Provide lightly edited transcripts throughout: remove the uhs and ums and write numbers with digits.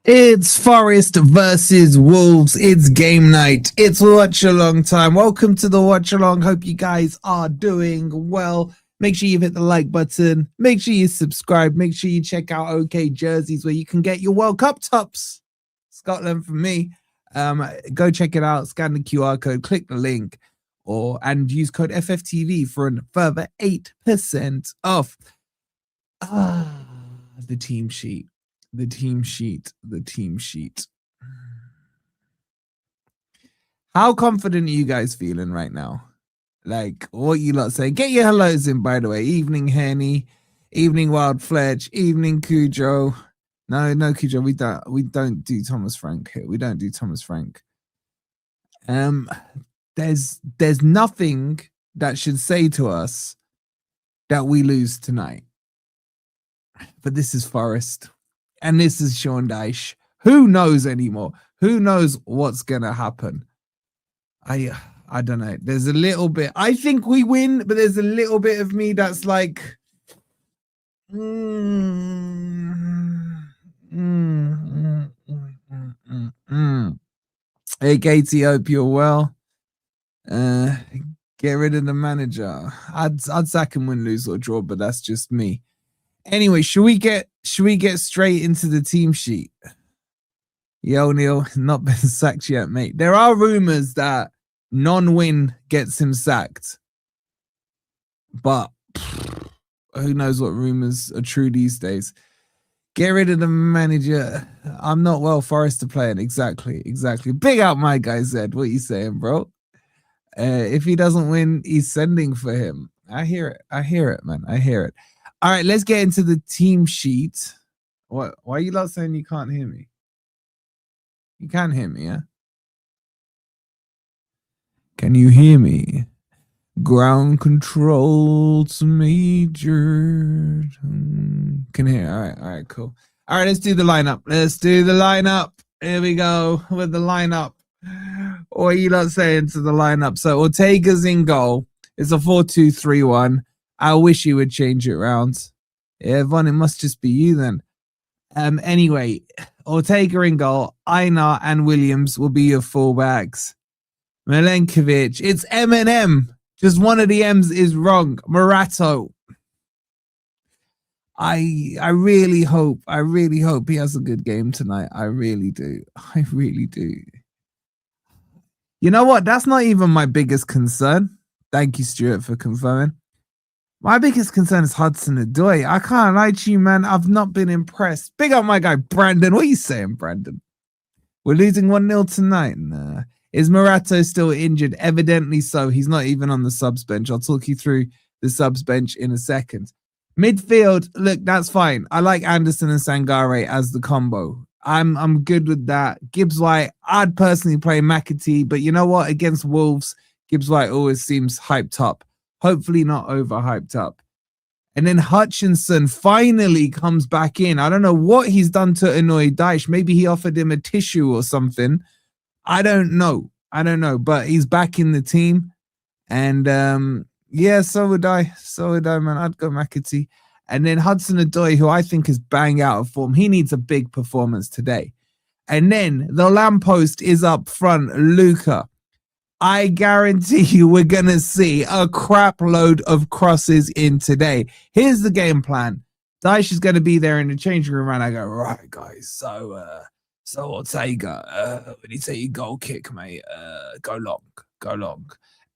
It's Forest versus Wolves. It's game night. It's watch along time. Welcome to the watch along. Hope you guys are doing well. Make sure you hit the like button. Make sure you subscribe. Make sure you check out OK Jerseys where you can get your World Cup tops. Scotland from me. Go check it out. Scan the QR code. Click the link, and use code FFTV for a further 8% off. The team sheet. The team sheet. How confident are you guys feeling right now? Like, what you lot saying? Get your hellos in, by the way. Evening, Henny. Evening, Wild Fletch. Evening, Cujo. No, Cujo. We don't do Thomas Frank here. We don't do Thomas Frank. There's nothing that should say to us that we lose tonight. But this is Forest. And this is Sean Dyche. Who knows anymore? Who knows what's gonna happen? I don't know. There's a little bit. I think we win, but there's a little bit of me that's like, Hey, Katie, hope you're well. Get rid of the manager. I'd sack him, win, lose, or draw, but that's just me. Anyway, should we get straight into the team sheet? Yo, Neil, not been sacked yet, mate. There are rumors that non-win gets him sacked, but who knows what rumors are true these days. Get rid of the manager. I'm not well Forest to play in. Exactly. Big out my guy, Zed. What you saying, bro? If he doesn't win, he's sending for him. I hear it, man. I hear it. All right, let's get into the team sheet. What? Why are you not saying you can't hear me? You can hear me, yeah? Can you hear me? Ground control to Major. Can hear. All right, cool. All right, let's do the lineup. Here we go with the lineup. What are you not saying to the lineup? So Ortega's in goal. It's a 4-2-3-1. I wish you would change it around. Yeah, Von, it must just be you then. Anyway, Ortega in goal. Einar and Williams will be your fullbacks. Milenkovic. It's M&M. Just one of the M's is wrong. Morato. I really hope he has a good game tonight. I really do. You know what? That's not even my biggest concern. Thank you, Stuart, for confirming. My biggest concern is Hudson-Odoi. I can't lie to you, man. I've not been impressed. Big up my guy, Brandon. What are you saying, Brandon? We're losing 1-0 tonight. Nah. Is Morato still injured? Evidently so. He's not even on the subs bench. I'll talk you through the subs bench in a second. Midfield, look, that's fine. I like Anderson and Sangare as the combo. I'm good with that. Gibbs White, I'd personally play McAtee, but you know what? Against Wolves, Gibbs White always seems hyped up. Hopefully not overhyped up. And then Hutchinson finally comes back in. I don't know what he's done to annoy Dyche. Maybe he offered him a tissue or something. I don't know, but he's back in the team. And yeah, so would I, man. I'd go McAtee. And then Hudson-Odoi, who I think is bang out of form. He needs a big performance today. And then the lamppost is up front, Lucca. I guarantee you we're going to see a crap load of crosses in today. Here's the game plan. Dyche is going to be there in the changing room, and I go, right, guys, so Ortega, when you say you goal kick, mate, go long.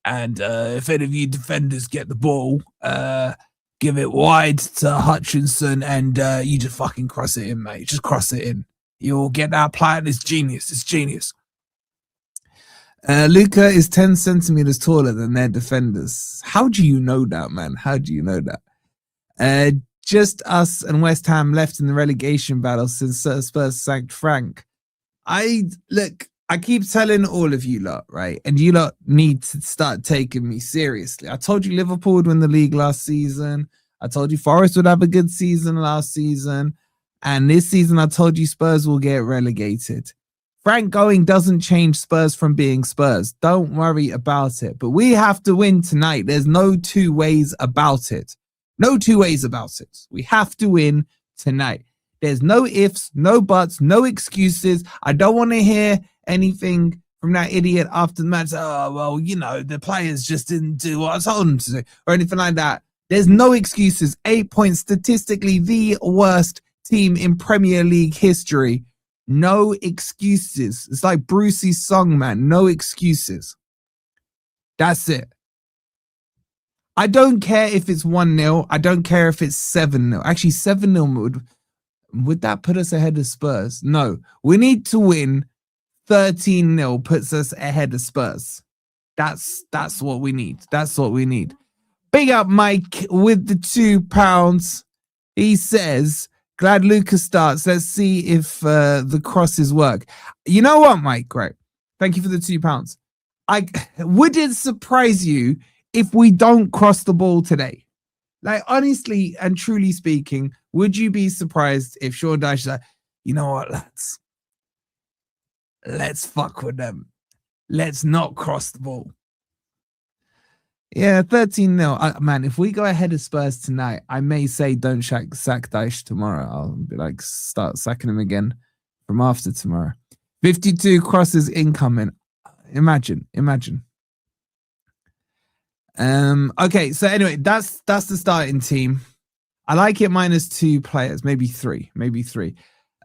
And if any of you defenders get the ball, give it wide to Hutchinson, and you just fucking cross it in, mate. Just cross it in. You'll get that plan. It's genius. Lucca is 10 centimeters taller than their defenders. How do you know that, man? How do you know that? Just us and West Ham left in the relegation battle since Spurs sacked Frank. I keep telling all of you lot, right? And you lot need to start taking me seriously. I told you Liverpool would win the league last season. I told you Forest would have a good season last season. And this season, I told you Spurs will get relegated. Frank going doesn't change Spurs from being Spurs. Don't worry about it. But we have to win tonight. There's no two ways about it. No two ways about it. We have to win tonight. There's no ifs, no buts, no excuses. I don't want to hear anything from that idiot after the match. Oh, well, you know, the players just didn't do what I told them to do or anything like that. There's no excuses. 8 points, statistically the worst team in Premier League history. No excuses. It's like Brucey's song, man. No excuses. That's it. I don't care if it's 1-0. I don't care if it's 7-0. Actually, 7-0 would that put us ahead of Spurs? No. We need to win. 13-0 puts us ahead of Spurs. That's what we need. That's what we need. Big up Mike with the £2. He says, glad Lucas starts. Let's see if the crosses work. You know what, Mike? Right. Thank you for the £2. Would it surprise you if we don't cross the ball today? Like, honestly and truly speaking, would you be surprised if Sean Dyche is like, you know what, lads? Let's fuck with them. Let's not cross the ball. Yeah, 13-0. Man, if we go ahead of Spurs tonight, I may say don't sack Dyche tomorrow. I'll be like, start sacking him again from after tomorrow. 52 crosses incoming. Imagine. Okay, so anyway, that's the starting team. I like it minus 2 players, maybe three.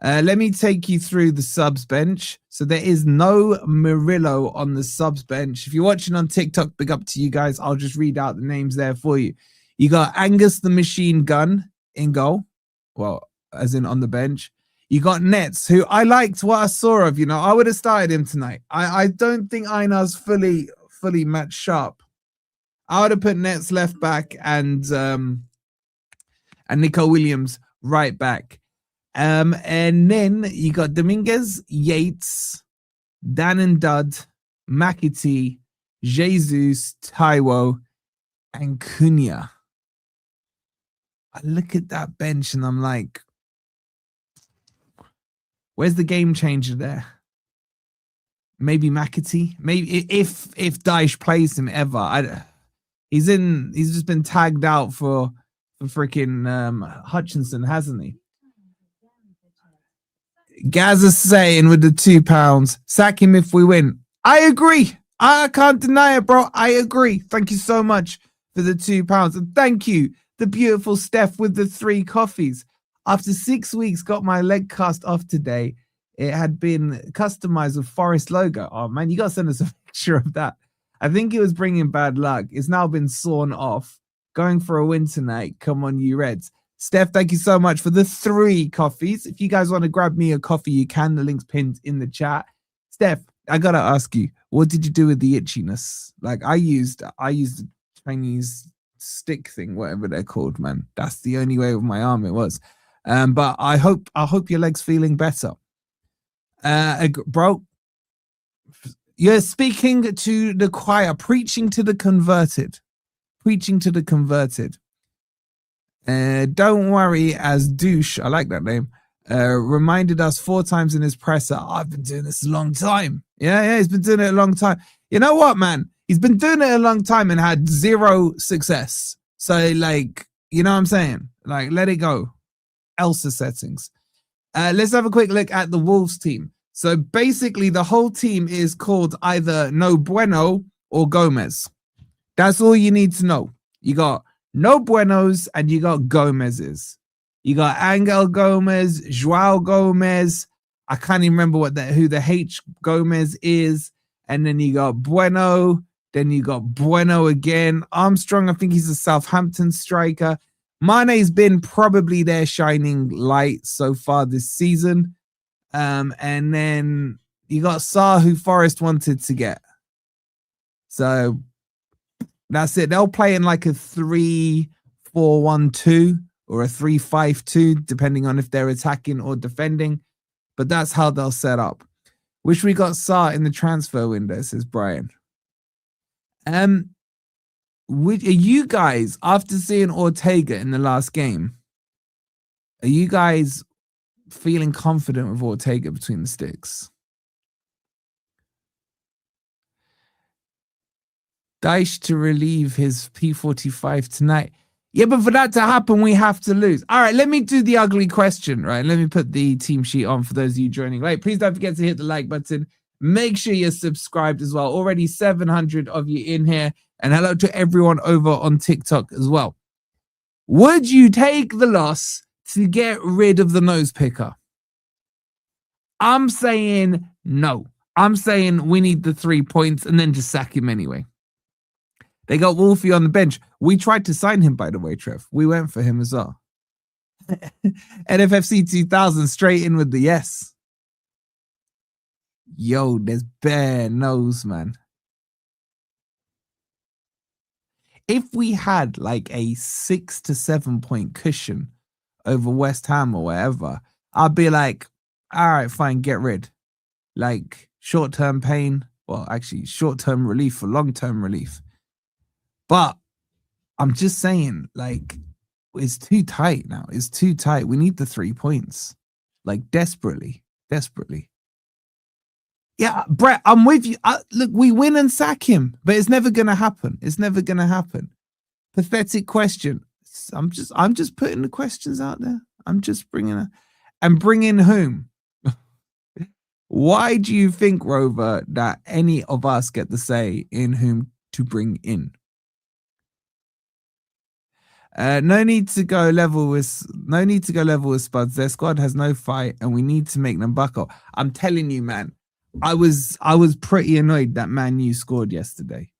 Let me take you through the subs bench. So there is no Murillo on the subs bench. If you're watching on TikTok, big up to you guys. I'll just read out the names there for you. You got Angus the Machine Gun in goal. Well, as in on the bench. You got Nets, who I liked what I saw of. You know, I would have started him tonight. I don't think Einar's fully match sharp. I would have put Nets left back and Nico Williams right back. And then you got Dominguez, Yates, Dan and Dud, McAtee, Jesus, Taiwo, and Cunha. I look at that bench and I'm like, where's the game changer there? Maybe McAtee. Maybe if Dyche plays him ever. He's just been tagged out for freaking Hutchinson, hasn't he? Gaz is saying with the £2, sack him if we win. I agree. I can't deny it, bro. I agree. Thank you so much for the £2. And thank you, the beautiful Steph with the 3 coffees. After 6 weeks, got my leg cast off today. It had been customized with Forest logo. Oh, man, you got to send us a picture of that. I think it was bringing bad luck. It's now been sawn off. Going for a win tonight. Come on, you Reds. Steph, thank you so much for the 3 coffees. If you guys want to grab me a coffee, you can. The link's pinned in the chat. Steph, I got to ask you, what did you do with the itchiness? Like, I used the Chinese stick thing, whatever they're called, man. That's the only way with my arm it was. But I hope your leg's feeling better. Bro, you're speaking to the choir, preaching to the converted. Don't worry, as Douche, I like that name, reminded us 4 times in his presser, I've been doing this a long time. Yeah, he's been doing it a long time. You know what, man? He's been doing it a long time and had 0 success. So, like, you know what I'm saying? Like, let it go. Elsa settings. Let's have a quick look at the Wolves team. So, basically, the whole team is called either No Bueno or Gomez. That's all you need to know. You got No Buenos and you got Gomez's. You got Angel Gomez, Joao Gomez. I can't even remember who the H Gomez is. And then you got Bueno. Then you got Bueno again. Armstrong, I think he's a Southampton striker. Mane's been probably their shining light so far this season. And then you got Sarr, who Forest wanted to get. So that's it. They'll play in like a 3-4-1-2 or a 3-5-2, depending on if they're attacking or defending. But that's how they'll set up. Wish we got Sarr in the transfer window, says Brian. Are you guys, after seeing Ortega in the last game, are you guys feeling confident with Ortega between the sticks? Dyche to relieve his P45 tonight. Yeah, but for that to happen, we have to lose. All right, let me do the ugly question, right? Let me put the team sheet on for those of you joining late. Please don't forget to hit the like button. Make sure you're subscribed as well. Already 700 of you in here. And hello to everyone over on TikTok as well. Would you take the loss to get rid of the nose picker? I'm saying no. I'm saying we need the 3 points and then just sack him anyway. They got Wolfie on the bench. We tried to sign him, by the way, Trev. We went for him as well. NFFC 2000 straight in with the yes. Yo, there's bare nose, man. If we had like a 6 to 7 point cushion over West Ham or whatever, I'd be like, all right, fine, get rid. Like short-term pain. Well, actually, short-term relief for long-term relief. But I'm just saying, like, it's too tight now. It's too tight. We need the 3 points. Like, desperately. Desperately. Yeah, Brett, I'm with you. Look, we win and sack him, but it's never going to happen. It's never going to happen. Pathetic question. I'm just putting the questions out there. I'm just bringing whom? Why do you think, Rover, that any of us get the say in whom to bring in? No need to go level with Spuds. Their squad has no fight, and we need to make them buckle. I'm telling you, man. I was pretty annoyed that Man U scored yesterday.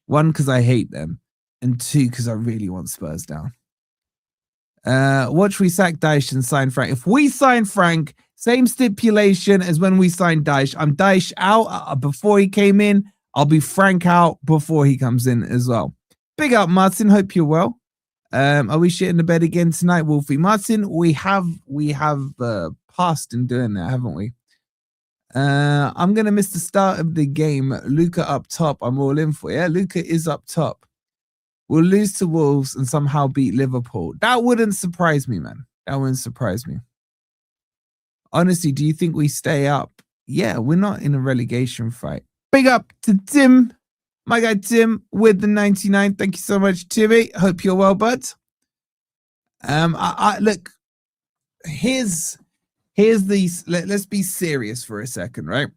1, because I hate them, and 2, because I really want Spurs down. Watch we sack Dyche and sign Frank. If we sign Frank, same stipulation as when we signed Dyche. I'm Dyche out before he came in. I'll be Frank out before he comes in as well. Big up, Martin. Hope you're well. Are we shitting the bed again tonight, Wolfie? Martin, we have passed in doing that, haven't we? I'm gonna miss the start of the game. Lucca up top. I'm all in for it. Yeah, Lucca is up top. We'll lose to Wolves and somehow beat Liverpool. That wouldn't surprise me, man. That wouldn't surprise me. Honestly, do you think we stay up? Yeah, we're not in a relegation fight. Big up to Tim. My guy Tim with the 99. Thank you so much, Timmy. Hope you're well, bud. Look, here's these. Let's be serious for a second, right?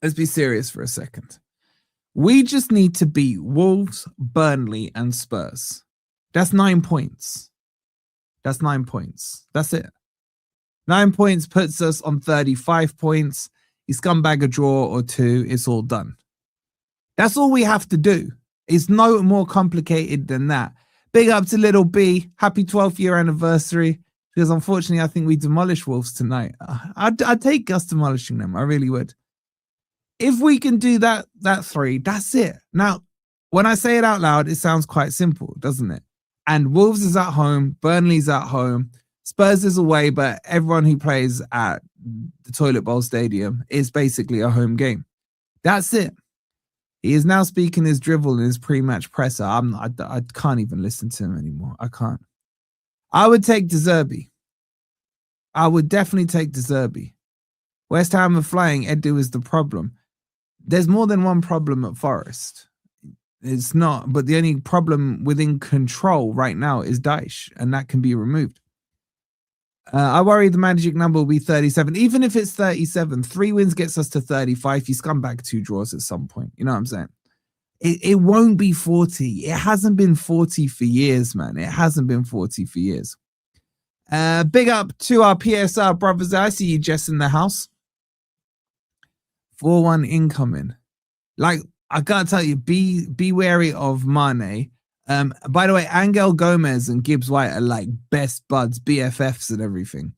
Let's be serious for a second. We just need to beat Wolves, Burnley, and Spurs. That's 9 points. That's 9 points. That's it. 9 points puts us on 35 points. You scumbag a draw or 2, it's all done. That's all we have to do. It's no more complicated than that. Big up to Little B. Happy 12th year anniversary. Because unfortunately, I think we demolished Wolves tonight. I'd take us demolishing them. I really would. If we can do that 3, that's it. Now, when I say it out loud, it sounds quite simple, doesn't it? And Wolves is at home. Burnley's at home. Spurs is away, but everyone who plays at the Toilet Bowl Stadium is basically a home game. That's it. He is now speaking his drivel in his pre-match presser. I can't even listen to him anymore. I can't. I would take De Zerbi. I would definitely take De Zerbi. West Ham are flying. Edu is the problem. There's more than one problem at Forest. It's not, but the only problem within control right now is Dyche, and that can be removed. I worry the magic number will be 37. Even if it's 37, 3 wins gets us to 35. You scumbag 2 draws at some point. You know what I'm saying? It won't be 40. It hasn't been 40 for years, man. It hasn't been 40 for years. Big up to our PSR brothers. I see you, Jess, in the house. 4-1 incoming. Like, I gotta tell you, be wary of Mane. By the way, Angel Gomez and Gibbs White are like best buds, BFFs and everything.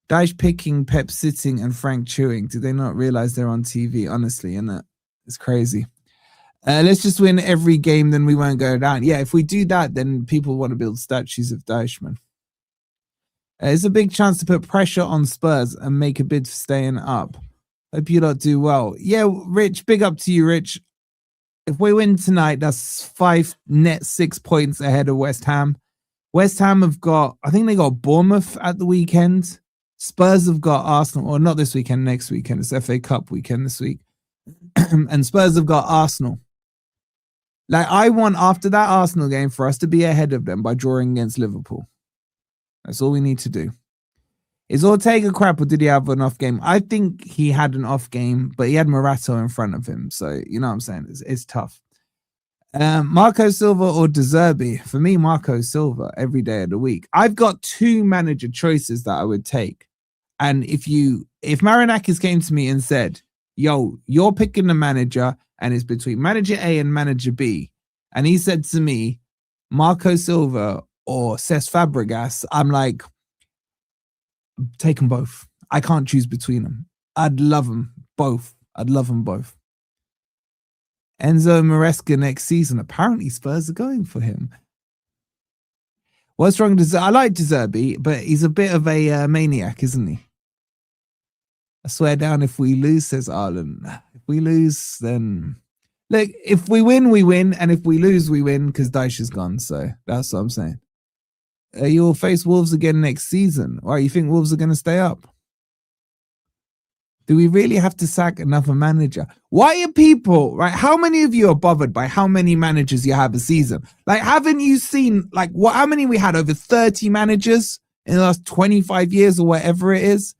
Dyche picking, Pep sitting, and Frank chewing. Do they not realize they're on TV? Honestly, isn't it? It's crazy. Let's just win every game, then we won't go down. Yeah, if we do that, then people want to build statues of Dyche, man. It's a big chance to put pressure on Spurs and make a bid for staying up. Hope you lot do well. Yeah, Rich, big up to you, Rich. If we win tonight, that's 6 points ahead of West Ham. West Ham have got, I think they got Bournemouth at the weekend. Spurs have got Arsenal, or not this weekend, next weekend. It's FA Cup weekend this week. And Spurs have got Arsenal. Like, I want, after that Arsenal game, for us to be ahead of them by drawing against Liverpool. That's all we need to do. Is Ortega crap, or did he have an off game? I think he had an off game, but he had Morata in front of him. So, you know what I'm saying? It's tough. Marco Silva or De Zerbi? For me, Marco Silva every day of the week. I've got 2 manager choices that I would take. And if Marinakis came to me and said, yo, you're picking the manager and it's between manager A and manager B, and he said to me, Marco Silva or Cesc Fabregas, I'm like, take them both. I can't choose between them. I'd love them both. Enzo Maresca next season. Apparently Spurs are going for him. What's wrong with I like De Zerbi, but he's a bit of a maniac, isn't he? I swear down if we lose, says Arlen. If we lose, then... Look, if we win, we win. And if we lose, we win because Dyche is gone. So that's what I'm saying. You'll face Wolves again next season. Why, you think Wolves are going to stay up? Do we really have to sack another manager? Why are people, right? How many of you are bothered by how many managers you have a season? Like, haven't you seen, like, how many we had? Over 30 managers in the last 25 years or whatever it is?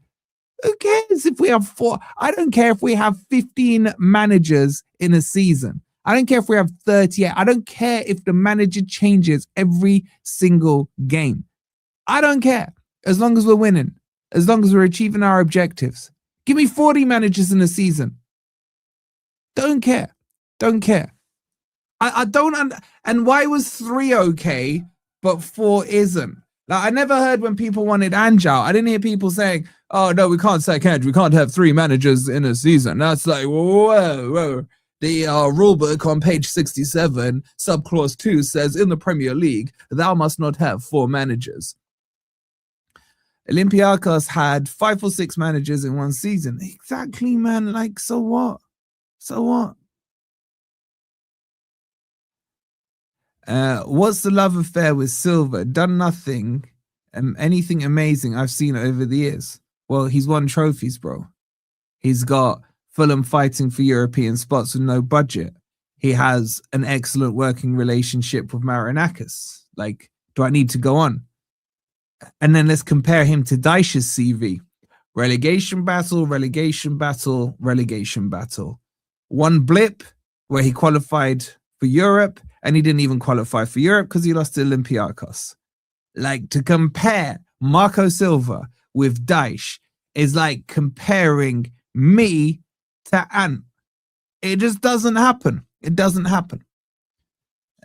Who cares if we have 4? I don't care if we have 15 managers in a season. I don't care if we have 38. I don't care if the manager changes every single game. I don't care. As long as we're winning. As long as we're achieving our objectives. Give me 40 managers in a season. Don't care. I don't. And why was 3 okay, but 4 isn't? Like, I never heard when people wanted Ange out. I didn't hear people saying, oh, no, we can't sack Ange. We can't have 3 managers in a season. That's like, whoa. The rule book on page 67, subclause 2 says, in the Premier League, thou must not have 4 managers. Olympiacos had 5 or 6 managers in one season. Exactly, man. Like, so what? What's the love affair with Silva? Done nothing, anything amazing I've seen over the years. Well, he's won trophies, bro. He's got Fulham fighting for European spots with no budget. He has an excellent working relationship with Marinakis. Like, do I need to go on? And then let's compare him to Dyche's CV. Relegation battle. One blip where he qualified for Europe, and he didn't even qualify for Europe because he lost to Olympiacos. Like, to compare Marco Silva with Dyche is like comparing me to Ant. It just doesn't happen.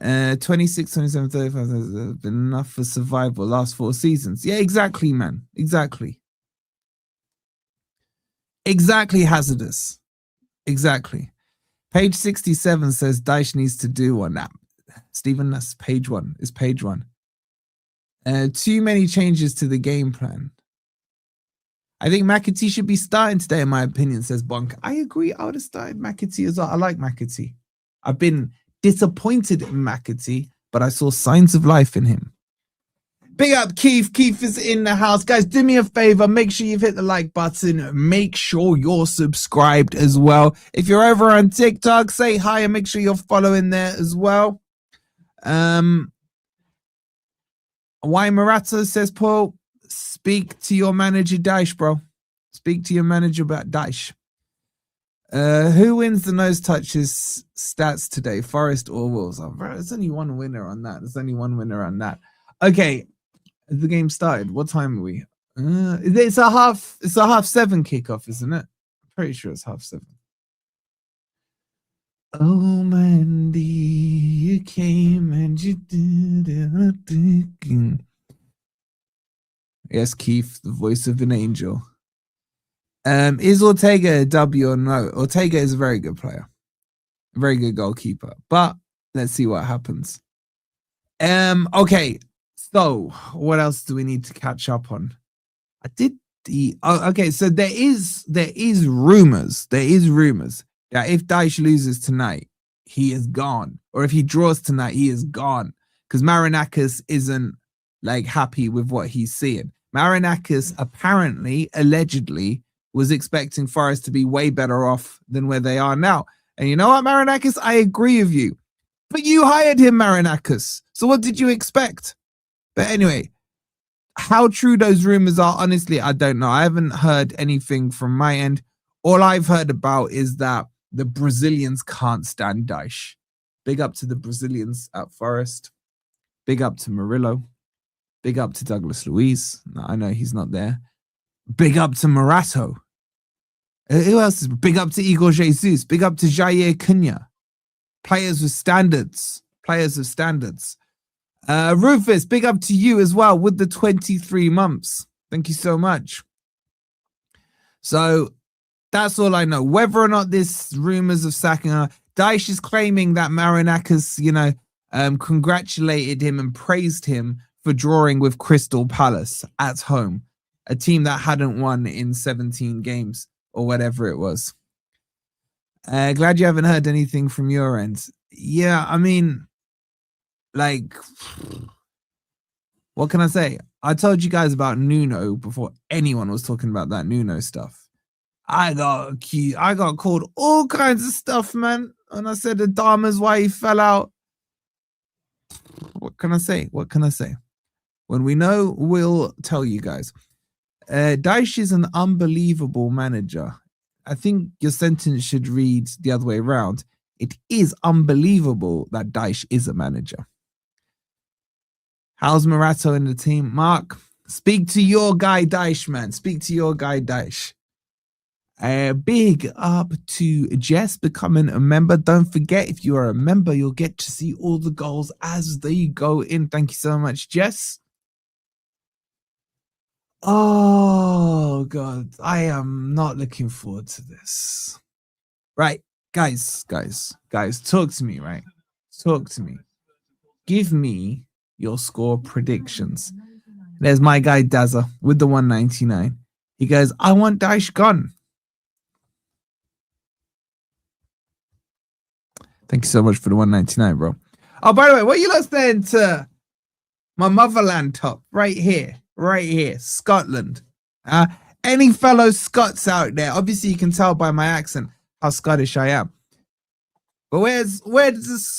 26, 27, 35 has been enough for survival last 4 seasons. Yeah, exactly, man. Exactly hazardous. Exactly. Page 67 says Dyche needs to do one. Nah, Stephen, that's page 1. It's page 1. Too many changes to the game plan. I think McAtee should be starting today, in my opinion, says Bonk. I agree. I would have started McAtee as well. I like McAtee. I've been disappointed in McAtee, but I saw signs of life in him. Big up Keith. Keith is in the house. Guys, do me a favor. Make sure you've hit the like button. Make sure you're subscribed as well. If you're over on TikTok, say hi and make sure you're following there as well. Why Morata, says Paul. Speak to your manager, Dyche, bro. Speak to your manager about Dyche. Who wins the nose touches stats today? Forest or Wolves? Oh, bro, there's only one winner on that. Okay, the game started. What time are we? It's a half 7 kickoff, isn't it? I'm pretty sure it's 7:30. Oh, Mandy, you came and you did it. Yes, Keith, the voice of an angel. Is Ortega a W or no? Ortega is a very good player. Very good goalkeeper. But let's see what happens. Okay. So what else do we need to catch up on? I did okay, so there is rumors. There is rumors that if Dyche loses tonight, he is gone. Or if he draws tonight, he is gone. Because Marinakis isn't like happy with what he's seeing. Marinakis apparently, allegedly, was expecting Forest to be way better off than where they are now. And you know what, Marinakis? I agree with you. But you hired him, Marinakis. So what did you expect? But anyway, how true those rumors are, honestly, I don't know. I haven't heard anything from my end. All I've heard about is that the Brazilians can't stand Dyche. Big up to the Brazilians at Forest. Big up to Murillo. Big up to Douglas Luiz. No, I know he's not there. Big up to Morato. Who else is big up to Igor Jesus? Big up to Jair Cunha. Players with standards. Players of standards. Rufus, big up to you as well with the 23 months. Thank you so much. So that's all I know. Whether or not this rumors of sacking her, Dyche is claiming that Marinakis, congratulated him and praised him for drawing with Crystal Palace at home, a team that hadn't won in 17 games or whatever it was. Glad you haven't heard anything from your end. Yeah, I mean, like, what can I say? I told you guys about Nuno before anyone was talking about that Nuno stuff. I got called all kinds of stuff, man. And I said the Dharma's why he fell out. What can I say? What can I say? When we know, we'll tell you guys. Dyche is an unbelievable manager. I think your sentence should read the other way around. It is unbelievable that Dyche is a manager. How's Morato in the team? Mark, speak to your guy Dyche, man. Speak to your guy Dyche. Big up to Jess becoming a member. Don't forget, if you are a member, you'll get to see all the goals as they go in. Thank you so much, Jess. Oh, God. I am not looking forward to this. Right. Guys, talk to me, right? Talk to me. Give me your score predictions. There's my guy Dazza with the 199. He goes, I want Dyche gone. Thank you so much for the 199, bro. Oh, by the way, what you lot saying to my motherland top right here, Scotland? Any fellow Scots out there? Obviously, you can tell by my accent how Scottish I am. But where's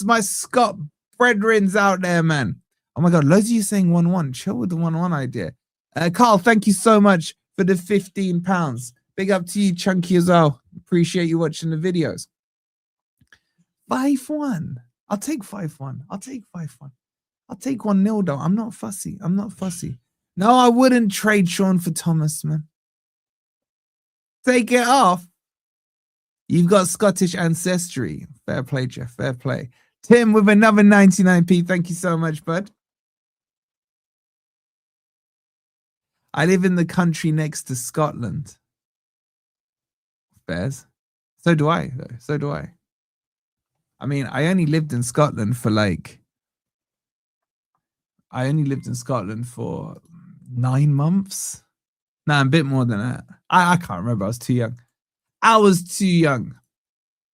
my Scot brethrens out there, man? Oh my God, loads of you saying 1-1. Chill with the 1-1 idea. Carl, thank you so much for the £15. Big up to you, Chunky, as well. Appreciate you watching the videos. 5-1. I'll take 5-1. I'll take 5-1. I'll take 1-0 though. I'm not fussy. No, I wouldn't trade Sean for Thomas, man. Take it off. You've got Scottish ancestry. Fair play, Jeff. Fair play. Tim with another 99p. Thank you so much, bud. I live in the country next to Scotland. Bears. So do I, though. So do I. I mean, I only lived in Scotland for 9 months. No, a bit more than that. I can't remember. I was too young.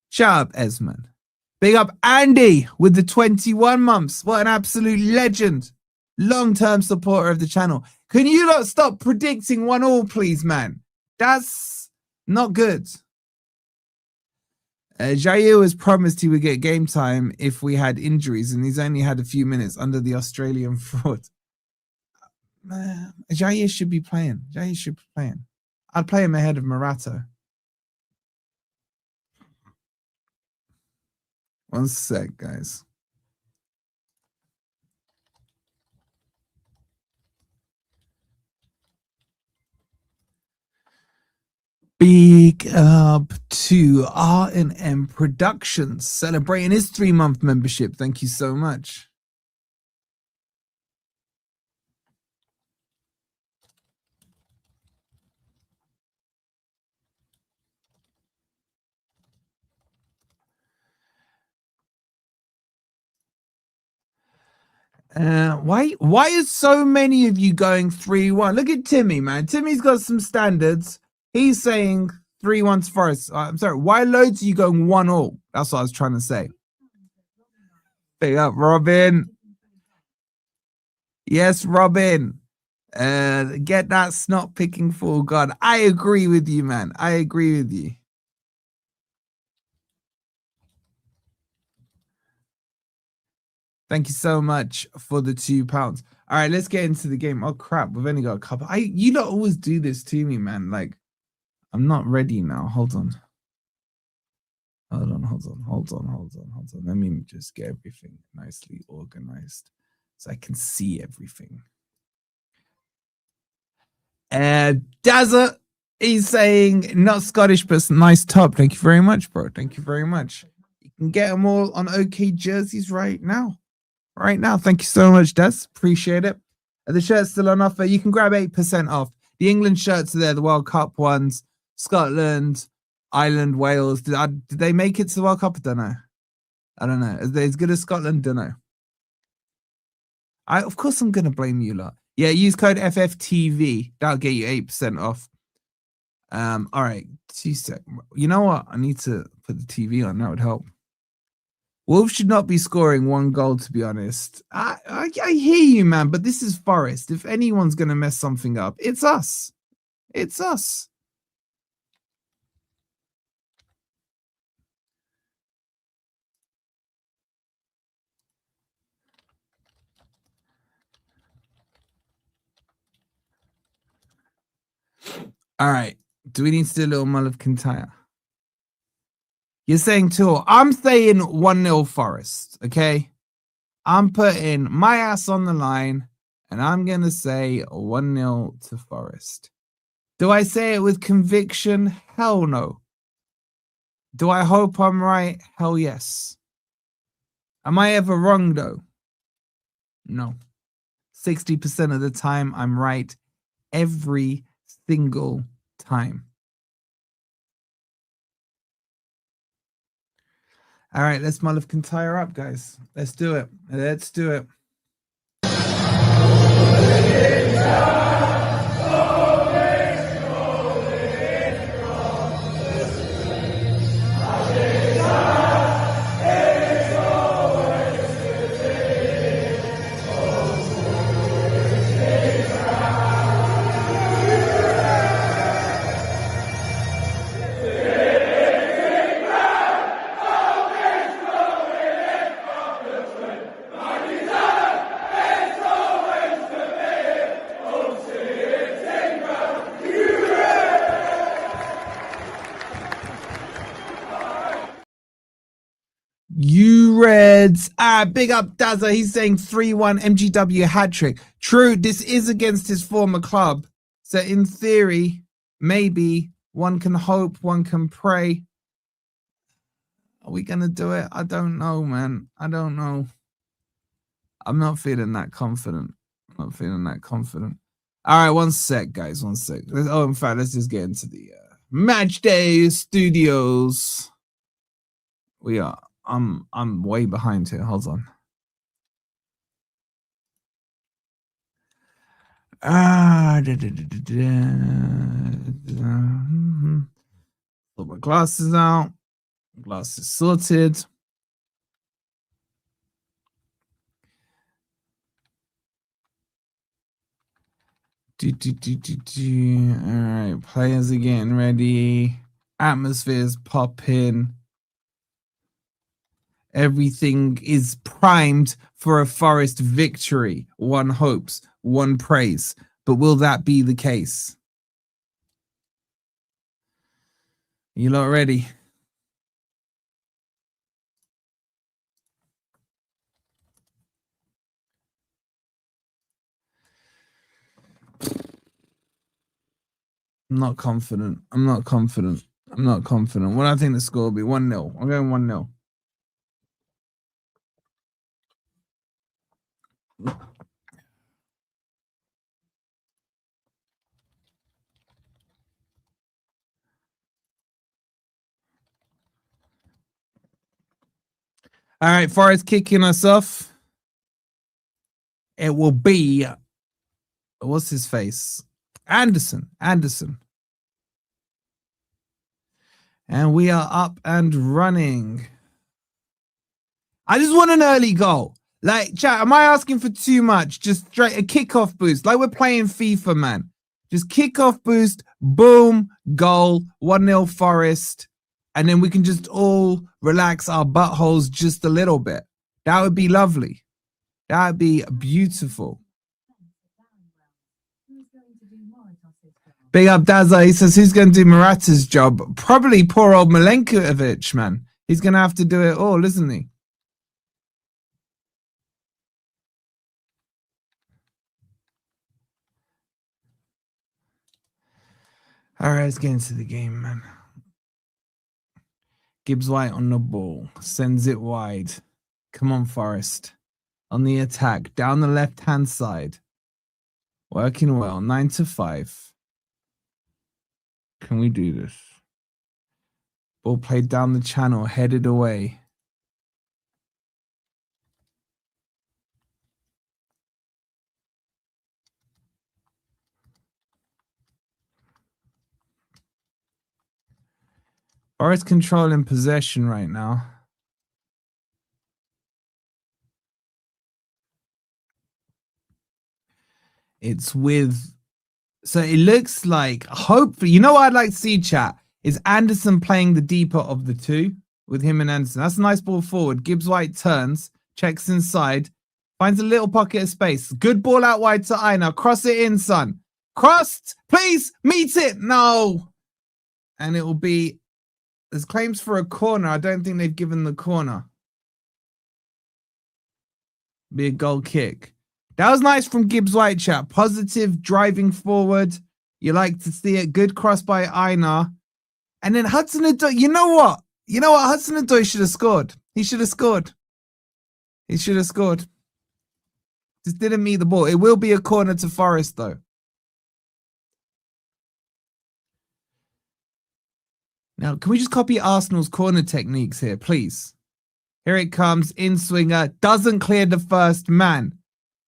Shut up, Esmond. Big up Andy with the 21 months. What an absolute legend. Long-term supporter of the channel. Can you not stop predicting 1-1, please, man? That's not good. Jair was promised he would get game time if we had injuries, and he's only had a few minutes under the Australian fraud. Man, Jair should be playing. I'd play him ahead of Morato. One sec, guys. Big up to R&M Productions celebrating his 3-month membership. Thank you so much. Why is so many of you going 3-1? Look at Timmy, man. Timmy's got some standards. He's saying 3-1 to Forest. I'm sorry. Why loads of you going 1-1? That's what I was trying to say. Big up, Robin. Yes, Robin. Get that snot picking full god. I agree with you, man. I agree with you. Thank you so much for the £2. All right, let's get into the game. Oh crap, we've only got a couple. You don't always do this to me, man. Like, I'm not ready now. Hold on. Hold on. Let me just get everything nicely organized so I can see everything. Dazza, he's saying not Scottish, but nice top. Thank you very much, bro. Thank you very much. You can get them all on OK jerseys right now. Right now. Thank you so much, Des. Appreciate it. The shirt's still on offer. You can grab 8% off. The England shirts are there, the World Cup ones. Scotland, Ireland, Wales. Did they make it to the World Cup? I don't know. Is they as good as Scotland? Don't know. Of course I'm gonna blame you lot. Yeah, use code FFTV. That'll get you 8% off. All right, 2 sec. You know what? I need to put the TV on. That would help. Wolves should not be scoring 1 goal, to be honest. I hear you, man, but this is Forest. If anyone's gonna mess something up, it's us. It's us. All right. Do we need to do a little mull of Kintyre? You're saying 2. I'm saying 1-0 Forest, okay? I'm putting my ass on the line, and I'm going to say 1-0 to Forest. Do I say it with conviction? Hell no. Do I hope I'm right? Hell yes. Am I ever wrong, though? No. 60% of the time, I'm right every single time. All right, let's mull of Kintyre up, guys. Let's do it. Let's do it. You Reds. Big up Dazza. He's saying 3-1 MGW hat trick. True, this is against his former club. So in theory, maybe one can hope, one can pray. Are we going to do it? I don't know, man. I don't know. I'm not feeling that confident. All right, 1 sec, guys. 1 sec. Oh, in fact, let's just get into the match day studios. We are. I'm way behind here. Hold on. Put my glasses out. Glasses sorted. All right, players are getting ready. Atmosphere's popping. Everything is primed for a Forest victory. One hopes, one prays. But will that be the case? You lot ready? I'm not confident. What do I think the score will be? 1-0. I'm going 1-0. All right, Forest kicking us off. it will be, what's his face? Anderson. And we are up and running. I just want an early goal. Like, chat, am I asking for too much? Just straight a kickoff boost. Like we're playing FIFA, man. Just kickoff boost, boom, goal, 1-0 Forest. And then we can just all relax our buttholes just a little bit. That would be lovely. That would be beautiful. Big up Dazza. He says, who's going to do Morata's job? Probably poor old Milenkovic, man. He's going to have to do it all, isn't he? All right, let's get into the game, man. Gibbs White on the ball. Sends it wide. Come on, Forest. On the attack. Down the left-hand side. Working well. 9-5. Can we do this? Ball played down the channel. Headed away. Forest controlling possession right now. It's with, so it looks like, hopefully, you know what I'd like to see, chat, is Anderson playing the deeper of the two with him and Anderson. That's a nice ball forward. Gibbs White turns, checks inside, finds a little pocket of space. Good ball out wide to Aina. Cross it in, son. Crossed, please, meet it. No. And it will be, there's claims for a corner. I don't think they've given the corner. Be a goal kick. That was nice from Gibbs White, chat. Positive, driving forward. You like to see it. Good cross by Einar. And then Hudson-Odoi, you know what? Hudson-Odoi should have scored. He should have scored. Just didn't meet the ball. It will be a corner to Forest, though. Now, can we just copy Arsenal's corner techniques here, please? Here it comes. In swinger. Doesn't clear the first man.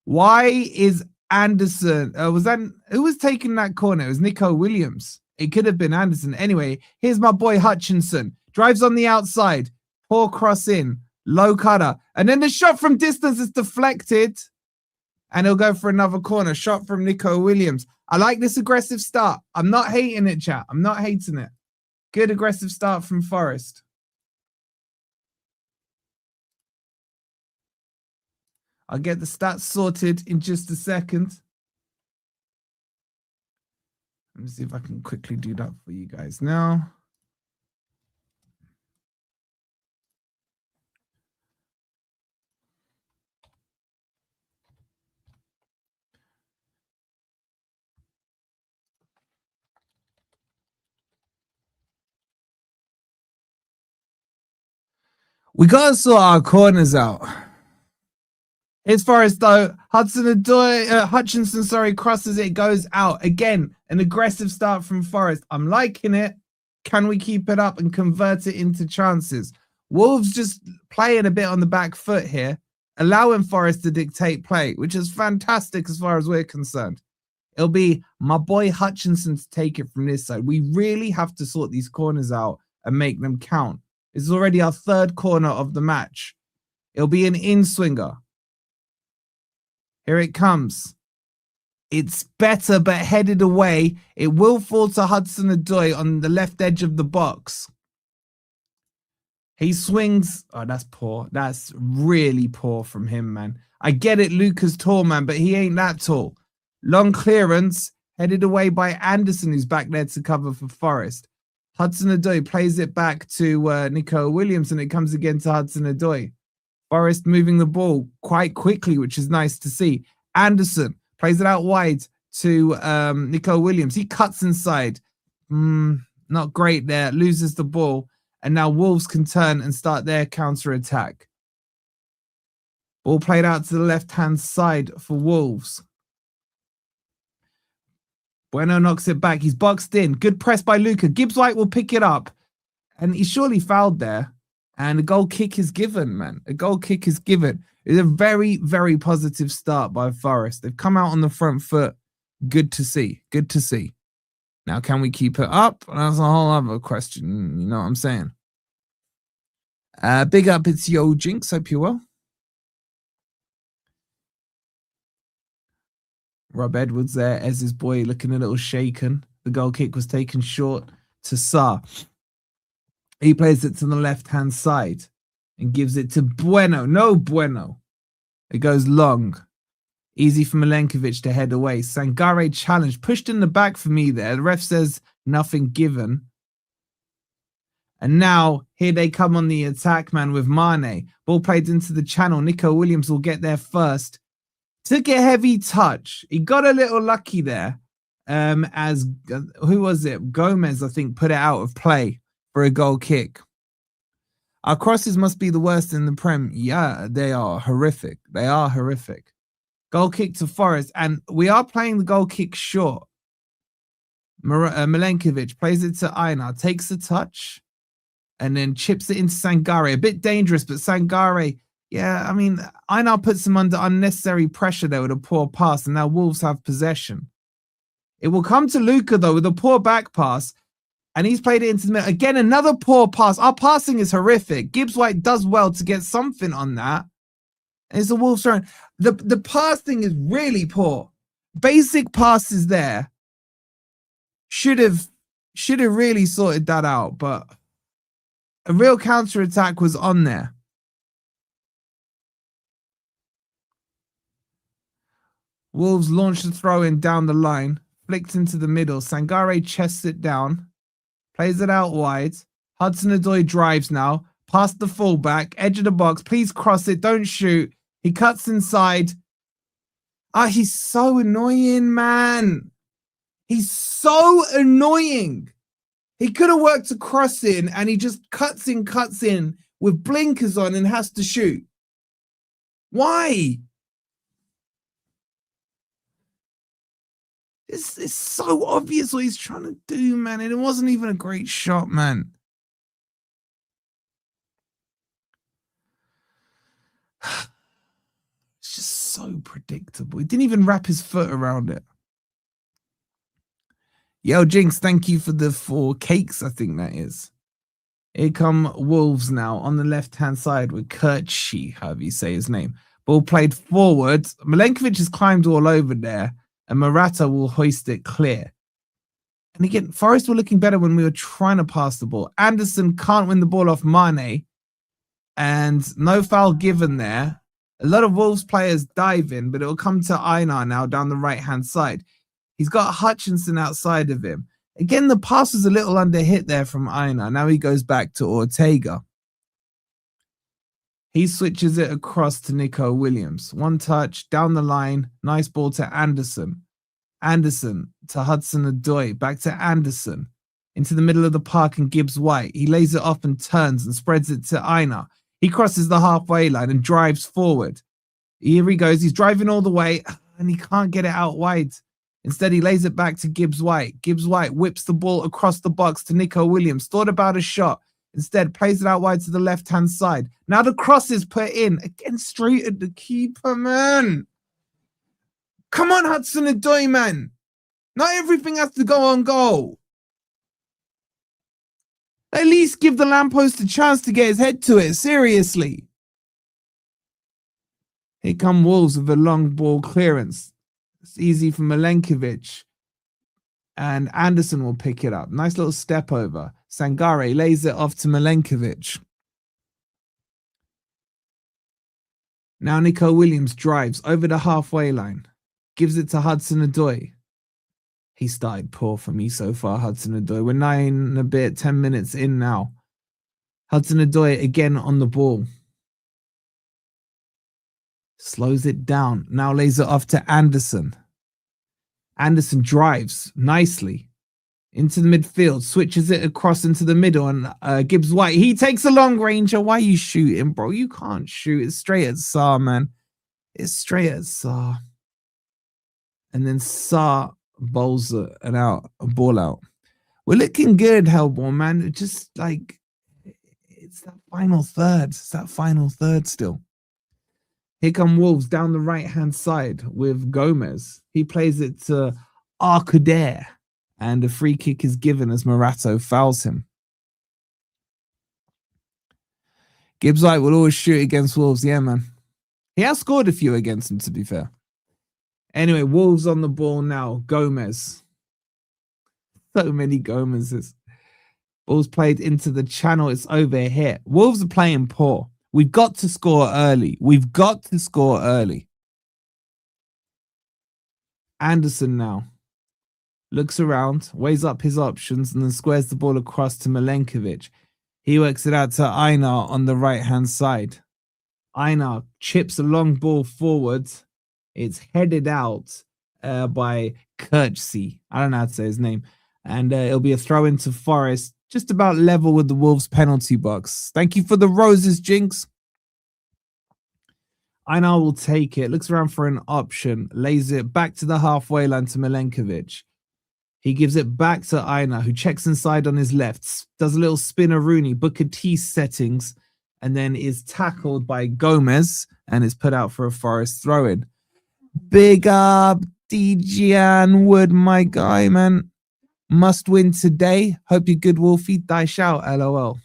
Why is Anderson? Who was taking that corner? It was Nico Williams. It could have been Anderson. Anyway, here's my boy Hutchinson. Drives on the outside. Poor cross in. Low cutter. And then the shot from distance is deflected. And he'll go for another corner. Shot from Nico Williams. I like this aggressive start. I'm not hating it, chat. I'm not hating it. Good aggressive start from Forest. I'll get the stats sorted in just a second. Let me see if I can quickly do that for you guys now. We got to sort our corners out. As far as though Hutchinson, crosses it, goes out. Again, an aggressive start from Forest. I'm liking it. Can we keep it up and convert it into chances? Wolves just playing a bit on the back foot here, allowing Forest to dictate play, which is fantastic as far as we're concerned. It'll be my boy Hutchinson to take it from this side. We really have to sort these corners out and make them count. This is already our third corner of the match. It'll be an in-swinger. Here it comes. It's better, but headed away. It will fall to Hudson-Odoi on the left edge of the box. He swings. Oh, that's poor. That's really poor from him, man. I get it, Lucca's tall, man, but he ain't that tall. Long clearance, headed away by Anderson, who's back there to cover for Forest. Hudson-Odoi plays it back to Nico Williams, and it comes again to Hudson-Odoi. Forest moving the ball quite quickly, which is nice to see. Anderson plays it out wide to Nico Williams. He cuts inside. Not great there. Loses the ball. And now Wolves can turn and start their counter-attack. Ball played out to the left-hand side for Wolves. Bueno knocks it back. He's boxed in. Good press by Lucca. Gibbs White will pick it up. And he surely fouled there. And a goal kick is given, man. A goal kick is given. It's a very, very positive start by Forest. They've come out on the front foot. Good to see. Good to see. Now, can we keep it up? That's a whole other question. You know what I'm saying? Big up, it's Yo Jinx. Hope you're well. Rob Edwards there as his boy looking a little shaken. The goal kick was taken short to Sarr. He plays it to the left-hand side and gives it to Bueno. No Bueno. It goes long. Easy for Milenkovic to head away. Sangare challenge. Pushed in the back for me there. The ref says nothing given. And now, here they come on the attack, man, with Mane. Ball played into the channel. Nico Williams will get there first. Took a heavy touch. He got a little lucky there. As who was it? Gomez, I think, put it out of play for a goal kick. Our crosses must be the worst in the Prem. Yeah, they are horrific. They are horrific. Goal kick to Forest, and we are playing the goal kick short. Milenkovic plays it to Einar, takes the touch, and then chips it into Sangare. A bit dangerous, but Sangare, yeah, I mean, Einar puts him under unnecessary pressure there with a poor pass, and now Wolves have possession. It will come to Lucca, though, with a poor back pass, and he's played it into the middle. Again, another poor pass. Our passing is horrific. Gibbs White does well to get something on that. It's a Wolves turn. The passing is really poor. Basic passes there. Should have really sorted that out, but a real counter-attack was on there. Wolves launched the throw-in down the line, flicked into the middle. Sangare chests it down, plays it out wide. Hudson-Odoi drives now, past the fullback, edge of the box. Please cross it, don't shoot. He cuts inside. He's so annoying, man. He's so annoying. He could have worked a cross in, and he just cuts in with blinkers on and has to shoot. Why? It's so obvious what he's trying to do, man. And it wasn't even a great shot, man. It's just so predictable. He didn't even wrap his foot around it. Yo, Jinx, thank you for the 4 cakes, I think that is. Here come Wolves now on the left-hand side with Kirchi, however you say his name. Ball played forward. Milenkovic has climbed all over there, and Murata will hoist it clear. And again, Forest were looking better when we were trying to pass the ball. Anderson can't win the ball off Mane, and no foul given there. A lot of Wolves players dive in, but it will come to Einar now down the right-hand side. He's got Hutchinson outside of him. Again, the pass was a little under hit there from Einar. Now he goes back to Ortega. He switches it across to Nico Williams. One touch, down the line. Nice ball to Anderson. Anderson to Hudson-Odoi. Back to Anderson. Into the middle of the park and Gibbs White. He lays it off and turns and spreads it to Einar. He crosses the halfway line and drives forward. Here he goes. He's driving all the way and he can't get it out wide. Instead, he lays it back to Gibbs White. Gibbs White whips the ball across the box to Nico Williams. Thought about a shot. Instead, plays it out wide to the left-hand side. Now the cross is put in. Again, straight at the keeper, man. Come on, Hudson-Odoi, man. Not everything has to go on goal. At least give the lamppost a chance to get his head to it. Seriously. Here come Wolves with a long ball clearance. It's easy for Milenkovic. And Anderson will pick it up. Nice little step over. Sangare lays it off to Milenkovic. Now Nico Williams drives over the halfway line. Gives it to Hudson-Odoi. He started poor for me so far, Hudson-Odoi. We're 9 and a bit, 10 minutes in now. Hudson-Odoi again on the ball. Slows it down. Now lays it off to Anderson. Anderson drives nicely into the midfield. Switches it across into the middle. And Gibbs White, he takes a long ranger. Why are you shooting, bro? You can't shoot. It's straight at Sarr, man. It's straight at Sarr. And then Sarr bowls a ball out. We're looking good, Hellborn, man. It just like, it's that final third. It's that final third still. Here come Wolves down the right-hand side with Gomez. He plays it to Arcudair, and a free kick is given as Morato fouls him. Gibbs White will always shoot against Wolves. Yeah, man. He has scored a few against them, to be fair. Anyway, Wolves on the ball now. Gomez. So many Gomez's. Ball's played into the channel. It's over here. Wolves are playing poor. We've got to score early. We've got to score early. Anderson now looks around, weighs up his options, and then squares the ball across to Milenkovic. He works it out to Einar on the right-hand side. Einar chips a long ball forwards. It's headed out by Kirchsey. I don't know how to say his name. And it'll be a throw into Forest, just about level with the Wolves penalty box. Thank you for the roses, Jinx. Einar will take it, looks around for an option, lays it back to the halfway line to Milenkovic. He gives it back to Einar, who checks inside on his left, does a little spinner-rooney, Booker T settings, and then is tackled by Gomez and is put out for a Forest throw-in. Big up Dejan Wood, my guy, man. Must win today. Hope you're good, Wolfie. Dice out, LOL.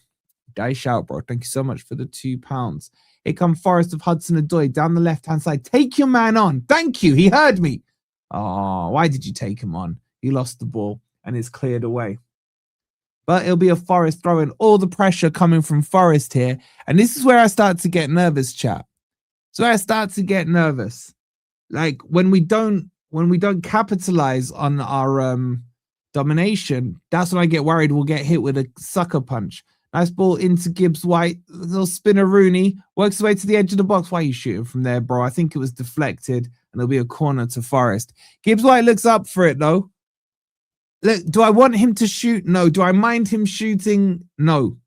Dice out, bro. Thank you so much for the £2. Here come Forest of Hudson-Odoi down the left-hand side. Take your man on. Thank you. He heard me. Oh, why did you take him on? He lost the ball and it's cleared away. But it'll be a Forest throw-in. All the pressure coming from Forest here. And this is where I start to get nervous, chat. So I start to get nervous. Like when we don't capitalize on our domination, that's when I get worried we'll get hit with a sucker punch. Nice ball into Gibbs White. Little spinner Rooney. Works his way to the edge of the box. Why are you shooting from there, bro? I think it was deflected. And there'll be a corner to Forest. Gibbs White looks up for it, though. Look, do I want him to shoot? No. Do I mind him shooting? No.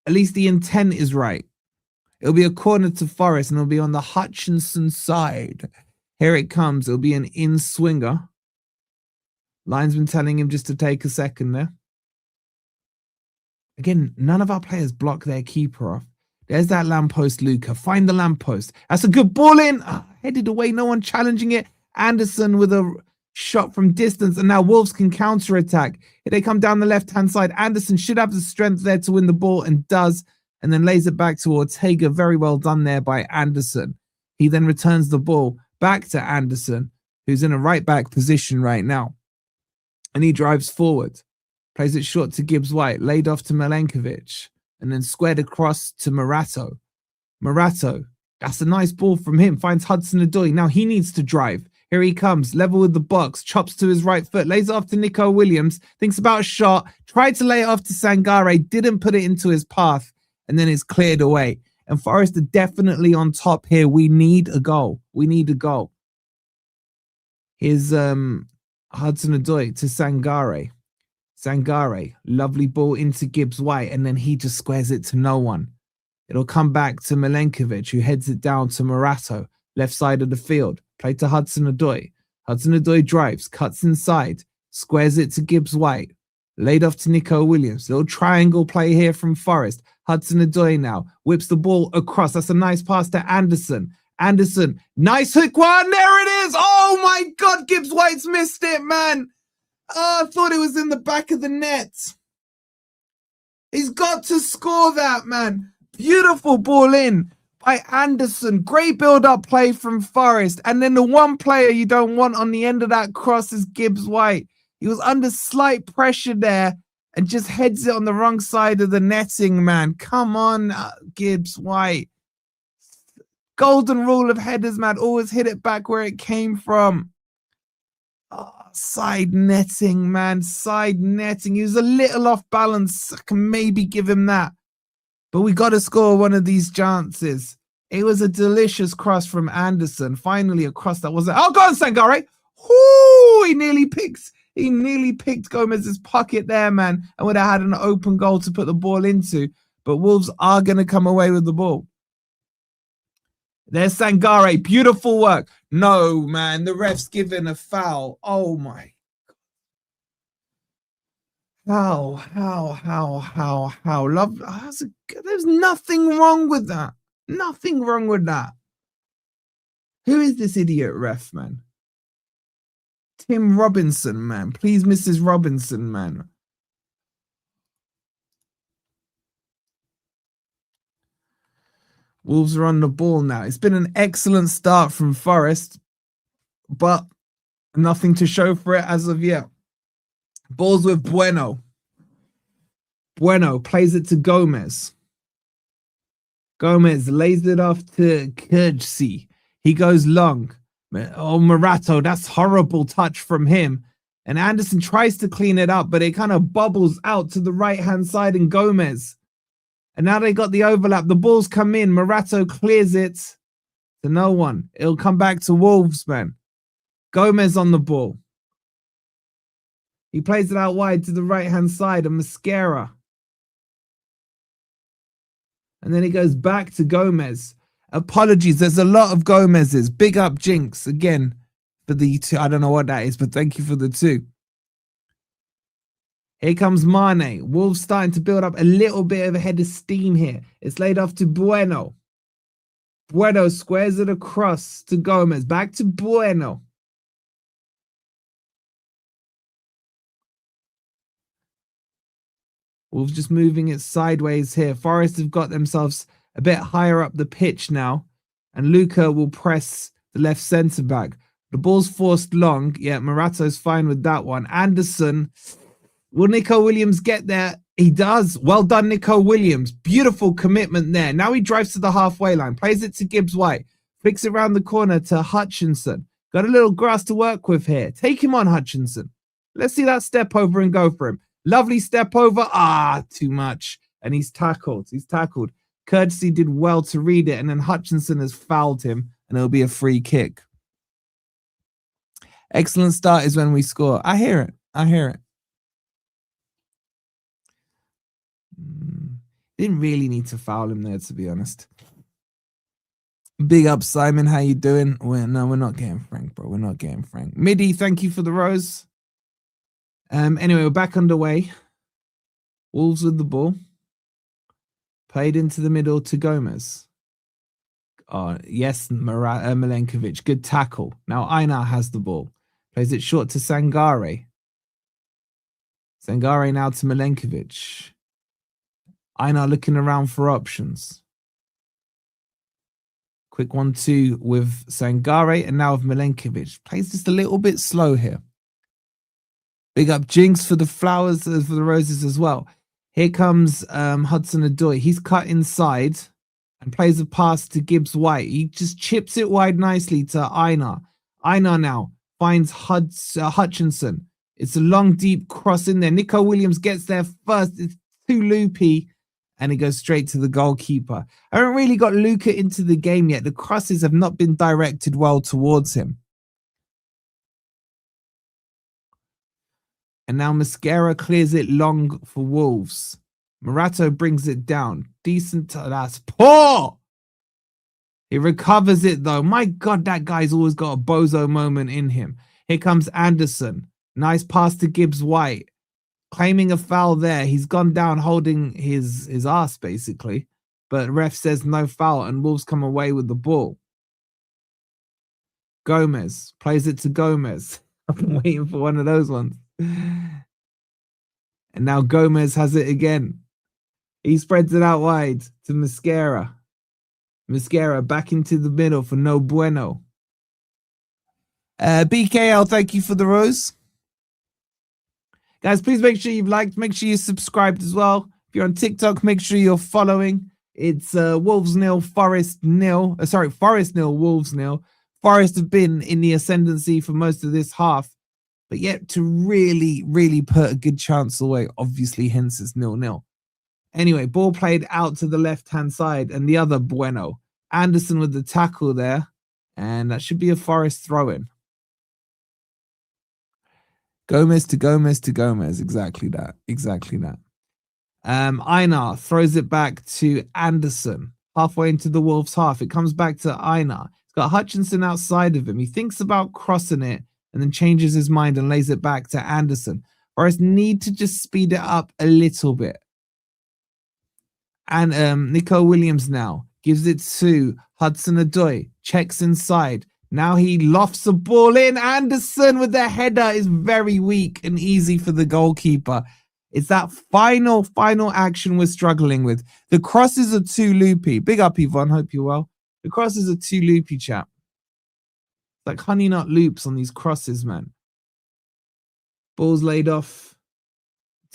At least the intent is right. It'll be a corner to Forest, and it'll be on the Hutchinson side. Here it comes. It'll be an in-swinger. Linesman telling him just to take a second there. Again, none of our players block their keeper off. There's that lamppost, Lucca. Find the lamppost. That's a good ball in. Headed away. No one challenging it. Anderson with a shot from distance. And now Wolves can counter-attack. If they come down the left-hand side, Anderson should have the strength there to win the ball and does. And then lays it back to Ortega. Very well done there by Anderson. He then returns the ball back to Anderson, who's in a right-back position right now. And he drives forward. Plays it short to Gibbs White, laid off to Milenkovic, and then squared across to Morato. Morato, that's a nice ball from him, finds Hudson-Odoi. Now he needs to drive. Here he comes, level with the box, chops to his right foot, lays it off to Nico Williams, thinks about a shot, tried to lay it off to Sangare, didn't put it into his path, and then it's cleared away. And Forest are definitely on top here. We need a goal. We need a goal. Here's Hudson-Odoi to Sangare. Sangare, lovely ball into Gibbs White, and then he just squares it to no one. It'll come back to Milenkovic, who heads it down to Morato, left side of the field. Play to Hudson-Odoi. Hudson-Odoi drives, cuts inside, squares it to Gibbs White. Laid off to Nico Williams. Little triangle play here from Forest. Hudson-Odoi now whips the ball across. That's a nice pass to Anderson. Anderson, nice hook one. There it is. Oh my God, Gibbs White's missed it, man. Oh, I thought it was in the back of the net. He's got to score that, man. Beautiful ball in by Anderson. Great build-up play from Forest. And then the one player you don't want on the end of that cross is Gibbs White. He was under slight pressure there and just heads it on the wrong side of the netting, man. Come on, Gibbs White. Golden rule of headers, man. Always hit it back where it came from. Oh, side netting, man. Side netting. He was a little off balance. I can maybe give him that. But we got to score one of these chances. It was a delicious cross from Anderson. Finally, a cross that wasn't... Oh, go on, Sangare. Ooh, he nearly picked Gomez's pocket there, man, and would have had an open goal to put the ball into. But Wolves are going to come away with the ball. There's Sangare. Beautiful work. No, man. The ref's given a foul. Oh, my. How? Love. There's nothing wrong with that. Nothing wrong with that. Who is this idiot ref, man? Tim Robinson, man. Please, Mrs. Robinson, man. Wolves are on the ball now. It's been an excellent start from Forest, but nothing to show for it as of yet. Ball's with Bueno. Bueno plays it to Gomez. Gomez lays it off to Kurtzi. He goes long. Oh, Murato, that's horrible touch from him. And Anderson tries to clean it up, but it kind of bubbles out to the right-hand side and Gomez. And now they got the overlap. The balls come in. Murato clears it to no one. It'll come back to Wolves, man. Gomez on the ball. He plays it out wide to the right-hand side of Mosquera. And then he goes back to Gomez. Apologies, there's a lot of Gomez's. Big up Jinx again for the two. I don't know what that is, but thank you for the two. Here comes Mane. Wolves starting to build up a little bit of a head of steam here. It's laid off to Bueno. Bueno squares it across to Gomez. Back to Bueno. Wolves just moving it sideways here. Forest have got themselves a bit higher up the pitch now. And Lucca will press the left centre back. The ball's forced long. Yeah, Murato's fine with that one. Anderson. Will Nico Williams get there? He does. Well done, Nico Williams. Beautiful commitment there. Now he drives to the halfway line. Plays it to Gibbs White. Flicks it around the corner to Hutchinson. Got a little grass to work with here. Take him on, Hutchinson. Let's see that step over and go for him. Lovely step over. Ah, too much. And he's tackled. He's tackled. Courtesy did well to read it. And then Hutchinson has fouled him. And it'll be a free kick. Excellent start is when we score. I hear it. I hear it. Didn't really need to foul him there, to be honest. Big up, Simon. How you doing? No, we're not getting Frank, bro. We're not getting Frank. Midi, thank you for the rose. Anyway, we're back underway. Wolves with the ball. Played into the middle to Gomez. Oh, yes, Milenkovic. Good tackle. Now Einar has the ball. Plays it short to Sangare. Sangare now to Milenkovic. Einar looking around for options. Quick 1-2 with Sangare and now with Milenkovic. Plays just a little bit slow here. Big up Jinx for the flowers, for the roses as well. Here comes Hudson-Odoi. He's cut inside and plays a pass to Gibbs White. He just chips it wide nicely to Einar. Einar now finds Hutchinson. It's a long, deep cross in there. Nico Williams gets there first. It's too loopy. And he goes straight to the goalkeeper. I haven't really got Lucca into the game yet. The crosses have not been directed well towards him. And now Mosquera clears it long for Wolves. Murato brings it down. Decent. That's poor. He recovers it though. My God, that guy's always got a bozo moment in him. Here comes Anderson. Nice pass to Gibbs White. Claiming a foul there. He's gone down holding his ass, basically. But ref says no foul, and Wolves come away with the ball. Gomez plays it to Gomez. I've been waiting for one of those ones. And now Gomez has it again. He spreads it out wide to Mosquera. Mosquera back into the middle for No Bueno. BKL, thank you for the rose. Guys, please make sure you've liked. Make sure you subscribed as well. If you're on TikTok, make sure you're following. It's Wolves 0, Forest 0. Forest 0, Wolves 0. Forest have been in the ascendancy for most of this half, but yet to really, really put a good chance away. Obviously, hence it's 0-0. Anyway, ball played out to the left-hand side, and the other Bueno. Anderson with the tackle there, and that should be a Forest throw-in. Gomez to Gomez to Gomez. Exactly that. Exactly that. Einar throws it back to Anderson. Halfway into the Wolves' half. It comes back to Einar. He's got Hutchinson outside of him. He thinks about crossing it and then changes his mind and lays it back to Anderson. Forest need to just speed it up a little bit. And Nico Williams now gives it to Hudson-Odoi. Checks inside. Now he lofts a ball in. Anderson with the header is very weak and easy for the goalkeeper. It's that final action we're struggling with. The crosses are too loopy. Big up, Yvonne. Hope you're well. The crosses are too loopy, chap. Like honey nut loops on these crosses, man. Ball's laid off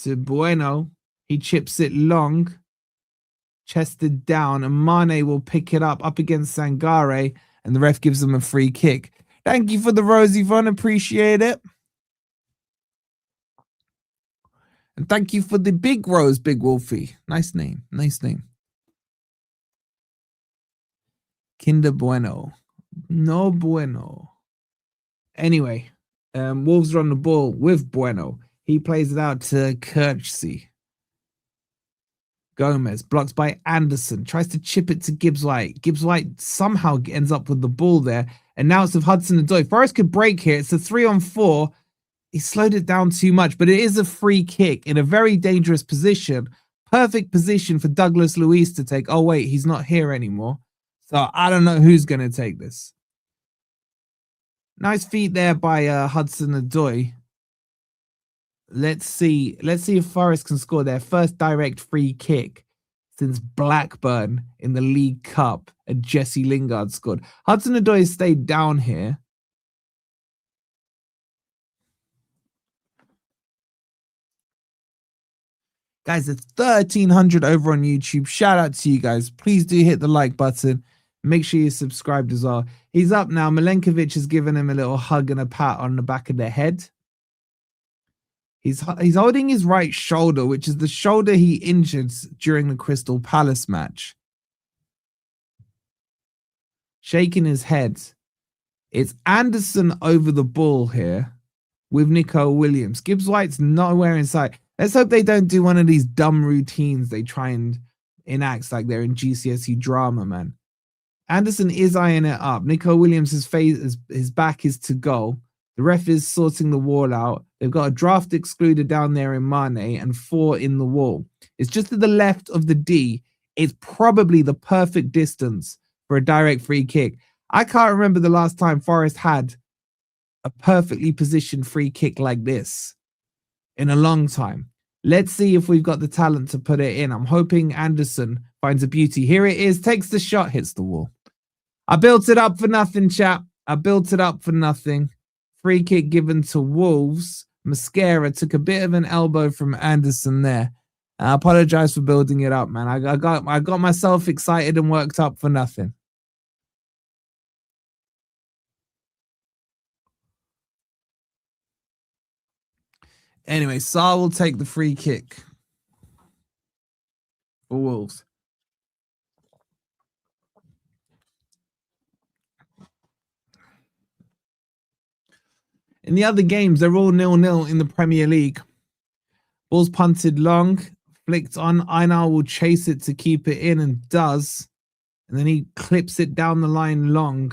to Bueno. He chips it long. Chested down, and Mane will pick it up against Sangare, and the ref gives him a free kick. Thank you for the rose, Yvonne. Appreciate it. And thank you for the big rose, Big Wolfie. Nice name. Nice name. Kinder Bueno. No bueno. Anyway, Wolves are on the ball with Bueno. He plays it out to Kirchsey. Gomez blocks by Anderson. Tries to chip it to Gibbs White. Gibbs White somehow ends up with the ball there. And now it's with Hudson-Odoi. Forest could break here. It's a 3-on-4. He slowed it down too much, but it is a free kick in a very dangerous position. Perfect position for Douglas Luiz to take. Oh, wait, he's not here anymore. So I don't know who's going to take this. Nice feet there by Hudson-Odoi. Let's see if Forest can score their first direct free kick since Blackburn in the League Cup and Jesse Lingard scored. Hudson-Odoi stayed down here. Guys, it's 1,300 over on YouTube. Shout out to you guys. Please do hit the like button. Make sure you're subscribed as well. He's up now. Milenkovic has given him a little hug and a pat on the back of the head. He's holding his right shoulder, which is the shoulder he injured during the Crystal Palace match. Shaking his head. It's Anderson over the ball here with Nico Williams. Gibbs White's nowhere in sight. Let's hope they don't do one of these dumb routines they try and enact like they're in GCSE drama, man. Anderson is eyeing it up. Nico Williams' his back is to goal. The ref is sorting the wall out. They've got a draft excluder down there in Mane and 4 in the wall. It's just to the left of the D. It's probably the perfect distance for a direct free kick. I can't remember the last time Forest had a perfectly positioned free kick like this in a long time. Let's see if we've got the talent to put it in. I'm hoping Anderson finds a beauty. Here it is. Takes the shot, hits the wall. I built it up for nothing, chap. I built it up for nothing. Free kick given to Wolves. Mascara took a bit of an elbow from Anderson there. I apologize for building it up, man. I got myself excited and worked up for nothing. Anyway, Sarr will take the free kick for Wolves. In the other games, they're all 0-0 in the Premier League. Ball's punted long, flicked on. Einar will chase it to keep it in and does. And then he clips it down the line long.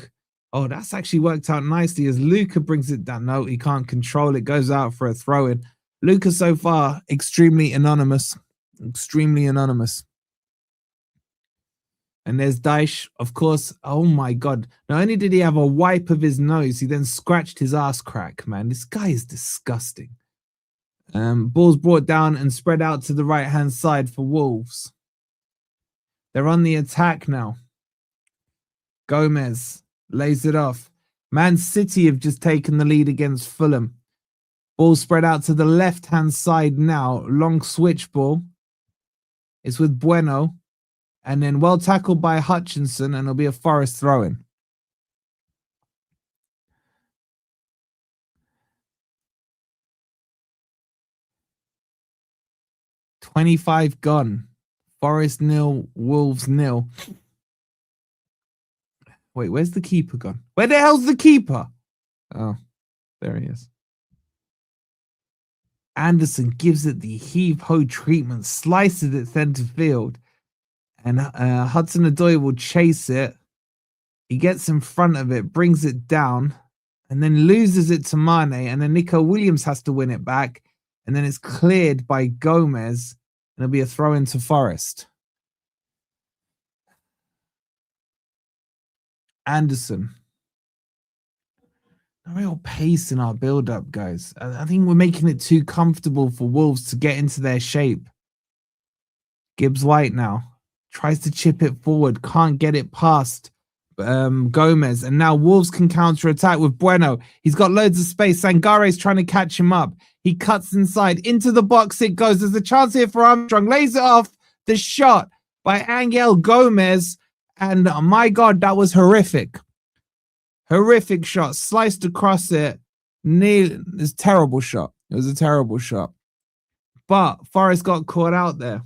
Oh, that's actually worked out nicely as Lucca brings it down. No, he can't control it. Goes out for a throw-in. Lucca so far, extremely anonymous. Extremely anonymous. And there's Dyche, of course. Oh my God. Not only did he have a wipe of his nose, he then scratched his ass crack, man. This guy is disgusting. Ball's brought down and spread out to the right-hand side for Wolves. They're on the attack now. Gomez lays it off. Man City have just taken the lead against Fulham. Ball spread out to the left-hand side now. Long switch ball. It's with Bueno. And then well tackled by Hutchinson, and it'll be a Forest throw-in. $25 gone. Forest 0, Wolves 0. Wait, where's the keeper gone? Where the hell's the keeper? Oh, there he is. Anderson gives it the heave-ho treatment, slices it center field. And Hudson-Odoi will chase it. He gets in front of it, brings it down, and then loses it to Mane. And then Nico Williams has to win it back. And then it's cleared by Gomez. And it'll be a throw into Forest. Anderson. a real pace in our build-up, guys. I think we're making it too comfortable for Wolves to get into their shape. Gibbs White now tries to chip it forward, can't get it past Gomez, and now Wolves can counter attack with Bueno. He's got loads of space. Sangare's trying to catch him up. He cuts inside into the box. It goes. There's a chance here for Armstrong. Lays it off. The shot by Angel Gomez, and oh my God, that was horrific. Horrific shot, sliced across it. It's a terrible shot. It was a terrible shot, but Forest got caught out there.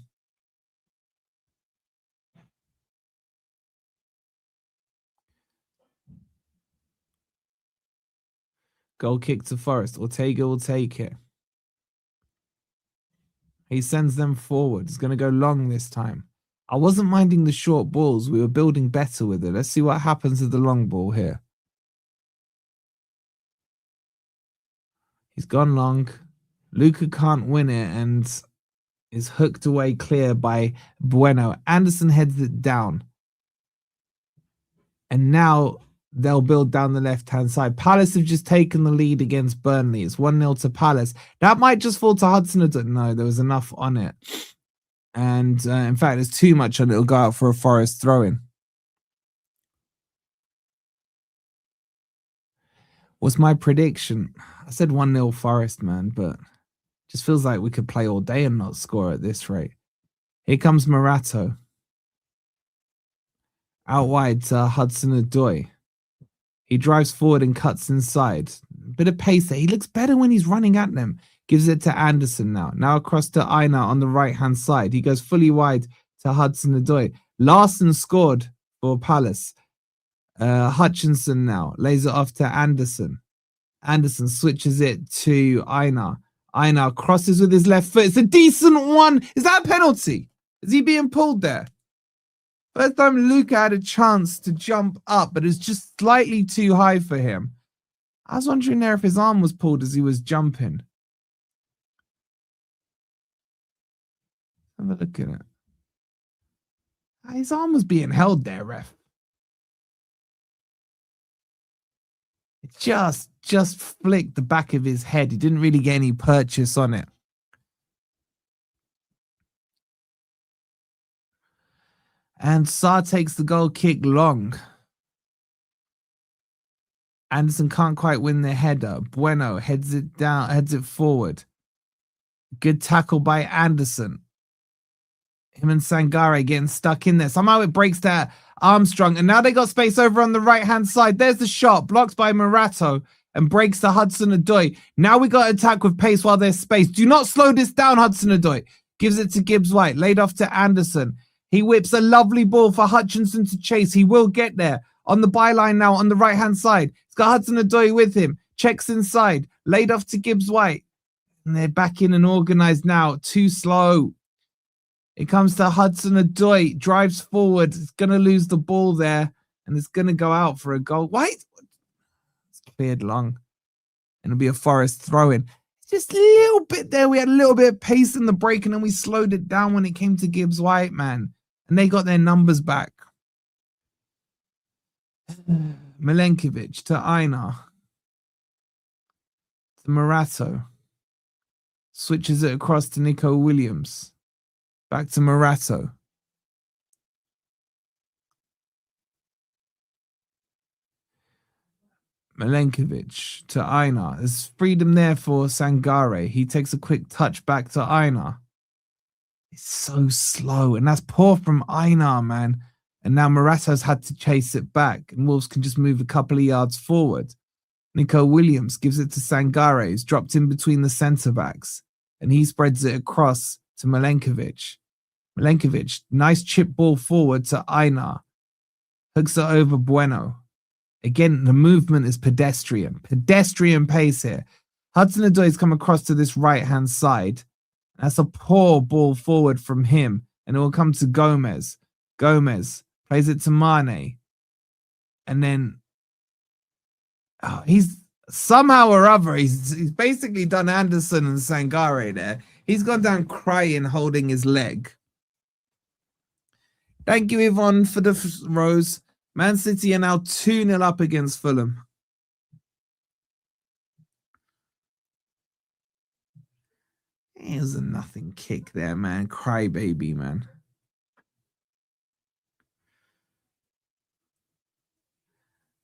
Goal kick to Forest. Ortega will take it. He sends them forward. It's going to go long this time. I wasn't minding the short balls. We were building better with it. Let's see what happens with the long ball here. He's gone long. Lucca can't win it and is hooked away clear by Bueno. Anderson heads it down. And now they'll build down the left-hand side. Palace have just taken the lead against Burnley. It's 1-0 to Palace. That might just fall to Hudson. No, there was enough on it. And in fact, there's too much on it. It'll go out for a Forest throw-in. What's my prediction? I said 1-0 Forest, man, but just feels like we could play all day and not score at this rate. Here comes Morato. Out wide to Hudson-Odoi. He drives forward and cuts inside. Bit of pace there. He looks better when he's running at them. Gives it to Anderson now. Now across to Einar on the right-hand side. He goes fully wide to Hudson-Odoi. Larson scored for Palace. Hutchinson now lays it off to Anderson. Anderson switches it to Einar. Einar crosses with his left foot. It's a decent one. Is that a penalty? Is he being pulled there? First time Lucca had a chance to jump up, but it's just slightly too high for him. I was wondering there if his arm was pulled as he was jumping. Have a look at it. His arm was being held there, ref. It just flicked the back of his head. He didn't really get any purchase on it. And Sarr takes the goal kick long. Anderson can't quite win the header. Bueno heads it down, heads it forward. Good tackle by Anderson. Him and Sangare getting stuck in there. Somehow it breaks to Armstrong. And now they got space over on the right-hand side. There's the shot. Blocked by Morato and breaks to Hudson-Odoi. Now we got to attack with pace while there's space. Do not slow this down, Hudson-Odoi. Gives it to Gibbs White. Laid off to Anderson. He whips a lovely ball for Hutchinson to chase. He will get there. On the byline now on the right-hand side. He's got Hudson-Odoi with him. Checks inside. Laid off to Gibbs White. And they're back in and organized now. Too slow. It comes to Hudson-Odoi. Drives forward. It's going to lose the ball there. And it's going to go out for a goal. Why? It's cleared long. And it'll be a Forest throw-in. Just a little bit there. We had a little bit of pace in the break. And then we slowed it down when it came to Gibbs White, man. And they got their numbers back. Milenkovic to Einar. To Morato. Switches it across to Nico Williams. Back to Morato. Milenkovic to Einar. There's freedom there for Sangare. He takes a quick touch back to Einar. It's so slow. And that's poor from Einar, man. And now Morato's had to chase it back. And Wolves can just move a couple of yards forward. Nico Williams gives it to Sangare. He's dropped in between the centre-backs. And he spreads it across to Milenkovic. Milenkovic, nice chip ball forward to Einar. Hooks it over Bueno. Again, the movement is pedestrian. Pedestrian pace here. Hudson-Odoi's come across to this right-hand side. That's a poor ball forward from him. And it will come to Gomez. Gomez plays it to Mane. And then he's somehow or other, he's basically done Anderson and Sangare there. He's gone down crying, holding his leg. Thank you, Yvonne, for the rose. Man City are now 2-0 up against Fulham. It was a nothing kick there, man. Crybaby, man.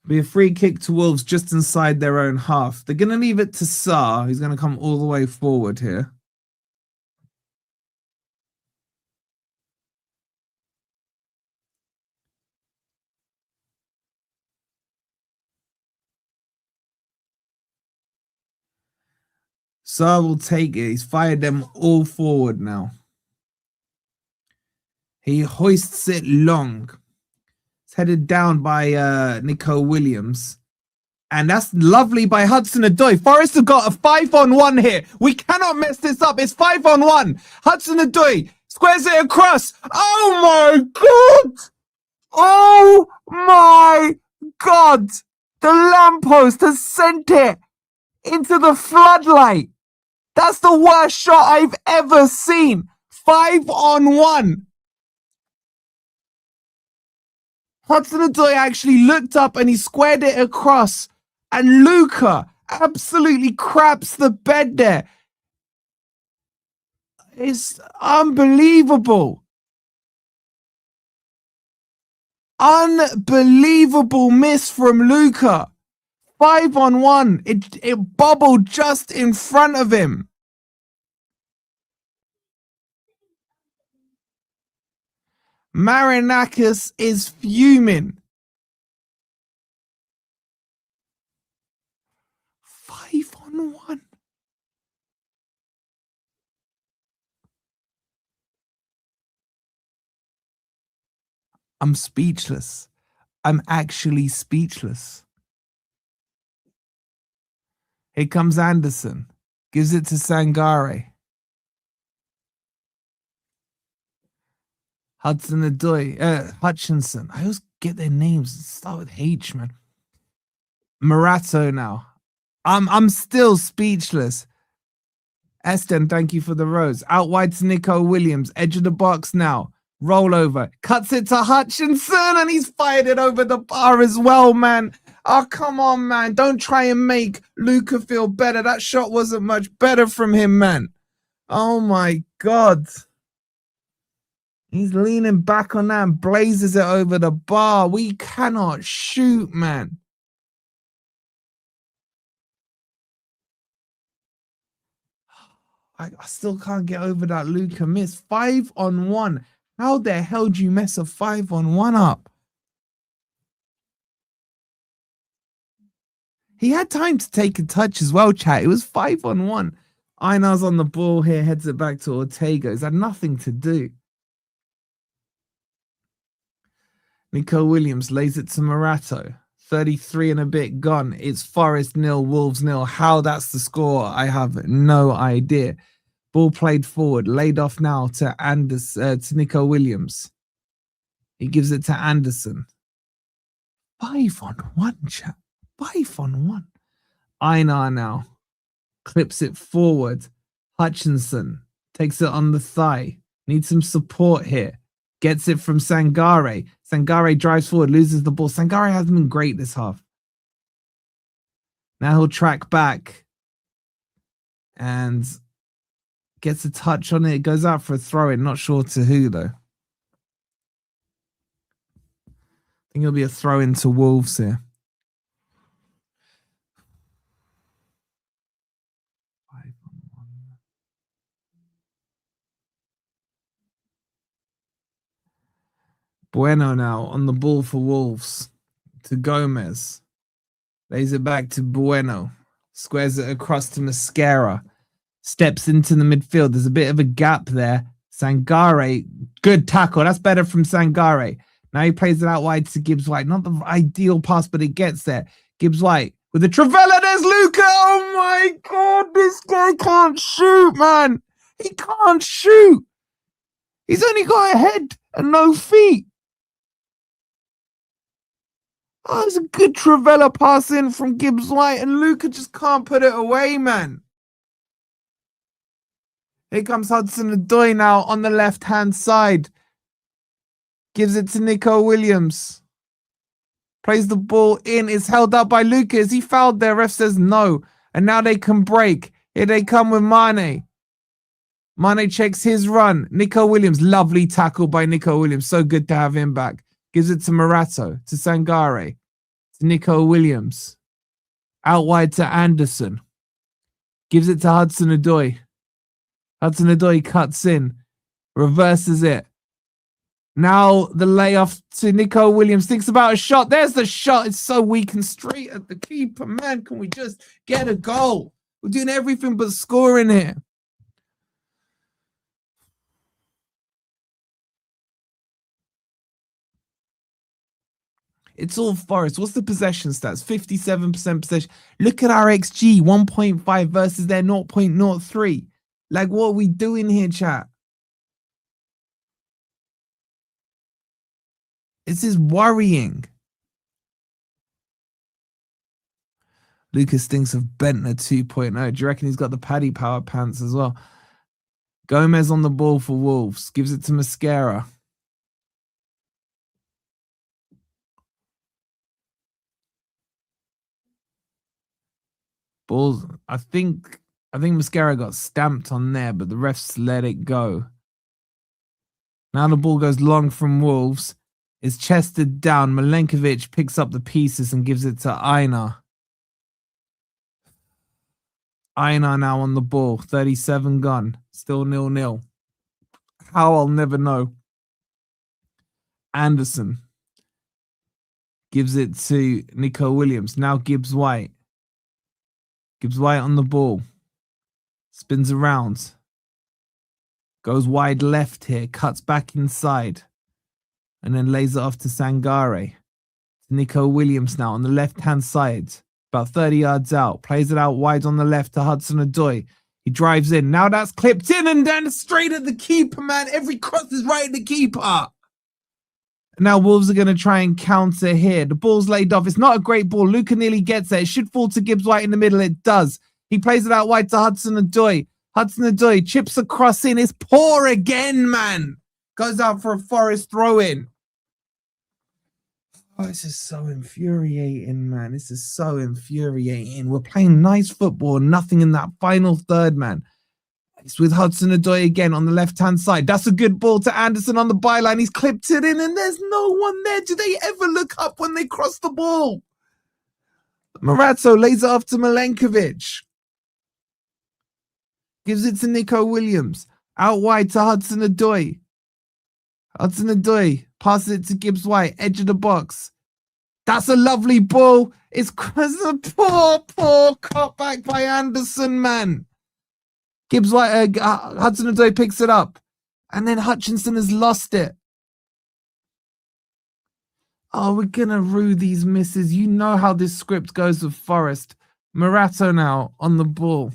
Be a free kick to Wolves just inside their own half. They're going to leave it to Sarr, who's going to come all the way forward here. Sarr will take it. He's fired them all forward now. He hoists it long. It's headed down by Nico Williams. And that's lovely by Hudson-Odoi. Forest have got a 5-on-1 here. We cannot mess this up. It's 5-on-1. Hudson-Odoi squares it across. Oh my God. Oh my God. The lamppost has sent it into the floodlight. That's the worst shot I've ever seen. 5-on-1. Hudson-Odoi actually looked up and he squared it across. And Lucca absolutely craps the bed there. It's unbelievable. Unbelievable miss from Lucca. 5-on-1. It bubbled just in front of him. Marinakis is fuming. 5-on-1. I'm speechless. I'm actually speechless. Here comes Anderson. Gives it to Sangare. Hutchinson. I always get their names. Start with H, man. Morato now. I'm still speechless. Eston, thank you for the rose. Out wide to Nico Williams. Edge of the box now. Rollover. Cuts it to Hutchinson and he's fired it over the bar as well, man. Oh, come on, man. Don't try and make Lucca feel better. That shot wasn't much better from him, man. Oh, my God. He's leaning back on that and blazes it over the bar. We cannot shoot, man. I still can't get over that Lucca miss. 5-on-1. How the hell do you mess a 5-on-1 up? He had time to take a touch as well, chat. It was 5-on-1. Einar's on the ball here, heads it back to Ortega. He's had nothing to do. Nico Williams lays it to Morato. 33 and a bit gone. It's Forest 0, Wolves 0. How that's the score, I have no idea. Ball played forward, laid off now to to Nico Williams. He gives it to Anderson. 5-on-1, chat. 5-on-1. Einar now clips it forward. Hutchinson takes it on the thigh. Needs some support here. Gets it from Sangare. Sangare drives forward, loses the ball. Sangare hasn't been great this half. Now he'll track back and gets a touch on it. It goes out for a throw-in. Not sure to who, though. I think it'll be a throw-in to Wolves here. Bueno now on the ball for Wolves to Gomez. Lays it back to Bueno. Squares it across to Mascara. Steps into the midfield. There's a bit of a gap there. Sangare, good tackle. That's better from Sangare. Now he plays it out wide to Gibbs White. Not the ideal pass, but it gets there. Gibbs White with the Trivella. There's Lucca. Oh my God, this guy can't shoot, man. He can't shoot. He's only got a head and no feet. Oh, it's a good Trivella pass in from Gibbs White, and Lucca just can't put it away, man. Here comes Hudson-Odoi now on the left-hand side. Gives it to Nico Williams. Plays the ball in. It's held up by Lucca. Is he fouled there? Ref says no. And now they can break. Here they come with Mane. Mane checks his run. Nico Williams, lovely tackle by Nico Williams. So good to have him back. Gives it to Morato, to Sangare, to Nico Williams. Out wide to Anderson. Gives it to Hudson-Odoi. Hudson-Odoi cuts in. Reverses it. Now the layoff to Nico Williams. Thinks about a shot. There's the shot. It's so weak and straight at the keeper. Man, can we just get a goal? We're doing everything but scoring here. It's all Forest. What's the possession stats? 57% possession. Look at our XG, 1.5 versus their 0.03. Like, what are we doing here, chat? This is worrying. Lucas thinks of Bentner 2.0. Do you reckon he's got the Paddy Power pants as well? Gomez on the ball for Wolves. Gives it to Mascara. Balls. I think Mascara got stamped on there, but the refs let it go. Now the ball goes long from Wolves. It's chested down. Milenkovic picks up the pieces and gives it to Einar. Einar now on the ball. 37 gone. Still 0-0. How, I'll never know. Anderson gives it to Nico Williams. Now Gibbs White. Gibbs White on the ball. Spins around. Goes wide left here. Cuts back inside. And then lays it off to Sangare. Nico Williams now on the left-hand side. About 30 yards out. Plays it out wide on the left to Hudson-Odoi. He drives in. Now that's clipped in and then straight at the keeper, man. Every cross is right at the keeper. Now Wolves are going to try and counter here. The ball's laid off. It's not a great ball. Lucca nearly gets it. It should fall to Gibbs White in the middle. It does. He plays it out wide to Hudson-Odoi. Hudson-Odoi chips across in. It's poor again, man. Goes out for a Forest throw-in. Oh, this is so infuriating, man. This is so infuriating. We're playing nice football. Nothing in that final third, man. It's with Hudson-Odoi again on the left-hand side. That's a good ball to Anderson on the byline. He's clipped it in and there's no one there. Do they ever look up when they cross the ball? Morato lays it off to Milenkovic. Gives it to Nico Williams. Out wide to Hudson-Odoi. Hudson-Odoi passes it to Gibbs White. Edge of the box. That's a lovely ball. It's a poor cut back by Anderson, man. Gibbs White, Hudson-Odoi picks it up. And then Hutchinson has lost it. Oh, we're going to rue these misses. You know how this script goes with Forest. Morato now on the ball.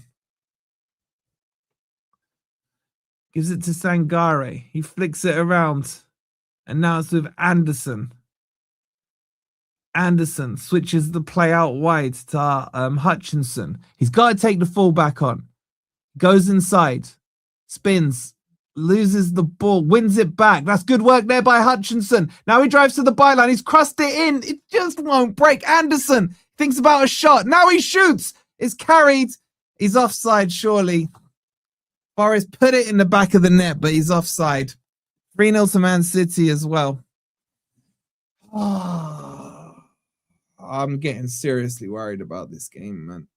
Gives it to Sangare. He flicks it around. And now it's with Anderson. Anderson switches the play out wide to Hutchinson. He's got to take the fullback on. Goes inside. Spins. Loses the ball. Wins it back. That's good work there by Hutchinson. Now he drives to the byline. He's crossed it in. It just won't break. Anderson thinks about a shot. Now he shoots. It's carried. He's offside, surely. Forest put it in the back of the net, but he's offside. 3-0 to Man City as well. Oh, I'm getting seriously worried about this game, man.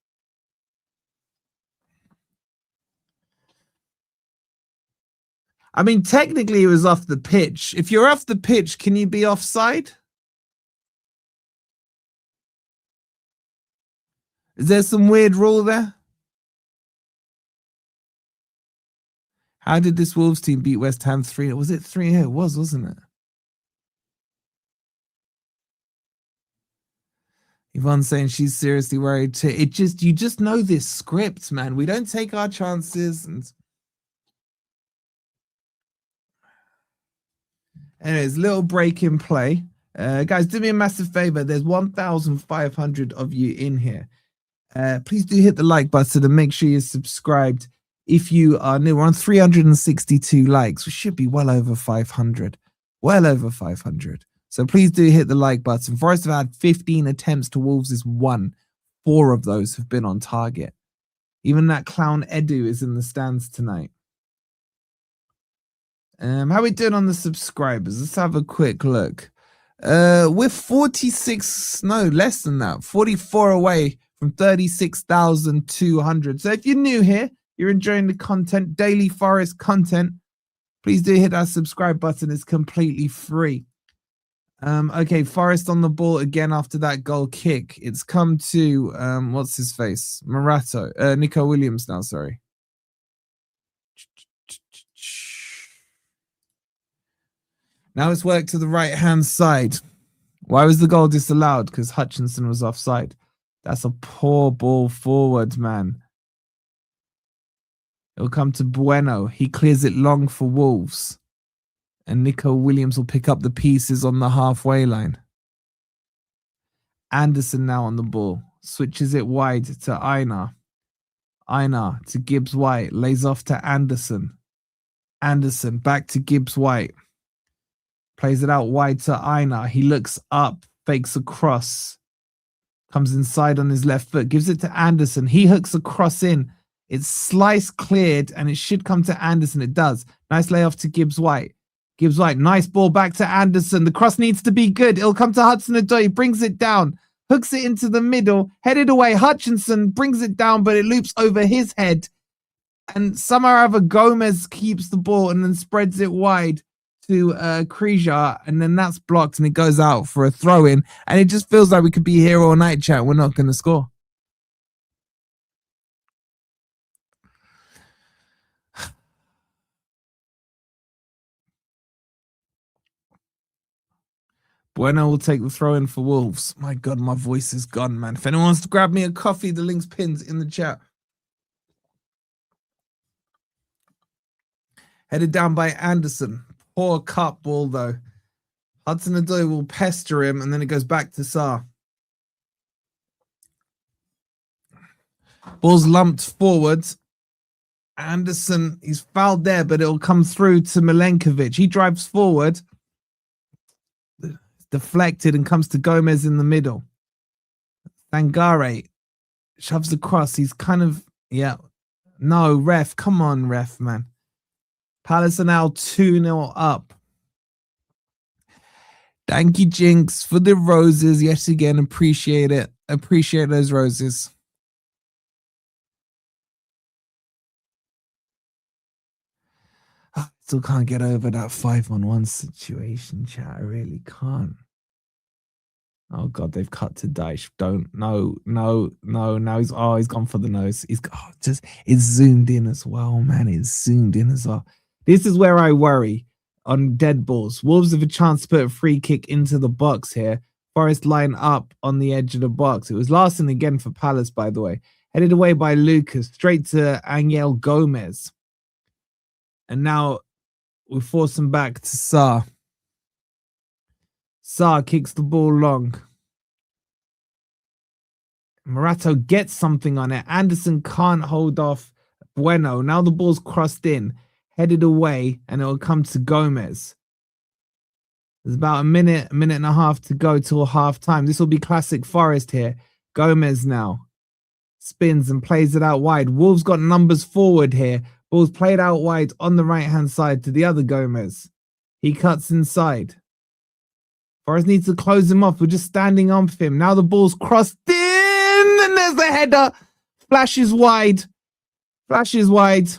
I mean, technically it was off the pitch. If you're off the pitch, can you be offside? Is there some weird rule there? How did this Wolves team beat West Ham 3? Was it 3? It was, wasn't it? Yvonne's saying she's seriously worried too. You just know this script, man. We don't take our chances. Anyways, little break in play. Guys, do me a massive favor. There's 1,500 of you in here. Please do hit the like button and make sure you're subscribed. If you are new, we're on 362 likes. We should be well over 500. Well over 500. So please do hit the like button. Forest have had 15 attempts to Wolves' 1. 4 of those have been on target. Even that clown Edu is in the stands tonight. How we doing on the subscribers? Let's have a quick look. We're 46, no, less than that, 44 away from 36,200. So if you're new here, you're enjoying the content, daily Forest content, please do hit that subscribe button. It's completely free. Okay, Forest on the ball again after that goal kick. It's come to what's his face? Nico Williams now, sorry. Now it's worked to the right-hand side. Why was the goal disallowed? Because Hutchinson was offside. That's a poor ball forward, man. It'll come to Bueno. He clears it long for Wolves. And Nico Williams will pick up the pieces on the halfway line. Anderson now on the ball. Switches it wide to Einar. Einar to Gibbs White. Lays off to Anderson. Anderson back to Gibbs White. Plays it out wide to Einar. He looks up, fakes a cross. Comes inside on his left foot. Gives it to Anderson. He hooks a cross in. It's sliced, cleared, and it should come to Anderson. It does. Nice layoff to Gibbs White. Gibbs White, nice ball back to Anderson. The cross needs to be good. It'll come to Hudson-Odoi. Brings it down. Hooks it into the middle. Headed away. Hutchinson brings it down, but it loops over his head. And somehow or other, Gomez keeps the ball and then spreads it wide to Krija, and then that's blocked and it goes out for a throw-in. And it just feels like we could be here all night, chat. We're not going to score. Bueno will take the throw-in for Wolves. My God, my voice is gone, man. If anyone wants to grab me a coffee, the link's pinned in the chat. Headed down by Anderson. Poor cut ball, though. Hudson-Odoi will pester him, and then it goes back to Sarr. Ball's lumped forwards. Anderson, he's fouled there, but it'll come through to Milenkovic. He drives forward. Deflected and comes to Gomez in the middle. Sangare shoves across. He's kind of, yeah. No, ref. Come on, ref, man. Palace are now 2-0 up. Thank you, Jinx, for the roses. Yes, again, appreciate it. Appreciate those roses. I still can't get over that 5-on-1 situation, chat. I really can't. Oh God, they've cut to Dyche. No. Now he's gone for the nose. It's zoomed in as well, man. It's zoomed in as well. This is where I worry on dead balls. Wolves have a chance to put a free kick into the box here. Forest line up on the edge of the box. It was last and again for Palace, by the way. Headed away by Lucas, straight to Angel Gomez. And now we force him back to Sarr. Sarr kicks the ball long. Morato gets something on it. Anderson can't hold off Bueno. Now the ball's crossed in, headed away, and it'll come to Gomez. There's about a minute and a half to go till half time. This will be classic Forest here. Gomez now spins and plays it out wide. Wolves got numbers forward here. Ball's played out wide on the right-hand side to the other Gomez. He cuts inside. Forest needs to close him off. We're just standing on for him. Now the ball's crossed in, and there's the header. Flashes wide. Flashes wide.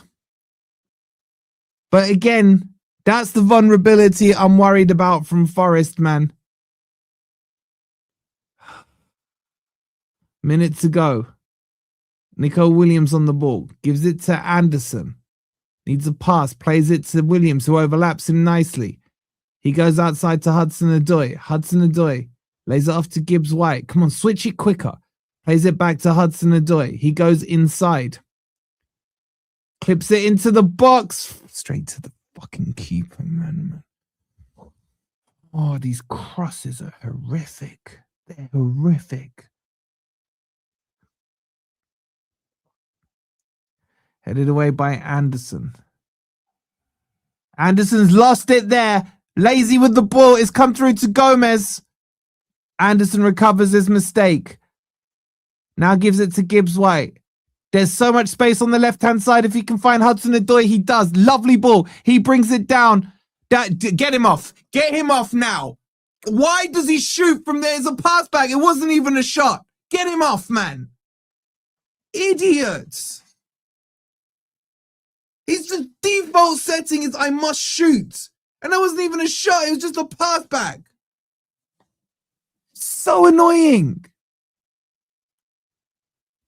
But again, that's the vulnerability I'm worried about from Forest, man. Minute to go. Nico Williams on the ball. Gives it to Anderson. Needs a pass. Plays it to Williams, who overlaps him nicely. He goes outside to Hudson-Odoi. Hudson-Odoi lays it off to Gibbs White. Come on, switch it quicker. Plays it back to Hudson-Odoi. He goes inside. Clips it into the box. Straight to the fucking keeper, man. Oh, these crosses are horrific. They're horrific. Headed away by Anderson. Anderson's lost it there. Lazy with the ball. It's come through to Gomez. Anderson recovers his mistake. Now gives it to Gibbs White. There's so much space on the left-hand side. If he can find Hudson-Odoi, he does. Lovely ball. He brings it down. Get him off. Get him off now. Why does he shoot from there? It's a pass back. It wasn't even a shot. Get him off, man. Idiots. It's the default setting is I must shoot. And that wasn't even a shot. It was just a pass back. So annoying.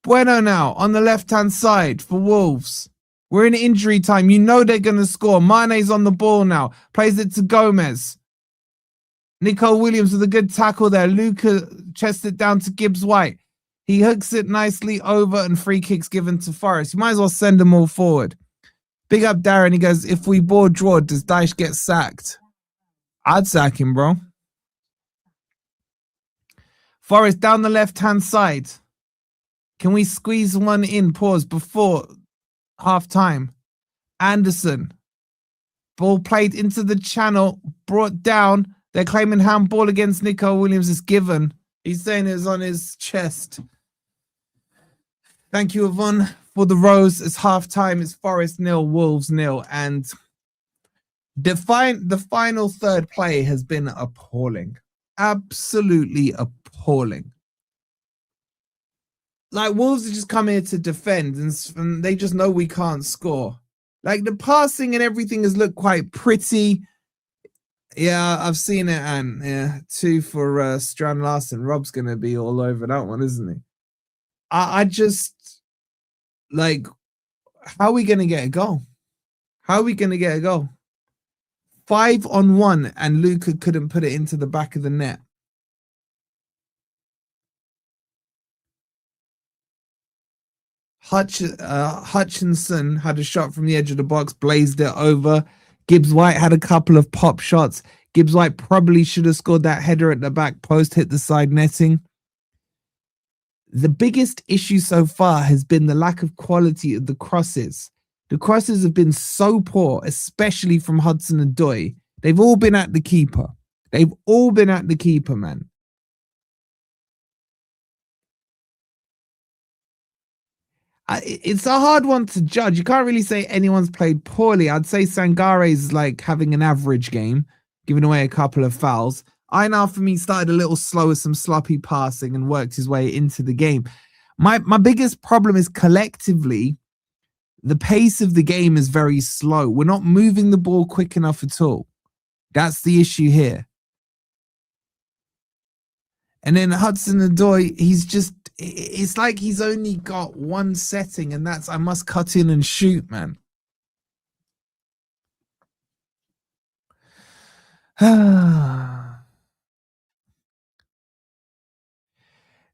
Bueno now on the left-hand side for Wolves. We're in injury time. You know they're going to score. Mane's on the ball now. Plays it to Gomez. Nico Williams with a good tackle there. Lucca chests it down to Gibbs-White. He hooks it nicely over and free kicks given to Forest. You might as well send them all forward. Big up Darren. He goes, if we ball draw, does Dyche get sacked? I'd sack him, bro. Forest down the left-hand side. Can we squeeze one in? Pause before half-time. Anderson. Ball played into the channel. Brought down. They're claiming handball against Nico Williams. It's given. He's saying it was on his chest. Thank you, Yvonne, for the rose. It's half-time. It's Forest 0, Wolves 0. And the final third play has been appalling. Absolutely appalling. Like, Wolves have just come here to defend, and they just know we can't score. Like, the passing and everything has looked quite pretty. Yeah, I've seen it, and yeah, 2 for Strand Larsen. Rob's going to be all over that one, isn't he? I just, like, how are we going to get a goal? How are we going to get a goal? 5-on-1, and Lucca couldn't put it into the back of the net. Hutchinson had a shot from the edge of the box, blazed it over. Gibbs-White had a couple of pop shots. Gibbs-White probably should have scored that header at the back post, hit the side netting. The biggest issue so far has been the lack of quality of the crosses. The crosses have been so poor, especially from Hudson-Odoi. They've all been at the keeper. They've all been at the keeper, man. It's a hard one to judge. You can't really say anyone's played poorly. I'd say Sangare's like having an average game, giving away a couple of fouls. Einar, for me, started a little slow with some sloppy passing and worked his way into the game. My biggest problem is collectively, the pace of the game is very slow. We're not moving the ball quick enough at all. That's the issue here. And then Hudson-Odoi, he's just, it's like he's only got one setting, and that's I must cut in and shoot, man.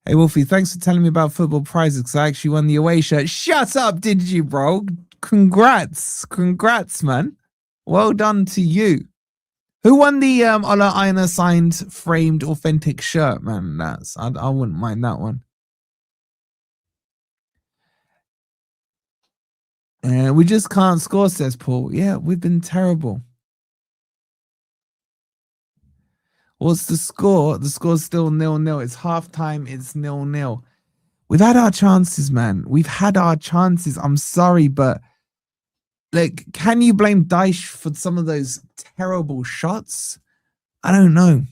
Hey, Wolfie, thanks for telling me about football prizes because I actually won the away shirt. Shut up, did you, bro? Congrats. Congrats, man. Well done to you. Who won the Ola Aina signed framed authentic shirt, man? That's I wouldn't mind that one. We just can't score, says Paul. Yeah, we've been terrible. What's the score? The score's still 0-0. It's halftime. It's 0-0. We've had our chances, man. We've had our chances. I'm sorry, but like, can you blame Dyche for some of those terrible shots? I don't know.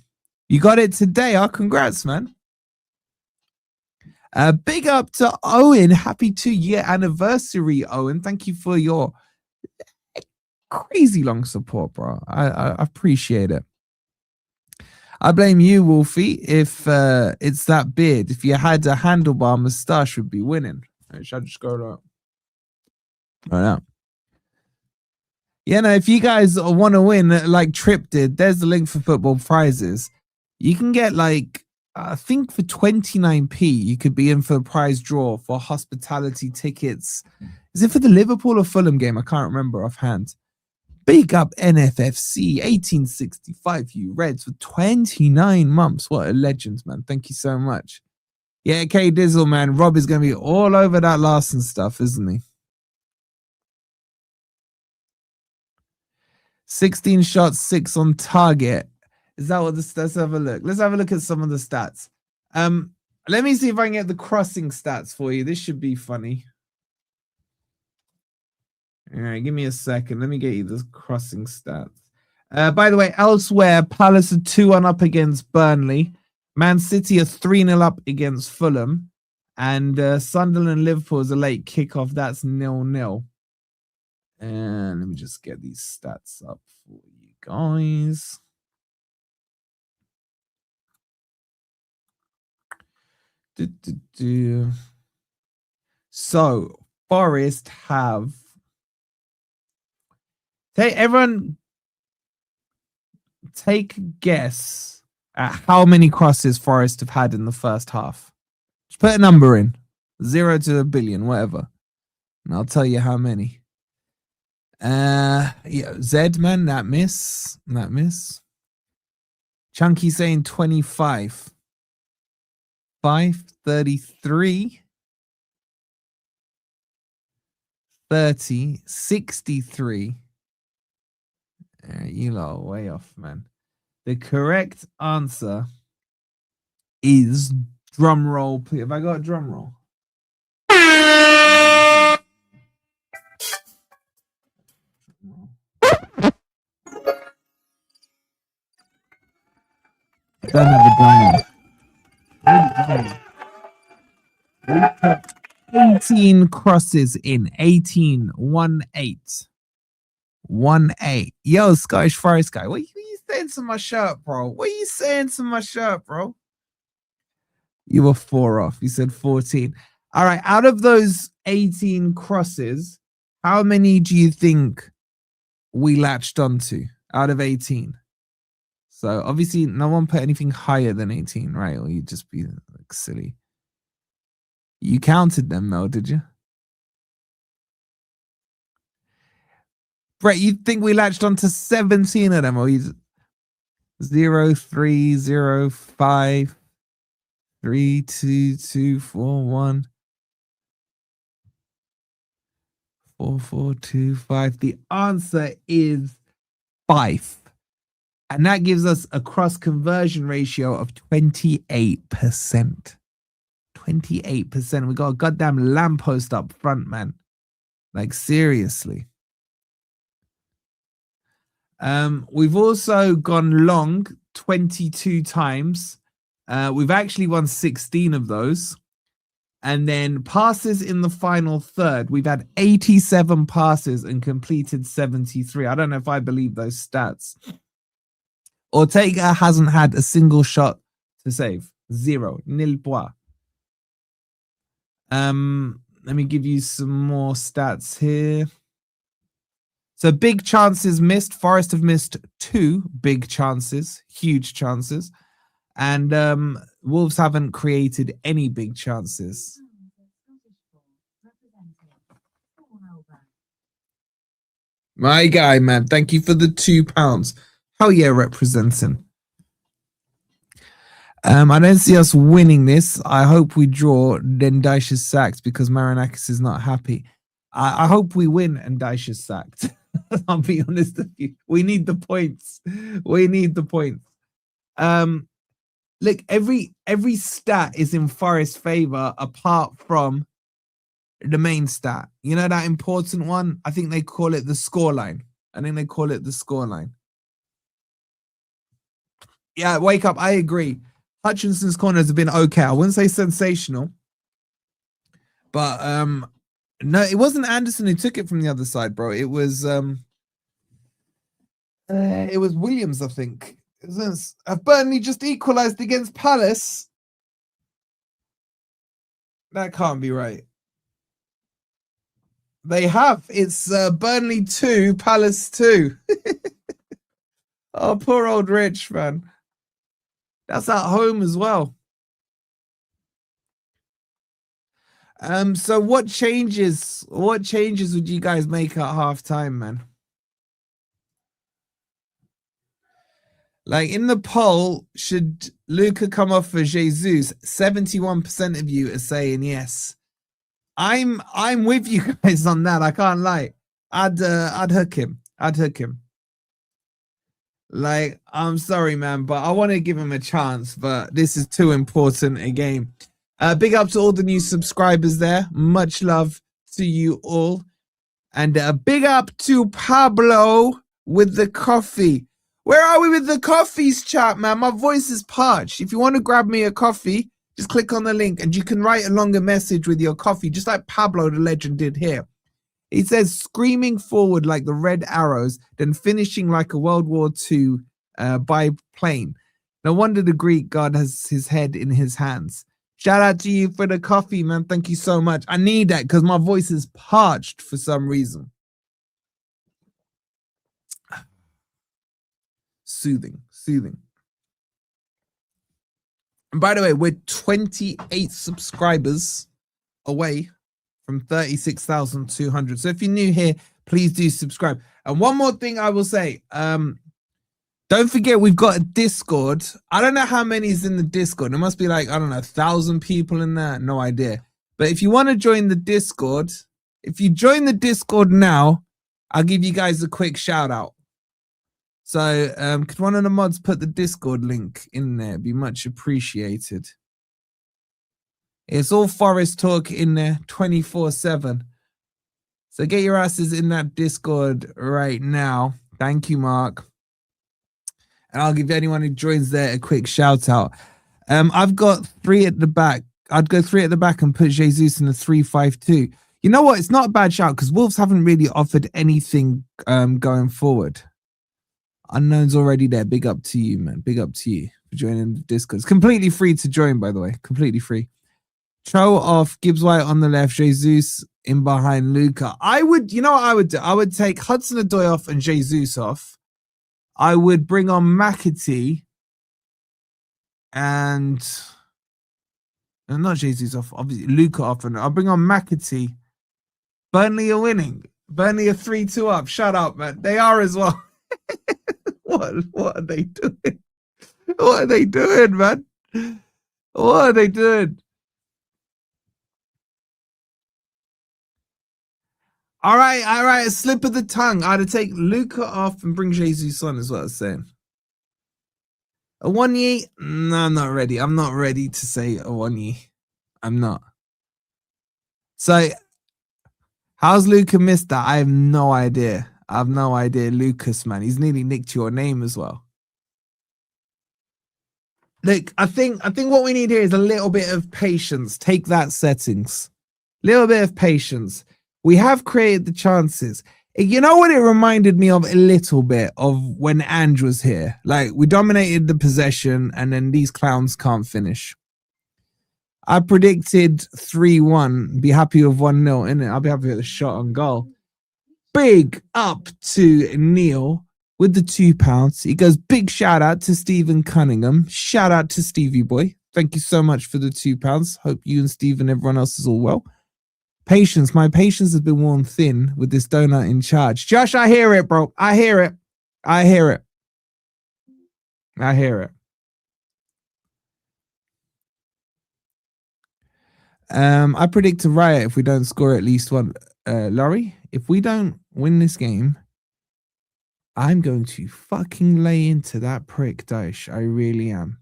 You got it today. Oh, congrats, man. Big up to Owen. Happy 2-year anniversary, Owen. Thank you for your crazy long support, bro. I appreciate it. I blame you, Wolfie, if it's that beard. If you had a handlebar moustache, would be winning. Should I just go up? Right now. Yeah, no, if you guys want to win, like Trip did, there's the link for football prizes. You can get like, I think for 29p, you could be in for a prize draw for hospitality tickets. Is it for the Liverpool or Fulham game? I can't remember offhand. Big up NFFC 1865, you Reds, for 29 months. What a legend, man. Thank you so much. Yeah, K Dizzle, man. Rob is going to be all over that Larsen stuff, isn't he? 16 shots, 6 on target. Is that what this? Let's have a look. Let's have a look at some of the stats. Let me see if I can get the crossing stats for you. This should be funny. All right, give me a second. Let me get you the crossing stats. By the way, elsewhere, Palace are 2-1 up against Burnley. Man City are 3-0 up against Fulham. And Sunderland Liverpool is a late kickoff. That's 0-0. And let me just get these stats up for you guys. So, Forest have... Everyone take a guess at how many crosses Forest have had in the first half. Just put a number in. 0 to a billion, whatever. And I'll tell you how many. Yeah, Zed, man, that miss. Chunky saying 25. 533. 30. 63. You lot are way off, man. The correct answer is drum roll. Please. Have I got a drum roll? Don't have a drum roll. 18 crosses in 18. 1-8. 1-8. Yo, Scottish Forest guy. What are you saying to my shirt, bro? What are you saying to my shirt, bro? You were 4 off. You said 14. All right. Out of those 18 crosses, how many do you think we latched onto out of 18? So obviously no one put anything higher than 18, right? Or you'd just be like silly. You counted them, Mel, did you? Brett, you think we latched onto 17 of them, or you 0, 3, 0, 5, 3, 2, 2, 4, 1, 4, 4, 2, 5. The answer is 5. And that gives us a cross conversion ratio of 28%. 28%. We got a goddamn lamppost up front, man. Like, seriously. We've also gone long 22 times. We've actually won 16 of those. And then passes in the final third. We've had 87 passes and completed 73. I don't know if I believe those stats. Ortega hasn't had a single shot to save. 0. Nil point. Let me give you some more stats here. So big chances missed. Forest have missed 2 big chances, huge chances. And Wolves haven't created any big chances. My guy, man. Thank you for the £2. Hell yeah, representing. I don't see us winning this. I hope we draw. Then Dyche is sacked because Marinakis is not happy. I hope we win and Dyche is sacked. I'll be honest with you. We need the points. We need the points. Look, every stat is in Forest's favor apart from the main stat. You know that important one? I think they call it the scoreline. Yeah, wake up. I agree. Hutchinson's corners have been okay. I wouldn't say sensational. But no, it wasn't Anderson who took it from the other side, bro. It was Williams, I think. Have Burnley just equalized against Palace? That can't be right. They have. It's Burnley 2, Palace 2. Oh, poor old Rich, man. That's at home as well. So what changes would you guys make at halftime, man? Like in the poll, should Lucca come off for Jesus? 71% of you are saying yes. I'm with you guys on that. I can't lie. I'd hook him. Like, I'm sorry, man, but I want to give him a chance, but this is too important a game. Big up to all the new subscribers there. Much love to you all. And a big up to Pablo with the coffee. Where are we with the coffees, chat, man? My voice is parched. If you want to grab me a coffee, just click on the link and you can write a longer message with your coffee, just like Pablo the legend did here. He says, screaming forward like the red arrows, then finishing like a World War II biplane. No wonder the Greek god has his head in his hands. Shout out to you for the coffee, man. Thank you so much. I need that because my voice is parched for some reason. Soothing, soothing. And by the way, we're 28 subscribers away from 36,200. So if you're new here, please do subscribe. And one more thing I will say, don't forget we've got a Discord. I don't know how many is in the Discord. There must be like, I don't know, 1,000 people in there. No idea. But if you want to join the Discord, if you join the Discord now, I'll give you guys a quick shout out. So could one of the mods put the Discord link in there? It'd be much appreciated. It's all Forest talk in there 24/7. So get your asses in that Discord right now. Thank you, Mark. And I'll give anyone who joins there a quick shout out. I've got 3 at the back. I'd go 3 at the back and put Jesus in the 3-5-2. You know what? It's not a bad shout because Wolves haven't really offered anything going forward. Unknown's already there. Big up to you, man. Big up to you for joining the Discord. It's completely free to join, by the way. Completely free. Cho off, Gibbs White on the left, Jesus in behind Lucca. I would, you know what I would do? I would take Hudson-Odoi off and Jesus off. I would bring on McAtee and not Jesus off, obviously Lucca off, and I'll bring on McAtee. Burnley are winning. Burnley are 3-2 up. Shut up, man. They are as well. What are they doing? What are they doing, man? What are they doing? All right. A slip of the tongue. I'd take Lucca off and bring Jesus on, is what I was saying. A Awoniyi? No, I'm not ready. I'm not ready to say Awoniyi. I'm not. So, how's Lucca missed that? I have no idea. Lucas, man. He's nearly nicked your name as well. Look, I think what we need here is a little bit of patience. Take that, settings. Little bit of patience. We have created the chances. You know what it reminded me of a little bit of when Ange was here? Like, we dominated the possession and then these clowns can't finish. I predicted 3-1. Be happy with 1-0, innit? I'll be happy with a shot on goal. Big up to Neil with the £2. He goes, big shout out to Stephen Cunningham. Shout out to Stevie Boy. Thank you so much for the £2. Hope you and Steve and everyone else is all well. Patience. My patience has been worn thin with this donut in charge. Josh, I hear it, bro. I hear it. I predict a riot if we don't score at least one. Laurie, if we don't win this game, I'm going to fucking lay into that prick, Dyche. I really am.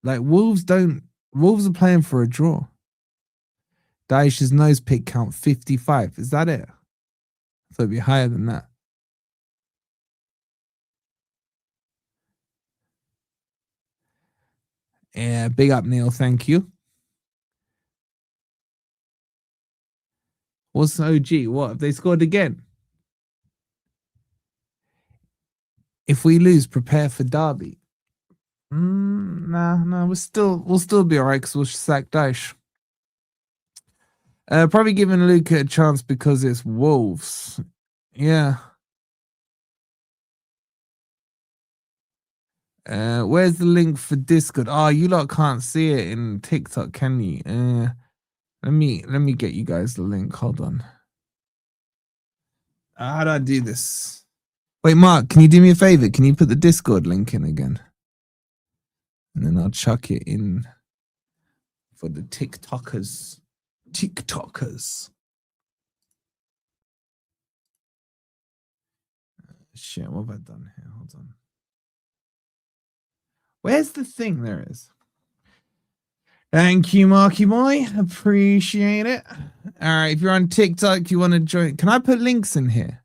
Like, Wolves are playing for a draw. Dyche's nose pick count 55. Is that it? I thought it'd be higher than that. Yeah, big up, Neil. Thank you. What's OG? What, have they scored again? If we lose, prepare for Derby. Nah, we'll still be alright because we'll sack Dyche. Probably giving Lucca a chance because it's Wolves. Yeah. Where's the link for Discord? Oh, you lot can't see it in TikTok, can you? Let me get you guys the link. Hold on. How do I do this? Wait, Mark, can you do me a favor? Can you put the Discord link in again? And then I'll chuck it in for the TikTokers. Shit, what have I done here? Hold on. Where's the thing? There it is. Thank you, Marky Boy. Appreciate it. All right, if you're on TikTok, you want to join. Can I put links in here?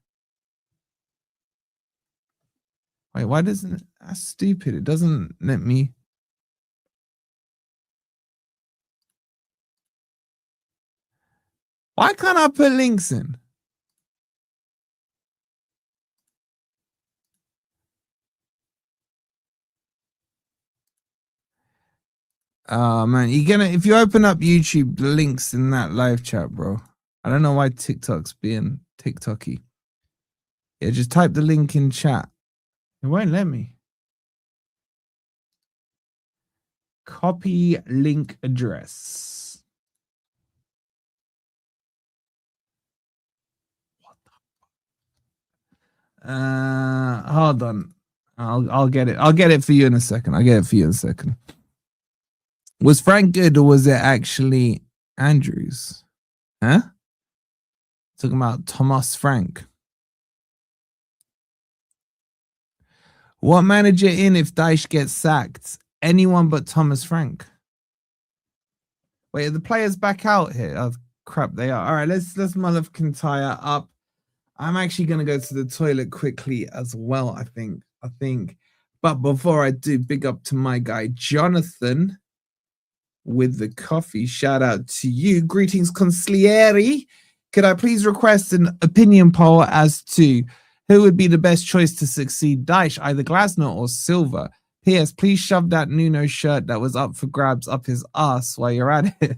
Wait, why doesn't it? That's stupid. It doesn't let me. Why can't I put links in? Oh man, if you open up YouTube, the links in that live chat, bro. I don't know why TikTok's being TikToky. Yeah, just type the link in chat. It won't let me. Copy link address. What the? Hold on. I'll get it. I'll get it for you in a second. Was Frank good or was it actually Andrews? Huh? Talking about Thomas Frank. What manager in if Dyche gets sacked? Anyone but Thomas Frank. Wait, are the players back out here? Oh crap, they are. All right, let's Mullif Kintyre up. I'm actually gonna go to the toilet quickly as well, I think. But before I do, big up to my guy Jonathan with the coffee. Shout out to you. Greetings, consigliere. Could I please request an opinion poll as to who would be the best choice to succeed Dyche, either Glasner or Silva? P.S. Please shove that Nuno shirt that was up for grabs up his ass while you're at it.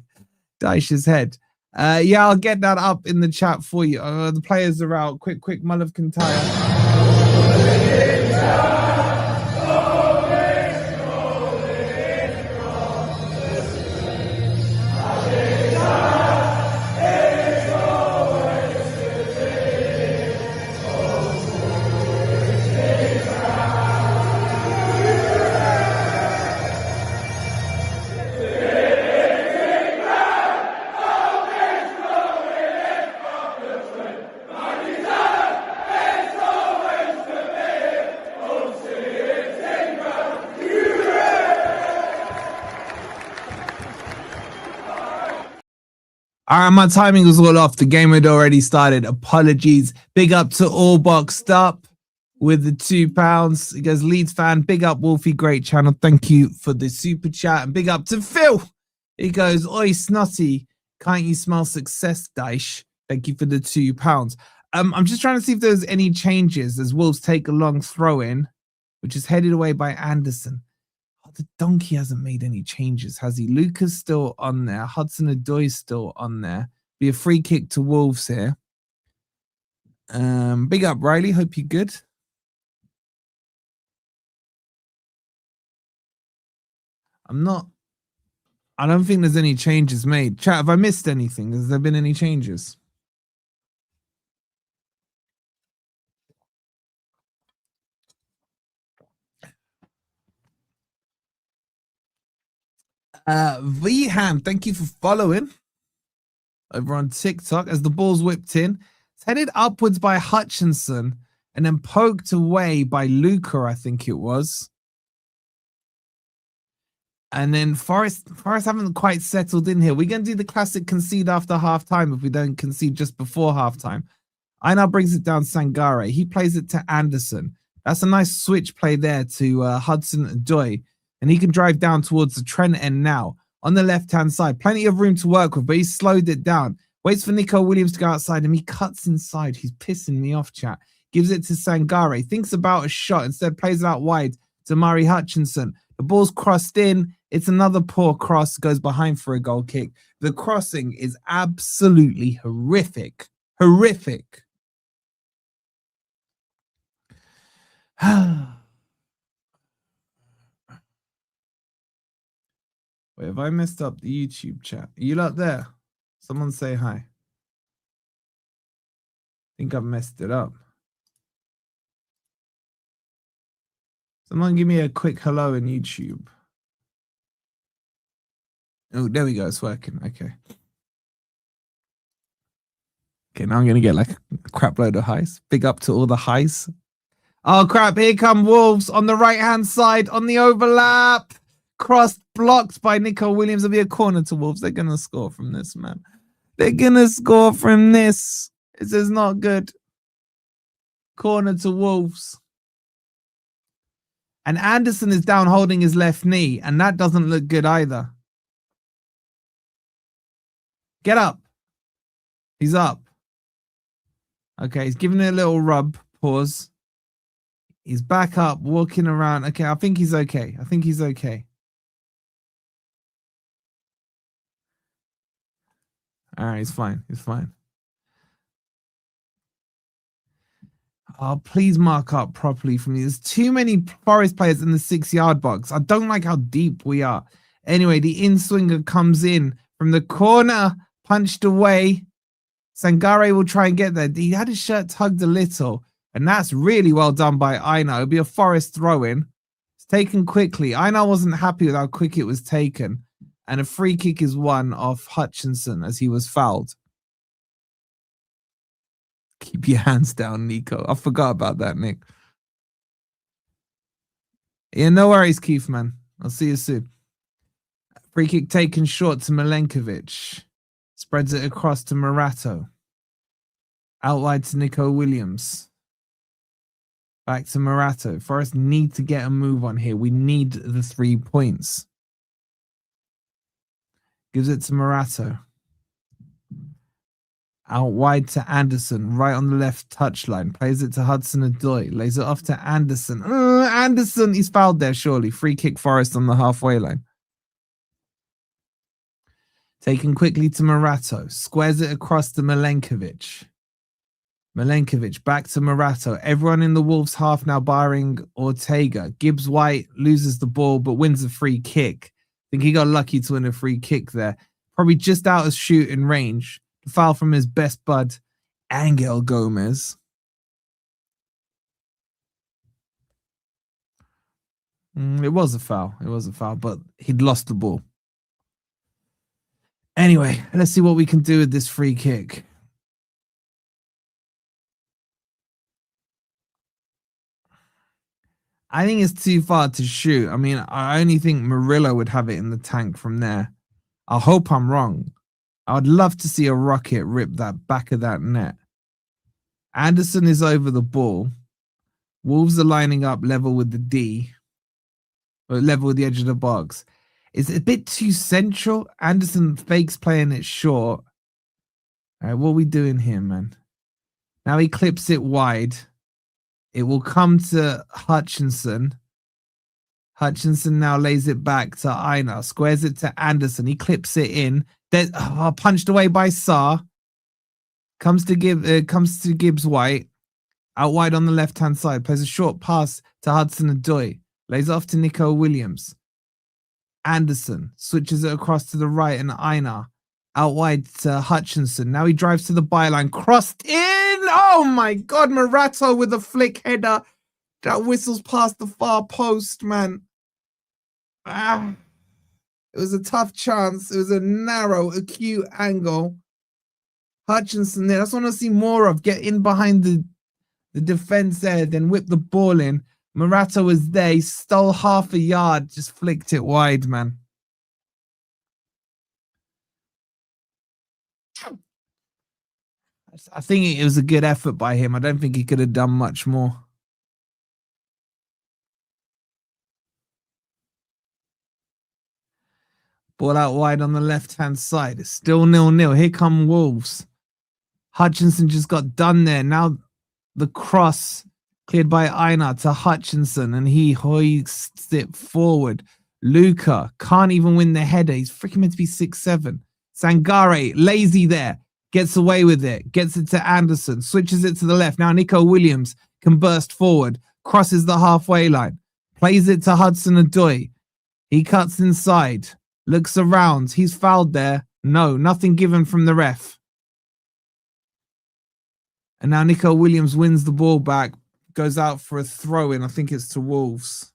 Dyche's head. Yeah, I'll get that up in the chat for you. The players are out. Quick, Mullif Kintyre. All right, my timing was all off. The game had already started. Apologies. Big up to All Boxed Up with the £2. He goes, Leeds fan. Big up, Wolfie. Great channel. Thank you for the super chat. And big up to Phil. He goes, oi, snotty. Can't you smell success, Dyche? Thank you for the £2. I'm just trying to see if there's any changes as Wolves take a long throw in, which is headed away by Anderson. The donkey hasn't made any changes, has he? Lucca's still on there. Hudson-Odoi's still on there. Be a free kick to Wolves here. Big up, Riley. Hope you're good. I don't think there's any changes made. Chat, have I missed anything? Has there been any changes? Vham, thank you for following over on TikTok as the ball's whipped in. It's headed upwards by Hutchinson and then poked away by Lucca, I think it was. And then Forest haven't quite settled in here. We're going to do the classic concede after halftime if we don't concede just before halftime. Einar brings it down Sangare. He plays it to Anderson. That's a nice switch play there to Hudson-Odoi. And he can drive down towards the Trent end now. On the left-hand side, plenty of room to work with, but he's slowed it down. Waits for Nico Williams to go outside, and he cuts inside. He's pissing me off, chat. Gives it to Sangare. Thinks about a shot. Instead, plays it out wide to Murray Hutchinson. The ball's crossed in. It's another poor cross. Goes behind for a goal kick. The crossing is absolutely horrific. Horrific. Wait, have I messed up the YouTube chat? Are you lot there? Someone say hi. I think I've messed it up. Someone give me a quick hello in YouTube. Oh, there we go. It's working. Okay. Okay, now I'm going to get like a crap load of highs. Big up to all the highs. Oh, crap. Here come Wolves on the right-hand side on the overlap. Crossed blocked by Nico Williams. It'll be a corner to Wolves. They're going to score from this, man. They're going to score from this. This is not good. Corner to Wolves. And Anderson is down holding his left knee, and that doesn't look good either. Get up. He's up. Okay, he's giving it a little rub. Pause. He's back up, walking around. Okay, I think he's okay. I think he's okay. All right, he's fine. He's fine. Oh, please mark up properly for me. There's too many Forest players in the 6-yard box. I don't like how deep we are. Anyway, the in-swinger comes in from the corner, punched away. Sangare will try and get there. He had his shirt tugged a little, and that's really well done by Einar. It'll be a Forest throw-in. It's taken quickly. Einar wasn't happy with how quick it was taken, and a free kick is won off Hutchinson as he was fouled. Keep your hands down, Nico. I forgot about that, Nick. Yeah, no worries, Keith, man. I'll see you soon. Free kick taken short to Milenkovic. Spreads it across to Morato. Out wide to Nico Williams. Back to Morato. Forest need to get a move on here. We need the 3 points. Gives it to Morato. Out wide to Anderson, right on the left touchline. Plays it to Hudson-Odoi. Lays it off to Anderson. Anderson, he's fouled there, surely. Free kick Forest on the halfway line. Taken quickly to Morato. Squares it across to Milenkovic. Milenkovic back to Morato. Everyone in the Wolves half now barring Ortega. Gibbs White loses the ball but wins a free kick. I think he got lucky to win a free kick there. Probably just out of shooting range. The foul from his best bud, Angel Gomez. It was a foul. It was a foul, but he'd lost the ball. Anyway, let's see what we can do with this free kick. I think it's too far to shoot. I mean, I only think Murillo would have it in the tank from there. I hope I'm wrong. I would love to see a rocket rip that back of that net. Anderson is over the ball. Wolves are lining up level with the D. Or level with the edge of the box. It's a bit too central. Anderson fakes playing it short. All right, what are we doing here, man? Now he clips it wide. It will come to Hutchinson. Hutchinson now lays it back to Einar. Squares it to Anderson. He clips it in. Then punched away by Sarr. Comes to Gibbs White. Out wide on the left-hand side. Plays a short pass to Hudson-Odoi. Lays off to Nico Williams. Anderson switches it across to the right and Einar. Out wide to Hutchinson. Now he drives to the byline. Crossed in. Oh my God. Morato with a flick header. That whistles past the far post, man. It was a tough chance. It was a narrow, acute angle. Hutchinson there. That's what I want to see more of. Get in behind the defense there, then whip the ball in. Morato was there. He stole half a yard, just flicked it wide, man. I think it was a good effort by him. I don't think he could have done much more. Ball out wide on the left-hand side. It's still 0-0. Here come Wolves. Hutchinson just got done there. Now the cross cleared by Einar to Hutchinson, and he hoists it forward. Lucca can't even win the header. He's freaking meant to be 6'7". Sangare, lazy there. Gets away with it. Gets it to Anderson. Switches it to the left. Now Nico Williams can burst forward. Crosses the halfway line. Plays it to Hudson-Odoi. He cuts inside. Looks around. He's fouled there. No, nothing given from the ref. And now Nico Williams wins the ball back. Goes out for a throw-in. I think it's to Wolves.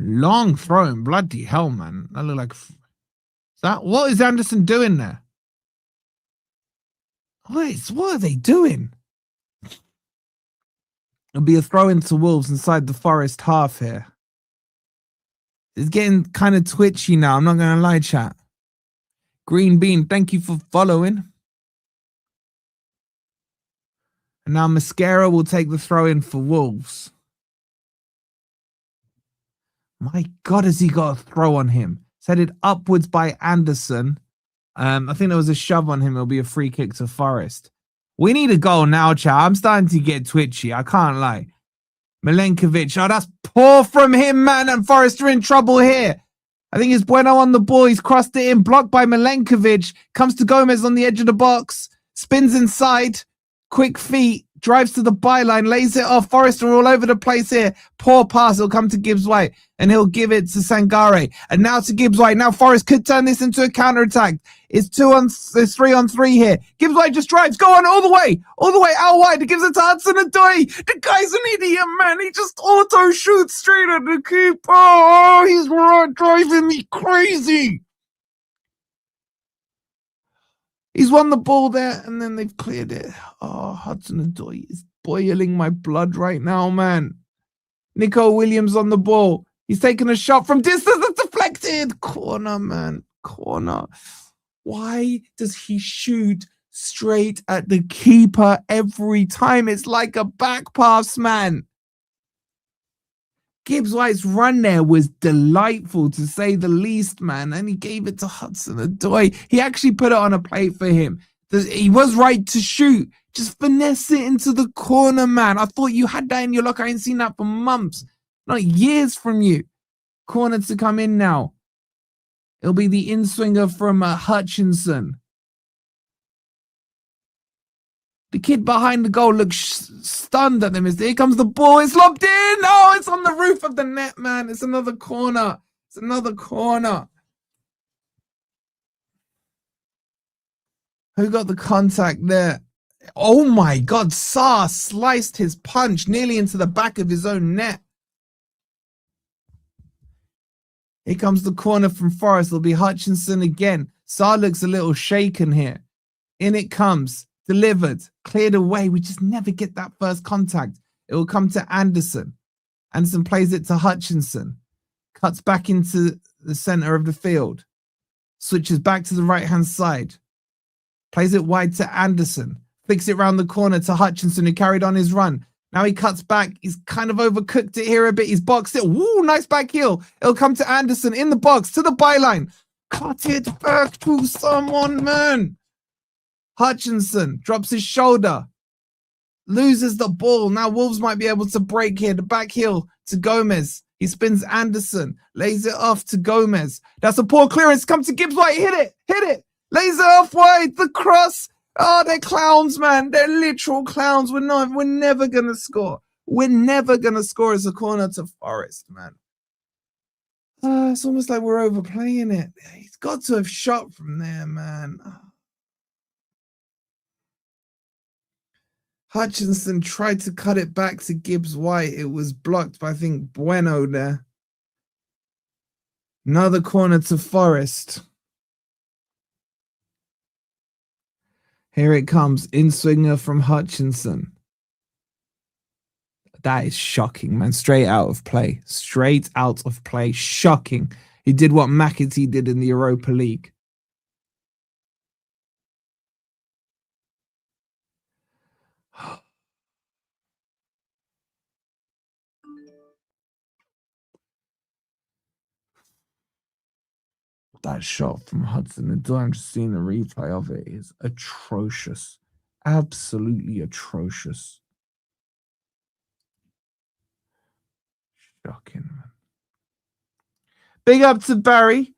Long throwing. Bloody hell, man. That look like... What is Anderson doing there? What are they doing? It'll be a throw into Wolves inside the Forest half here. It's getting kind of twitchy now. I'm not going to lie, chat. Green Bean, thank you for following. And now Mascara will take the throw in for Wolves. My God, has he got a throw on him? It's headed upwards by Anderson. I think there was a shove on him. It'll be a free kick to Forest. We need a goal now, chat. I'm starting to get twitchy. I can't lie. Milenkovic. Oh, that's poor from him, man. And Forest are in trouble here. I think it's Bueno on the ball. He's crossed it in. Blocked by Milenkovic. Comes to Gomez on the edge of the box. Spins inside. Quick feet. Drives to the byline. Lays it off. Forest are all over the place here. Poor pass. It'll come to Gibbs White. And he'll give it to Sangare. And now to Gibbs White. Now Forest could turn this into a counter-attack. It's 3 on 3 here. Gibbs White just drives. Go on all the way out wide. He gives it to Hudson-Odoi. The guy's an idiot, man. He just auto shoots straight at the keeper. Oh, he's driving me crazy. He's won the ball there, and then they've cleared it. Oh, Hudson-Odoi is boiling my blood right now, man. Nico Williams on the ball. He's taking a shot from distance. It's deflected. Corner, man. Corner. Why does he shoot straight at the keeper every time? It's like a back pass, man. Gibbs White's run there was delightful, to say the least, man. And he gave it to Hudson-Odoi. He actually put it on a plate for him. He was right to shoot. Just finesse it into the corner, man. I thought you had that in your locker. I ain't seen that for months, not years from you. Corner to come in now. It'll be the in-swinger from Hutchinson. The kid behind the goal looks stunned at them. Here comes the ball. It's lobbed in. Oh, it's on the roof of the net, man. It's another corner. It's another corner. Who got the contact there? Oh, my God. Sarr sliced his punch nearly into the back of his own net. Here comes the corner from Forest. It'll be Hutchinson again. Sarr looks a little shaken here. In it comes. Delivered. Cleared away. We just never get that first contact. It will come to Anderson. Anderson plays it to Hutchinson. Cuts back into the center of the field. Switches back to the right-hand side. Plays it wide to Anderson. Flicks it round the corner to Hutchinson, who carried on his run. Now he cuts back. He's kind of overcooked it here a bit. He's boxed it. Woo, nice back heel. It'll come to Anderson in the box, to the byline. Cut it back to someone, man. Hutchinson drops his shoulder. Loses the ball. Now Wolves might be able to break here. The back heel to Gomez. He spins Anderson. Lays it off to Gomez. That's a poor clearance. Come to Gibbs White. Hit it. Hit it. Lays it off wide. The cross. Oh, they're clowns, man. They're literal clowns. We're never going to score. We're never going to score as a corner to Forest, man. It's almost like we're overplaying it. He's got to have shot from there, man. Hutchinson tried to cut it back to Gibbs White. It was blocked by, I think, Bueno there. Another corner to Forest. Here it comes. In-swinger from Hutchinson. That is shocking, man. Straight out of play. Straight out of play. Shocking. He did what McAtee did in the Europa League. That shot from Hudson-Odoi, I'm just seeing the replay of it, is atrocious. Absolutely atrocious. Shocking, man. Big up to Barry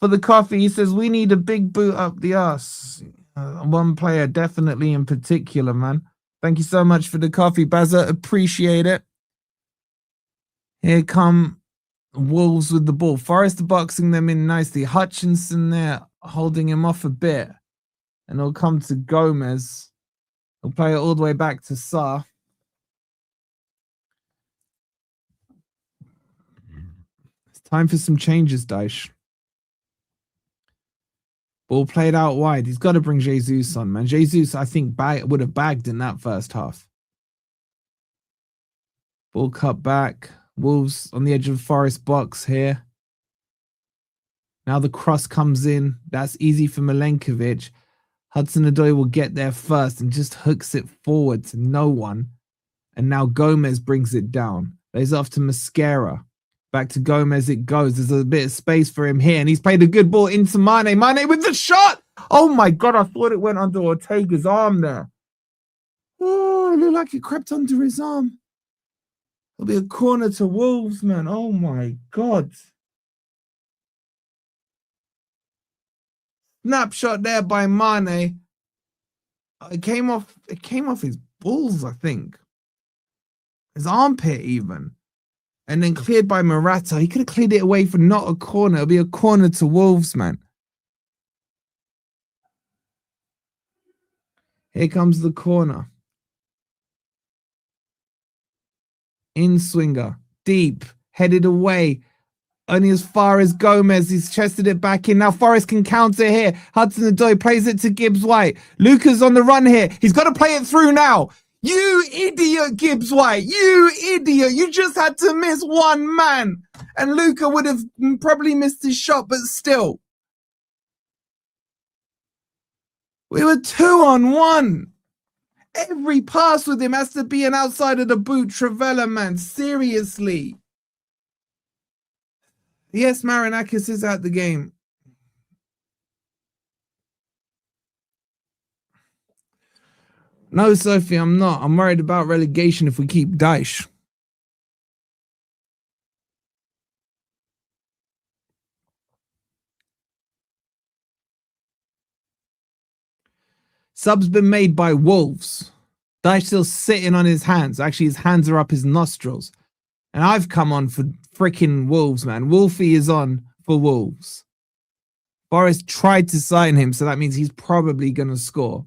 for the coffee. He says, we need a big boot up the arse. One player definitely in particular, man. Thank you so much for the coffee, Bazza. Appreciate it. Here come Wolves with the ball. Forest boxing them in nicely. Hutchinson there holding him off a bit. And it'll come to Gomez. He'll play it all the way back to Sarr. Time for some changes, Dyche. Ball played out wide. He's got to bring Jesus on, man. Jesus, I think, would have bagged in that first half. Ball cut back. Wolves on the edge of Forest box here. Now the cross comes in. That's easy for Milenkovic. Hudson-Odoi will get there first and just hooks it forward to no one. And now Gomez brings it down. Lays off to Mascara. Back to Gomez it goes. There's a bit of space for him here. And he's played a good ball into Mane. Mane with the shot! Oh my God, I thought it went under Ortega's arm there. Oh, it looked like it crept under his arm. It'll be a corner to Wolves, man. Oh my God. Snapshot there by Mane. It came off his balls, I think. His armpit even. And then cleared by Morata. He could have cleared it away for not a corner. It'll be a corner to Wolves, man. Here comes the corner. In swinger. Deep. Headed away. Only as far as Gomez. He's chested it back in. Now Forest can counter here. Hudson-Odoi plays it to Gibbs-White. Lucca's on the run here. He's got to play it through now. You idiot, Gibbs-White. You idiot. You just had to miss one man. And Lucca would have probably missed his shot, but still. We were 2-on-1. Every pass with him has to be an outside of the boot Travella, man. Seriously. Yes, Marinakis is out the game. No, Sophie, I'm not. I'm worried about relegation if we keep Dyche. Sub's been made by Wolves. Dyche still sitting on his hands. Actually, his hands are up his nostrils. And I've come on for freaking Wolves, man. Wolfie is on for Wolves. Forest tried to sign him, so that means he's probably going to score.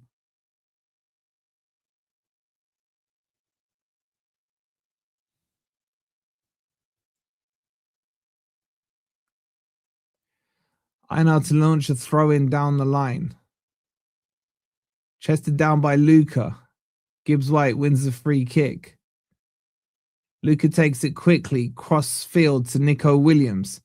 I know to launch a throw-in down the line. Chested down by Lucca. Gibbs-White wins the free kick. Lucca takes it quickly, cross field to Nico Williams.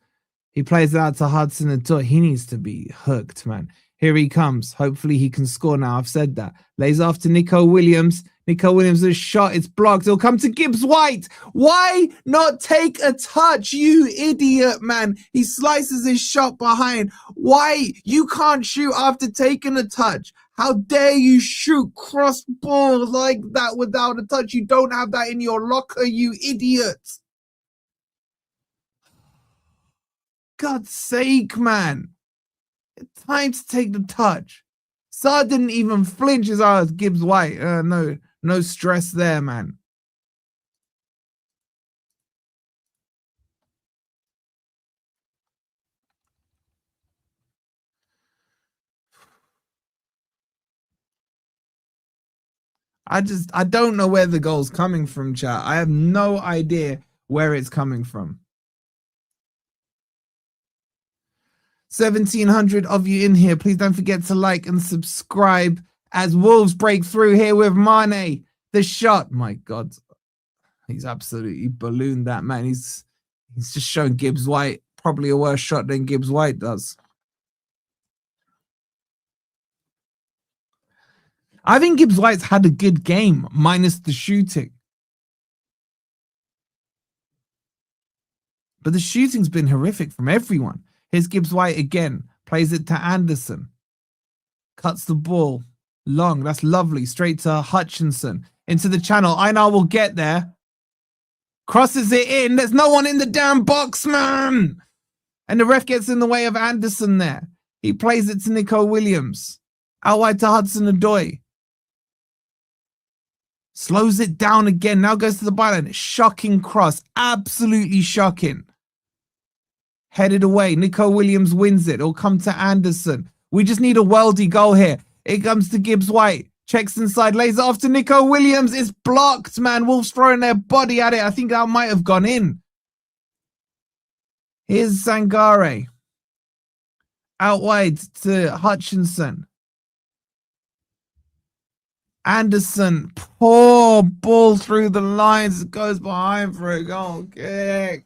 He plays it out to Hudson-Odoi. He needs to be hooked, man. Here he comes. Hopefully he can score now. I've said that. Lays off to Nico Williams. Nico Williams' shot. It's blocked. It'll come to Gibbs-White. Why not take a touch, you idiot, man? He slices his shot behind. Why? You can't shoot after taking a touch. How dare you shoot cross balls like that without a touch? You don't have that in your locker, you idiot. God's sake, man. It's time to take the touch. Saar didn't even flinch his eyes. Gibbs-White. No stress there, man. I don't know where the goal's coming from, chat. I have no idea where it's coming from. 1,700 of you in here. Please don't forget to like and subscribe as Wolves break through here with Mane. The shot. My God. He's absolutely ballooned that, man. He's just shown Gibbs-White probably a worse shot than Gibbs-White does. I think Gibbs-White's had a good game, minus the shooting. But the shooting's been horrific from everyone. Here's Gibbs-White again. Plays it to Anderson. Cuts the ball. Long. That's lovely. Straight to Hutchinson. Into the channel. Einar will get there. Crosses it in. There's no one in the damn box, man. And the ref gets in the way of Anderson there. He plays it to Nico Williams. Out wide to Hudson-Odoi. Slows it down again. Now goes to the byline. Shocking cross. Absolutely shocking. Headed away. Nico Williams wins it. It'll come to Anderson. We just need a worldy goal here. It comes to Gibbs-White. Checks inside. Lays it off to Nico Williams. It's blocked, man. Wolves throwing their body at it. I think that might have gone in. Here's Sangare. Out wide to Hutchinson. Anderson, poor ball through the lines. It goes behind for a goal kick.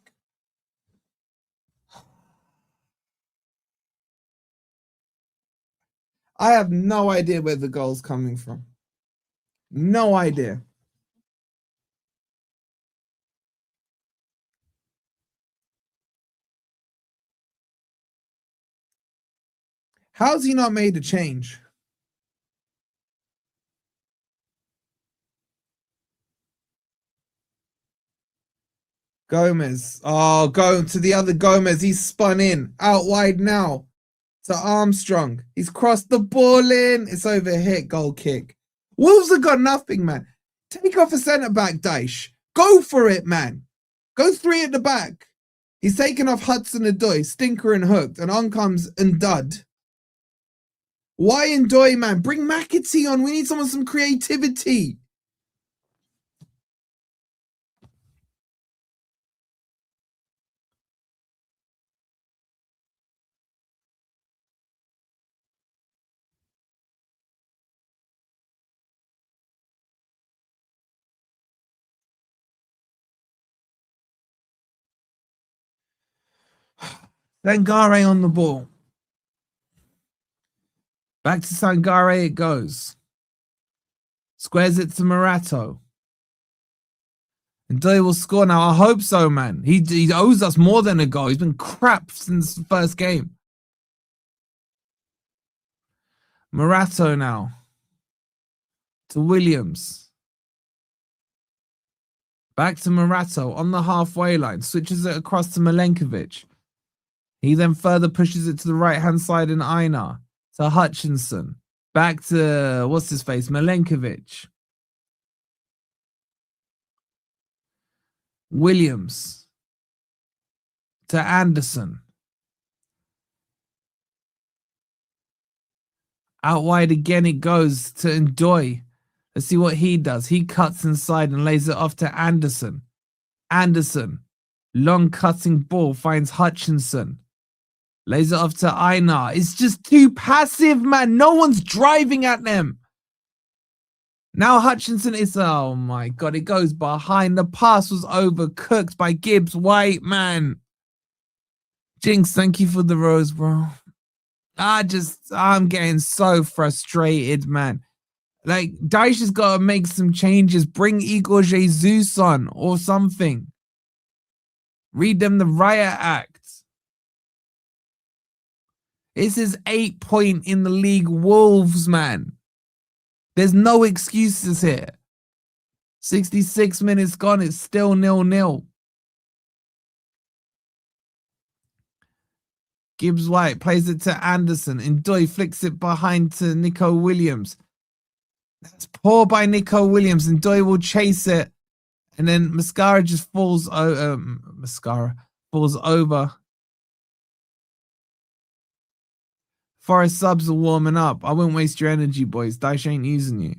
I have no idea where the goal's coming from. No idea. How's he not made a change? Gomez. Oh, go to the other Gomez. He's spun in. Out wide now. To Armstrong. He's crossed the ball in. It's over hit. Goal kick. Wolves have got nothing, man. Take off a centre-back, Dyche. Go for it, man. Go 3 at the back. He's taken off Hudson-Odoi, Stinker and Hooked, and on comes Ndud. Why Ndoi, man? Bring McAtee on. We need someone with some creativity. Sangare on the ball. Back to Sangare it goes. Squares it to Morato. And Ndoi will score now. I hope so, man. He owes us more than a goal. He's been crap since the first game. Morato now. To Williams. Back to Morato on the halfway line. Switches it across to Milenkovic. He then further pushes it to the right-hand side in Einar. To Hutchinson. Back to, what's his face? Milenkovic. Williams. To Anderson. Out wide again it goes to Ndoi. Let's see what he does. He cuts inside and lays it off to Anderson. Anderson. Long cutting ball finds Hutchinson. Lays it off to Einar. It's just too passive, man. No one's driving at them. Now Hutchinson is, oh my God, it goes behind. The pass was overcooked by Gibbs White, man. Jinx, thank you for the rose, bro. I'm getting so frustrated, man. Like, Dyche has got to make some changes. Bring Igor Jesus on or something. Read them the riot act. This is 8 point in the league Wolves, man. There's no excuses here. 66 minutes gone. It's still 0-0. Gibbs White plays it to Anderson. Ndoi flicks it behind to Nico Williams. That's poor by Nico Williams. Ndoi will chase it. And then Mascara just falls over. Forest subs are warming up. I wouldn't waste your energy, boys. Dyche ain't using you.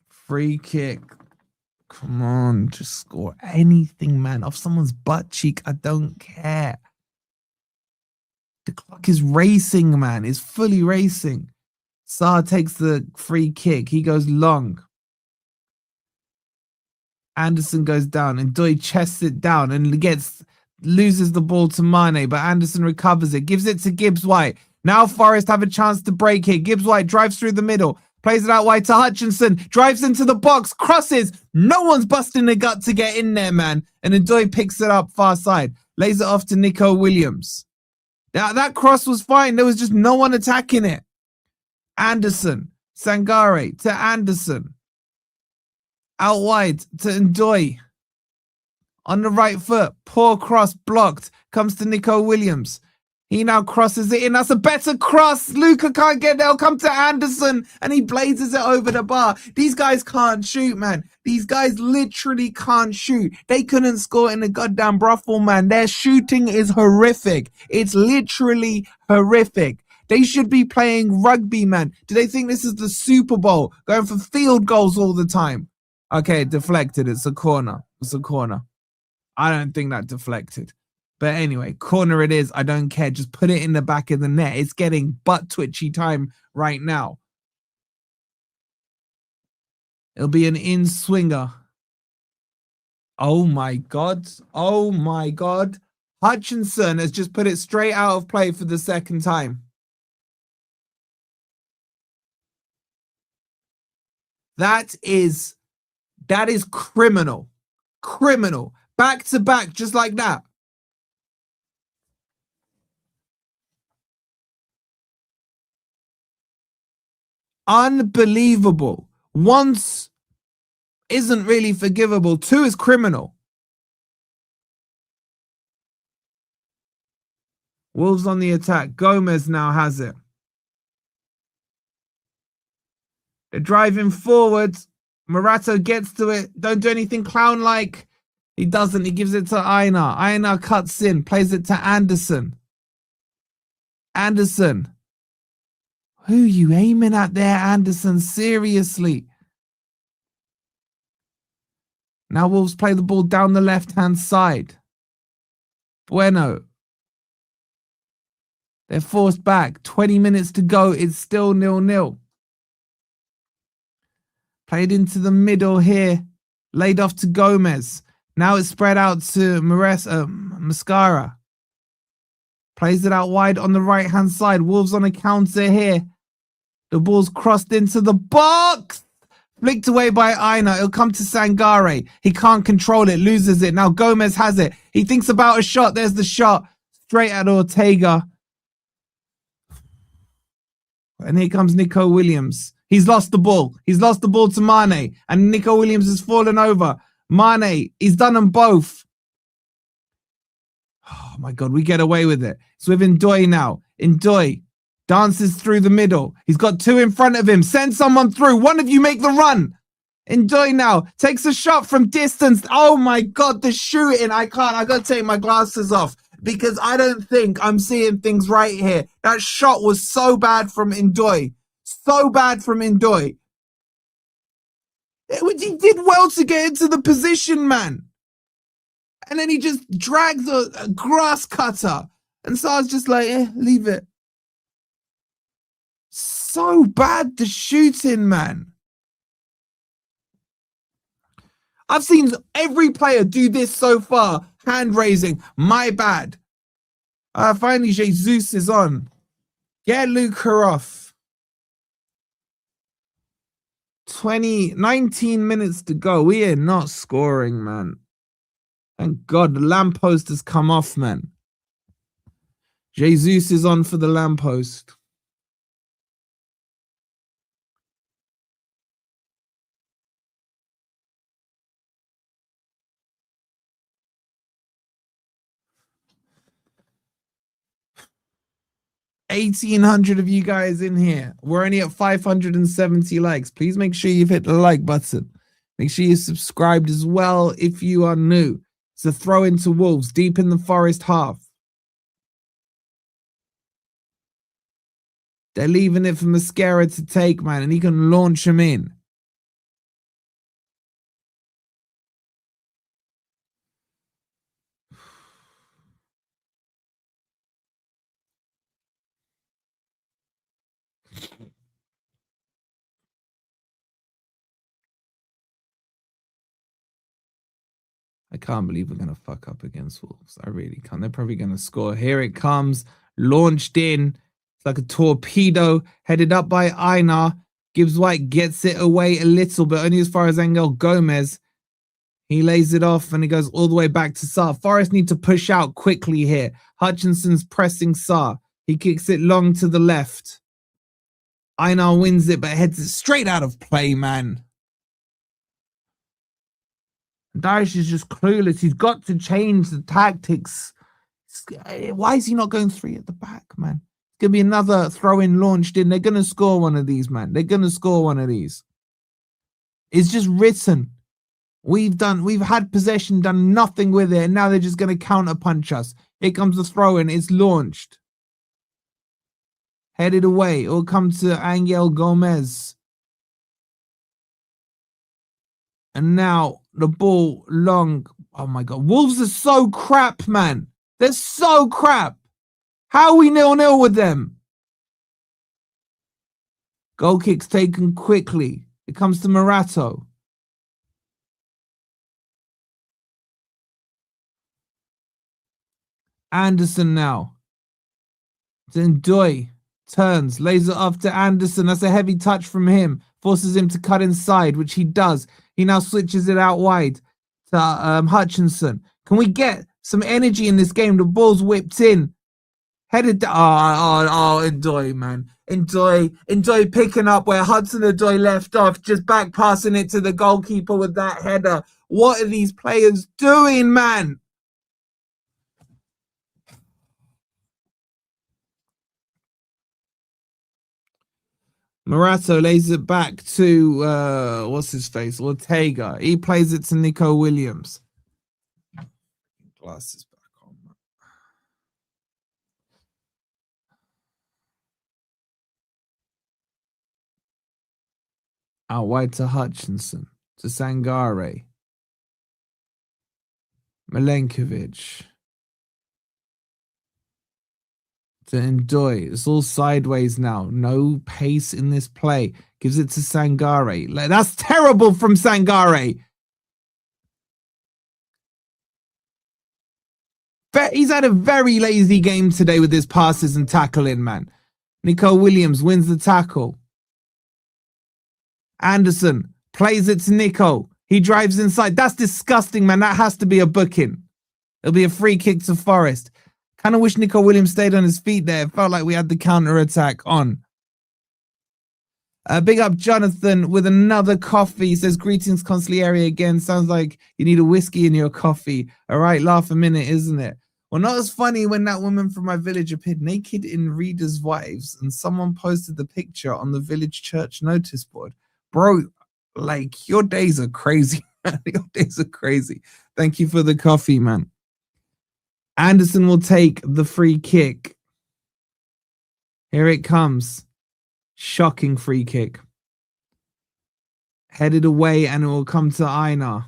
Free kick. Come on, just score anything, man. Off someone's butt cheek, I don't care. The clock is racing, man. It's fully racing. Sarr takes the free kick. He goes long. Anderson goes down and Ndoi chests it down and loses the ball to Mane, but Anderson recovers it, gives it to Gibbs White. Now Forest have a chance to break here. Gibbs White drives through the middle, plays it out wide to Hutchinson, drives into the box, crosses. No one's busting the gut to get in there, man. And Ndoi picks it up far side, lays it off to Nico Williams. Now that cross was fine. There was just no one attacking it. Anderson, Sangare to Anderson. Out wide to Ndoi. On the right foot. Poor cross blocked. Comes to Nico Williams. He now crosses it in. That's a better cross. Lucca can't get there. It'll come to Anderson. And he blazes it over the bar. These guys can't shoot, man. These guys literally can't shoot. They couldn't score in the goddamn brothel, man. Their shooting is horrific. It's literally horrific. They should be playing rugby, man. Do they think this is the Super Bowl? Going for field goals all the time. Okay, deflected. It's a corner. It's a corner. I don't think that deflected. But anyway, corner it is. I don't care. Just put it in the back of the net. It's getting butt twitchy time right now. It'll be an in-swinger. Oh my God. Oh my God. Hutchinson has just put it straight out of play for the second time. That is criminal. Criminal. Back to back, just like that. Unbelievable. Once isn't really forgivable. Two is criminal. Wolves on the attack. Gomez now has it. They're driving forward. Morato gets to it. Don't do anything clown-like. He doesn't. He gives it to Einar. Einar cuts in. Plays it to Anderson. Anderson. Who are you aiming at there, Anderson? Seriously. Now Wolves play the ball down the left-hand side. Bueno. They're forced back. 20 minutes to go. It's still 0-0. Played into the middle here. Laid off to Gomez. Now it's spread out to Mascara. Plays it out wide on the right-hand side. Wolves on a counter here. The ball's crossed into the box. Flicked away by Einar. It'll come to Sangare. He can't control it. Loses it. Now Gomez has it. He thinks about a shot. There's the shot. Straight at Ortega. And here comes Nico Williams. He's lost the ball. He's lost the ball to Mane. And Nico Williams has fallen over. Mane, he's done them both. Oh my God, we get away with it. It's with Ndoye now. Ndoye dances through the middle. He's got two in front of him. Send someone through. One of you make the run. Ndoye now takes a shot from distance. Oh my God, the shooting. I can't. I got to take my glasses off because I don't think I'm seeing things right here. That shot was so bad from Ndoye. So bad from Ndoye. He did well to get into the position, man. And then he just drags a grass cutter. And so I was just like, leave it. So bad, the shooting, man. I've seen every player do this so far. Hand raising. My bad. Finally, Jesus is on. Get Lucca off. 19 minutes to go. We are not scoring, man. Thank God the lamppost has come off, man. Jesus is on for the lamppost. $1,800 of you guys in here. We're only at 570 likes. Please make sure you've hit the like button. Make sure you're subscribed as well if you are new. It's a throw into Wolves deep in the Forest half. They're leaving it for Mascara to take, man, and he can launch him in. I can't believe we're going to fuck up against Wolves. I really can't. They're probably going to score. Here it comes. Launched in. It's like a torpedo. Headed up by Einar. Gibbs White gets it away a little, but only as far as Angel Gomez. He lays it off and it goes all the way back to Sarr. Forest need to push out quickly here. Hutchinson's pressing Sarr. He kicks it long to the left. Einar wins it, but heads it straight out of play, man. Dyche is just clueless. He's got to change the tactics. Why is he not going three at the back, man? It's going to be another throw-in launched in. They're going to score one of these, man. They're going to score one of these. It's just written. We've had possession, done nothing with it, and now they're just going to counter-punch us. Here comes the throw-in. It's launched. Headed away. It'll come to Angel Gomez. And now the ball long. Oh my God. Wolves are so crap, man. They're so crap. How are we 0-0 with them? Goal kicks taken quickly. It comes to Morato. Anderson now. Ndoye turns, lays it off to Anderson. That's a heavy touch from him. Forces him to cut inside, which he does. He now switches it out wide to Hutchinson. Can we get some energy in this game? The ball's whipped in. Headed down. Ndoye, man. Ndoye picking up where Hudson-Odoi left off, just back passing it to the goalkeeper with that header. What are these players doing, man? Morato lays it back to what's his face? Ortega. He plays it to Nico Williams. Glasses back on. Out wide to Hutchinson. To Sangare. Milenkovic. To Ndoye. It's all sideways now. No pace in this play. Gives it to Sangare. Like, that's terrible from Sangare. He's had a very lazy game today with his passes and tackling, man. Nico Williams wins the tackle. Anderson plays it to Nico. He drives inside. That's disgusting, man. That has to be a booking. It'll be a free kick to Forest. Kind of wish Nico Williams stayed on his feet there. It felt like we had the counter-attack on. Big up Jonathan with another coffee. He says, greetings, consigliere again. Sounds like you need a whiskey in your coffee. All right, laugh a minute, isn't it? Well, not as funny when that woman from my village appeared naked in Reader's Wives and someone posted the picture on the village church notice board. Bro, like, your days are crazy, man. Your days are crazy. Thank you for the coffee, man. Anderson will take the free kick. Here it comes. Shocking free kick. Headed away and it will come to Einar.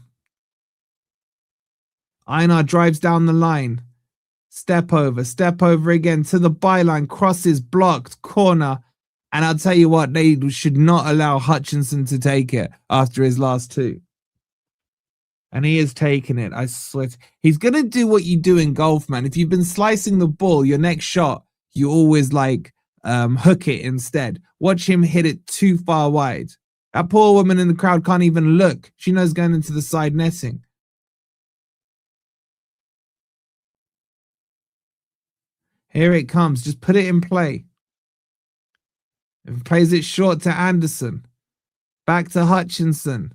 Einar drives down the line. Step over again to the byline. Crosses, blocked, corner. And I'll tell you what, they should not allow Hutchinson to take it after his last two. And he is taking it. I swear. He's going to do what you do in golf, man. If you've been slicing the ball, your next shot, you always like hook it instead. Watch him hit it too far wide. That poor woman in the crowd can't even look. She knows going into the side netting. Here it comes. Just put it in play. And plays it short to Anderson. Back to Hutchinson.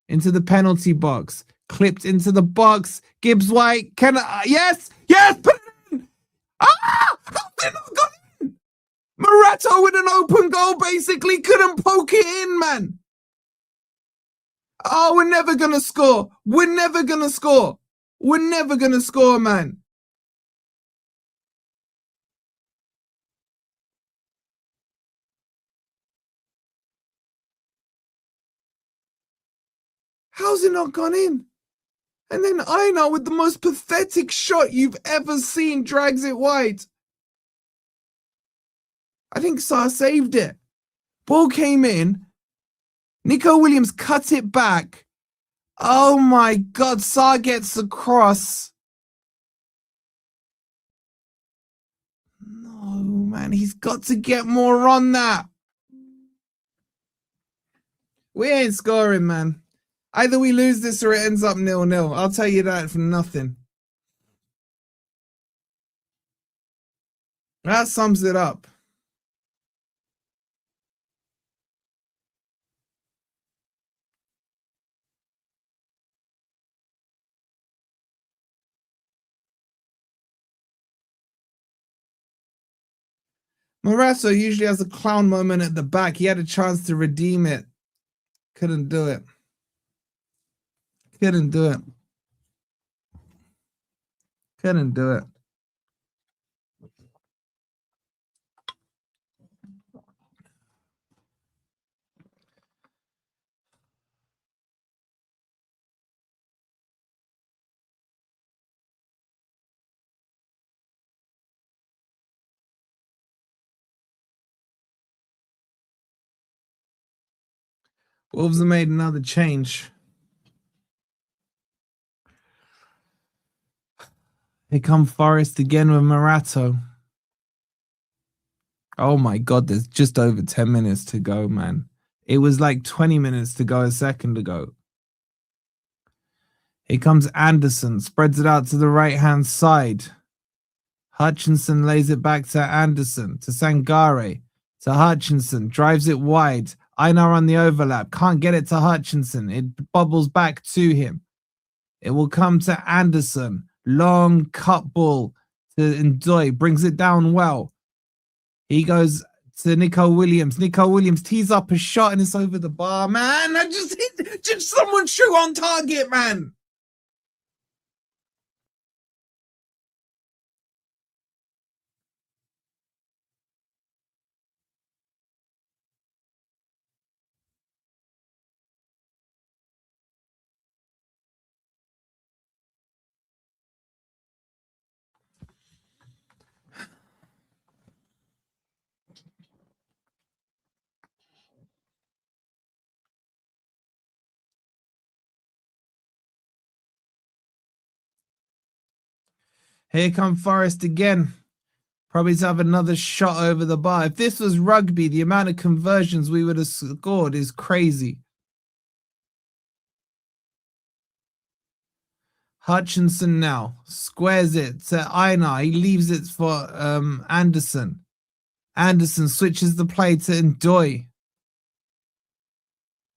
Into the penalty box. Clipped into the box. Gibbs White. Yes! Yes! Put it in! Ah! How did it not go in? Morato with an open goal basically couldn't poke it in, man. Oh, we're never going to score. We're never going to score. We're never going to score, man. How's it not gone in? And then Einar with the most pathetic shot you've ever seen drags it wide. I think Sarr saved it. Ball came in. Nico Williams cut it back. Oh my God, Sarr gets across. No, man, he's got to get more on that. We ain't scoring, man. Either we lose this or it ends up 0-0. I'll tell you that for nothing. That sums it up. Morato usually has a clown moment at the back. He had a chance to redeem it. Couldn't do it. Couldn't do it. Couldn't do it. Wolves have made another change. Here come Forest again with Morato. Oh my God, there's just over 10 minutes to go, man. It was like 20 minutes to go a second ago. Here comes Anderson, spreads it out to the right-hand side. Hutchinson lays it back to Anderson, to Sangare, to Hutchinson, drives it wide. Einar on the overlap, can't get it to Hutchinson. It bubbles back to him. It will come to Anderson. Long cut ball to Ndoye, brings it down well. He goes to Nico Williams. Nico Williams tees up a shot and it's over the bar. Man, I just hit, just someone shoot on target, man. Here come Forest again. Probably to have another shot over the bar. If this was rugby, the amount of conversions we would have scored is crazy. Hutchinson now squares it to Einar. He leaves it for Anderson. Anderson switches the play to Ndoye.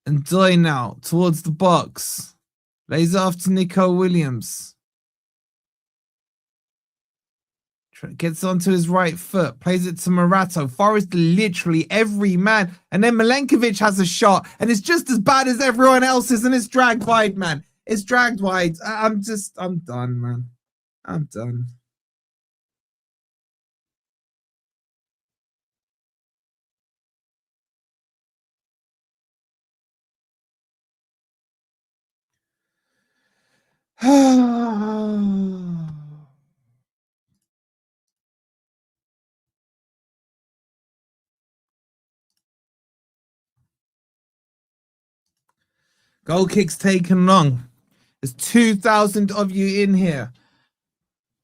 Ndoye now towards the box. Lays it off to Nico Williams. Gets onto his right foot, plays it to Morato. Forest literally every man. And then Milenkovic has a shot, and it's just as bad as everyone else's, and it's dragged wide, man. It's dragged wide. I'm done, man. I'm done. Goal kicks taken long. There's 2,000 of you in here.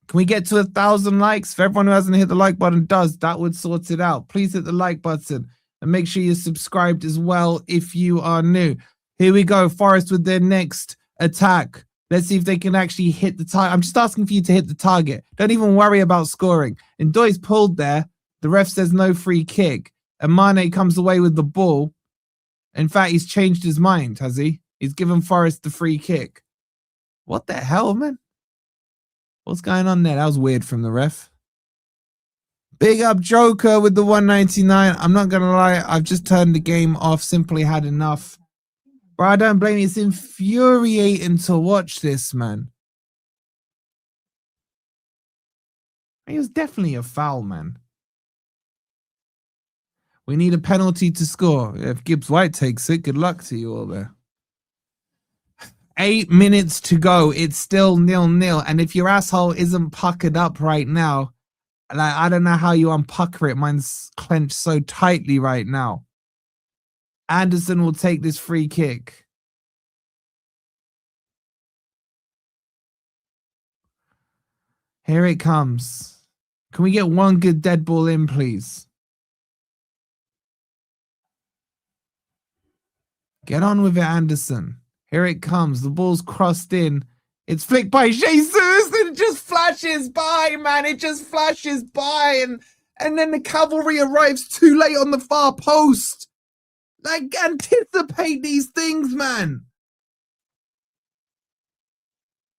Can we get to 1,000 likes? For everyone who hasn't hit the like button does, that would sort it out. Please hit the like button and make sure you're subscribed as well if you are new. Here we go. Forest with their next attack. Let's see if they can actually hit the target. I'm just asking for you to hit the target. Don't even worry about scoring. Ndoye's pulled there. The ref says no free kick. And Mane comes away with the ball. In fact, he's changed his mind, has he? He's given Forest the free kick. What the hell, man? What's going on there? That was weird from the ref. Big up Joker with the 199. I'm not going to lie. I've just turned the game off. Simply had enough. But I don't blame you. It's infuriating to watch this, man. It was definitely a foul, man. We need a penalty to score. If Gibbs White takes it, good luck to you all there. 8 minutes to go. It's still 0-0. And if your asshole isn't puckered up right now, like, I don't know how you unpucker it. Mine's clenched so tightly right now. Anderson will take this free kick. Here it comes. Can we get one good dead ball in, please? Get on with it, Anderson. Here it comes. The ball's crossed in. It's flicked by Jesus. And it just flashes by, man. It just flashes by. And then the cavalry arrives too late on the far post. Like, anticipate these things, man.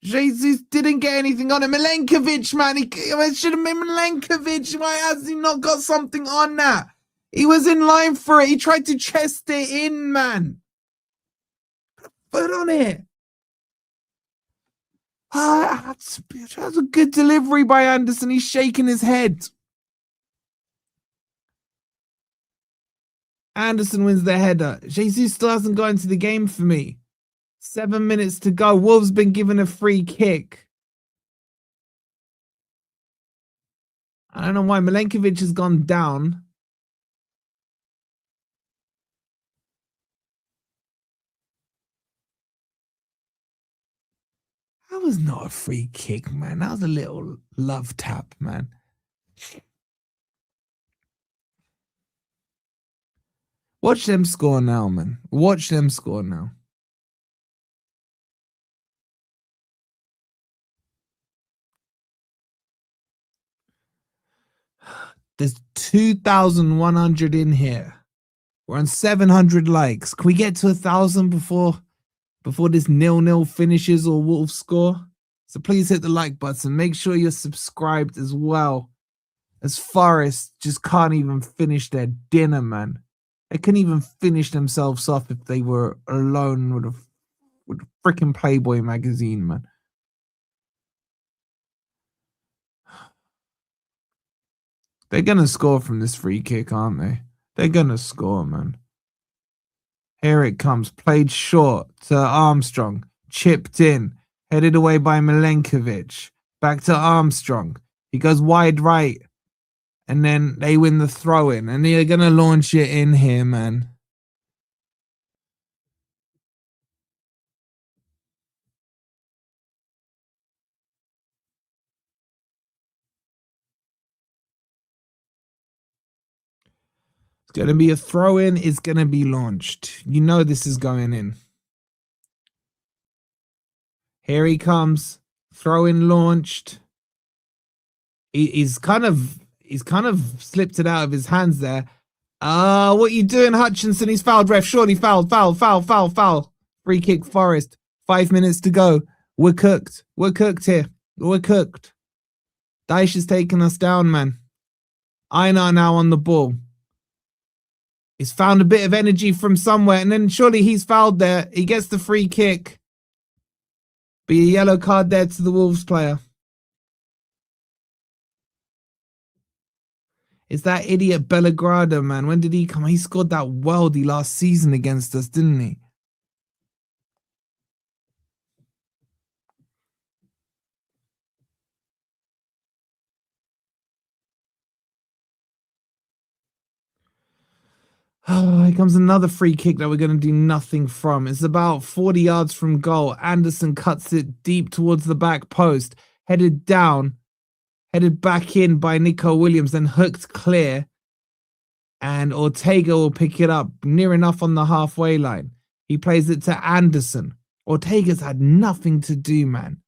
Jesus didn't get anything on it. Milenkovic, man. It should have been Milenkovic. Why has he not got something on that? He was in line for it. He tried to chest it in, man. Put on it. That's a good delivery by Anderson. He's shaking his head. Anderson wins the header. Jesus still hasn't got into the game for me. 7 minutes to go. Wolves been given a free kick. I don't know why Milenkovic has gone down. was not a free kick, man. That was a little love tap, man. Watch them score now, man. Watch them score now. There's 2,100 in here. We're on 700 likes. Can we get to 1,000 before this 0-0 finishes or Wolves score? So please hit the like button. Make sure you're subscribed as well. As Forest just can't even finish their dinner, man. They couldn't even finish themselves off if they were alone with a freaking Playboy magazine, man. They're going to score from this free kick, aren't they? They're going to score, man. Here it comes. Played short to Armstrong. Chipped in. Headed away by Milenkovic. Back to Armstrong. He goes wide right. And then they win the throw-in. And they're going to launch it in here, man. It's going to be a throw-in. It's going to be launched. You know this is going in. Here he comes. Throw-in launched. He's kind of slipped it out of his hands there. What are you doing, Hutchinson? He's fouled, ref. Surely foul. Free kick, Forest. 5 minutes to go. We're cooked. We're cooked here. We're cooked. Dyche is taking us down, man. Einar now on the ball. He's found a bit of energy from somewhere, and then surely he's fouled there. He gets the free kick. Be a yellow card there to the Wolves player. It's that idiot Belgrado, man. When did he come? He scored that worldie last season against us, didn't he? Oh, here comes another free kick that we're going to do nothing from. It's about 40 yards from goal. Anderson cuts it deep towards the back post. Headed down. Headed back in by Nico Williams. Then hooked clear. And Ortega will pick it up near enough on the halfway line. He plays it to Anderson. Ortega's had nothing to do, man.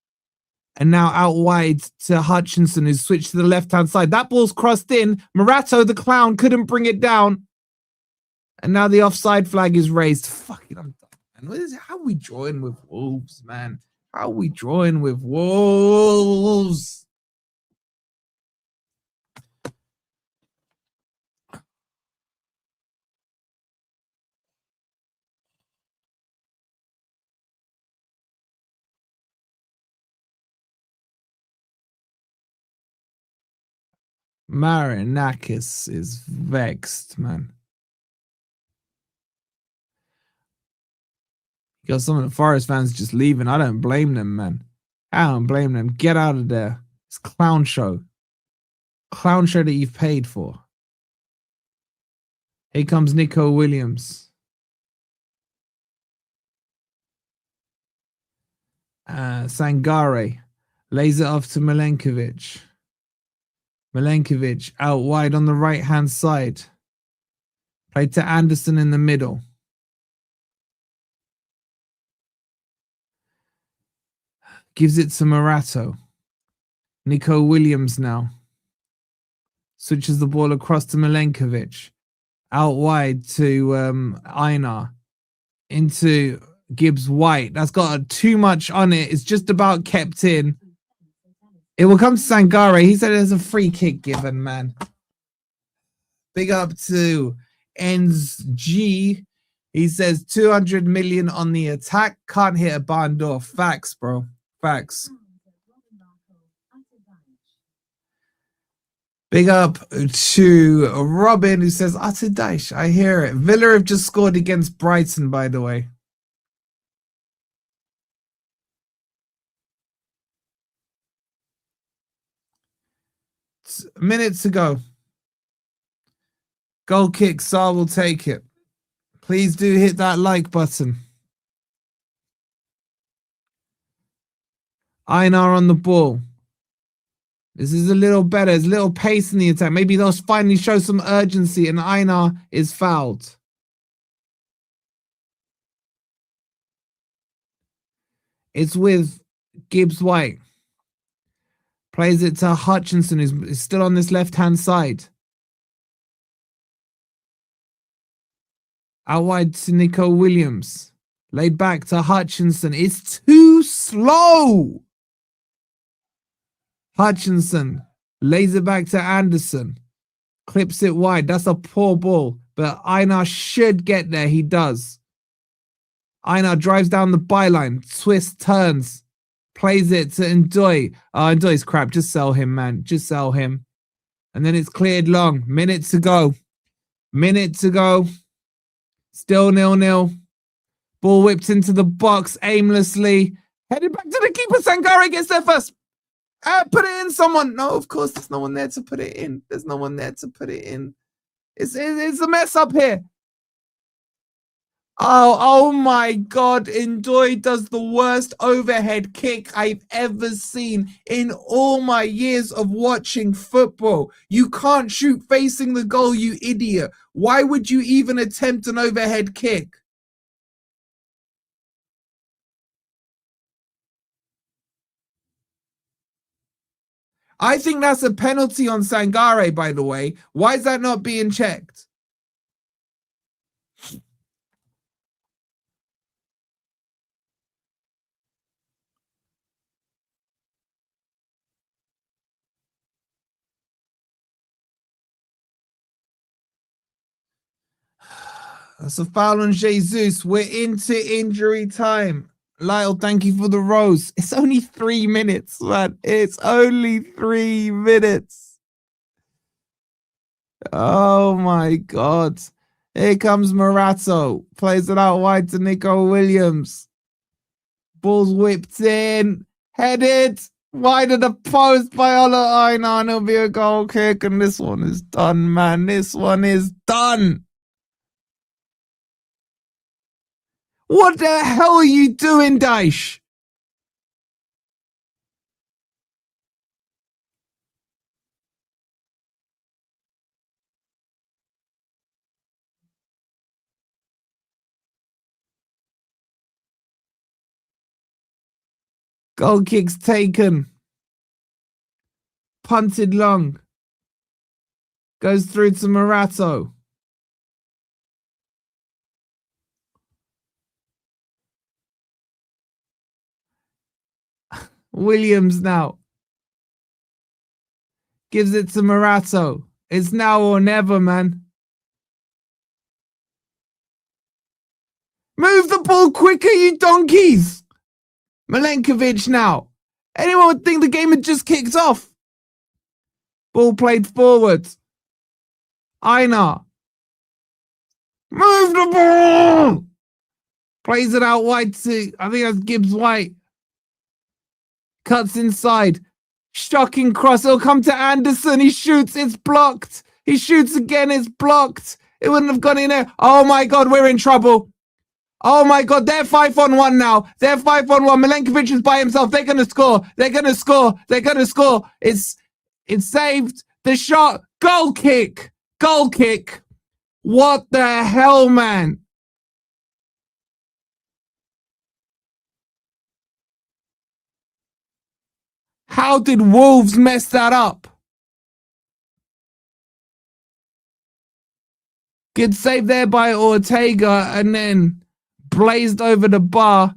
And now out wide to Hutchinson, who's switched to the left-hand side. That ball's crossed in. Morato, the clown, couldn't bring it down. And now the offside flag is raised. Fucking, I'm done, man. How are we drawing with Wolves, man? How are we drawing with Wolves? Marinakis is vexed, man. Because some of the Forest fans just leaving. I don't blame them, man. I don't blame them. Get out of there. It's clown show. Clown show that you've paid for. Here comes Nico Williams. Sangare lays it off to Milenkovic. Milenkovic out wide on the right-hand side. Played to Anderson in the middle. Gives it to Morato. Nico Williams now. Switches the ball across to Milenkovic. Out wide to Einar. Into Gibbs White. That's got too much on it. It's just about kept in. It will come to Sangare. He said there's a free kick given, man. Big up to Enz G. He says 200 million on the attack. Can't hit a barn door. Facts, bro. Facts. Big up to Robin, who says, Utter Dyche, I hear it. Villa have just scored against Brighton, by the way. Minutes to go. Goal kick, Saar will take it. Please do hit that like button. Einar on the ball. This is a little better. There's a little pace in the attack. Maybe they'll finally show some urgency, and Einar is fouled. It's with Gibbs White. Plays it to Hutchinson, who's still on this left-hand side. Out wide to Nico Williams. Laid back to Hutchinson. It's too slow. Hutchinson lays it back to Anderson. Clips it wide. That's a poor ball. But Einar should get there. He does. Einar drives down the byline. Twists, turns. Plays it to Ndoye. Oh, Ndoye's crap. Just sell him, man. Just sell him. And then it's cleared long. Minute to go. Minute to go. Still 0-0. Ball whipped into the box aimlessly. Headed back to the keeper. Sangare gets there first. Put it in, someone. No, of course, there's no one there to put it in. There's no one there to put it in. It's a mess up here. Oh my God. Ndoye does the worst overhead kick I've ever seen in all my years of watching football. You can't shoot facing the goal, you idiot. Why would you even attempt an overhead kick? I think that's a penalty on Sangare, by the way. Why is that not being checked? That's a foul on Jesus. We're into injury time. Lyle, thank you for the rose. It's only 3 minutes, man. It's only 3 minutes. Oh my God. Here comes Morato. Plays it out wide to Nico Williams. Ball's whipped in. Headed. Wide of the post by Ola Einar. And it'll be a goal kick. And this one is done, man. This one is done. What the hell are you doing, Dyche? Goal kicks taken. Punted long. Goes through to Morato. Williams now. Gives it to Morato. It's now or never, man. Move the ball quicker, you donkeys. Milenkovic now. Anyone would think the game had just kicked off. Ball played forward. Einar. Move the ball. Plays it out wide to, I think that's Gibbs White. Cuts inside. Shocking cross. It'll come to Anderson. He shoots. It's blocked. He shoots again. It's blocked. It wouldn't have gone in there. Oh my God, we're in trouble. Oh my God, they're 5-on-1 now. They're 5-on-1. Milenkovic is by himself. They're going to score. They're going to score. They're going to score. It's saved. The shot. Goal kick. Goal kick. What the hell, man? How did Wolves mess that up? Good save there by Ortega and then blazed over the bar.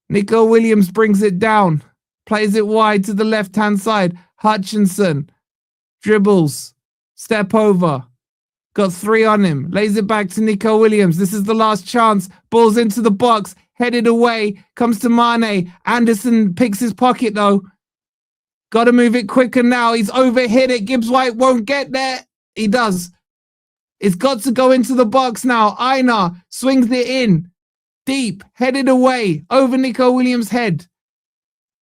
Nico Williams brings it down. Plays it wide to the left-hand side. Hutchinson dribbles. Step over. Got 3 on him. Lays it back to Nico Williams. This is the last chance. Ball's into the box. Headed away. Comes to Mane. Anderson picks his pocket though. Got to move it quicker now. He's overhit it. Gibbs White won't get there. He does. It's got to go into the box now. Einar swings it in. Deep. Headed away. Over Nico Williams' head.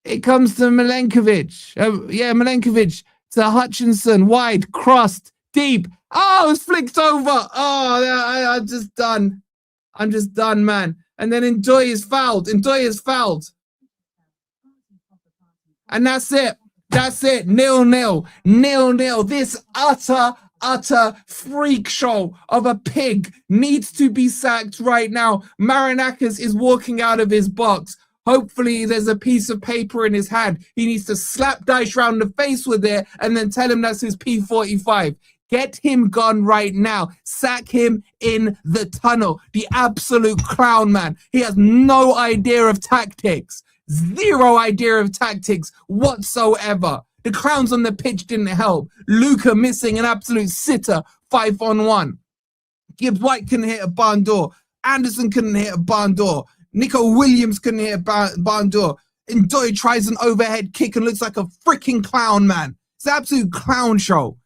It comes to Milenkovic. Milenkovic to Hutchinson. Wide. Crossed. Deep. Oh, it's flicked over. Oh, I'm just done. I'm just done, man. And then Ndoye is fouled. Ndoye is fouled. And that's it. That's it. 0-0. 0-0. This utter freak show of a pig needs to be sacked right now. Marinakis is walking out of his box. Hopefully there's a piece of paper in his hand. He needs to slap Dyche round the face with it and then tell him that's his P45. Get him gone right now. Sack him in the tunnel. The absolute clown, man. He has no idea of tactics. Zero idea of tactics whatsoever. The clowns on the pitch didn't help. Lucca missing an absolute sitter 5-on-1. Gibbs White couldn't hit a barn door. Anderson couldn't hit a barn door. Nico Williams couldn't hit a barn door. Ndoye tries an overhead kick and looks like a freaking clown, man. It's an absolute clown show.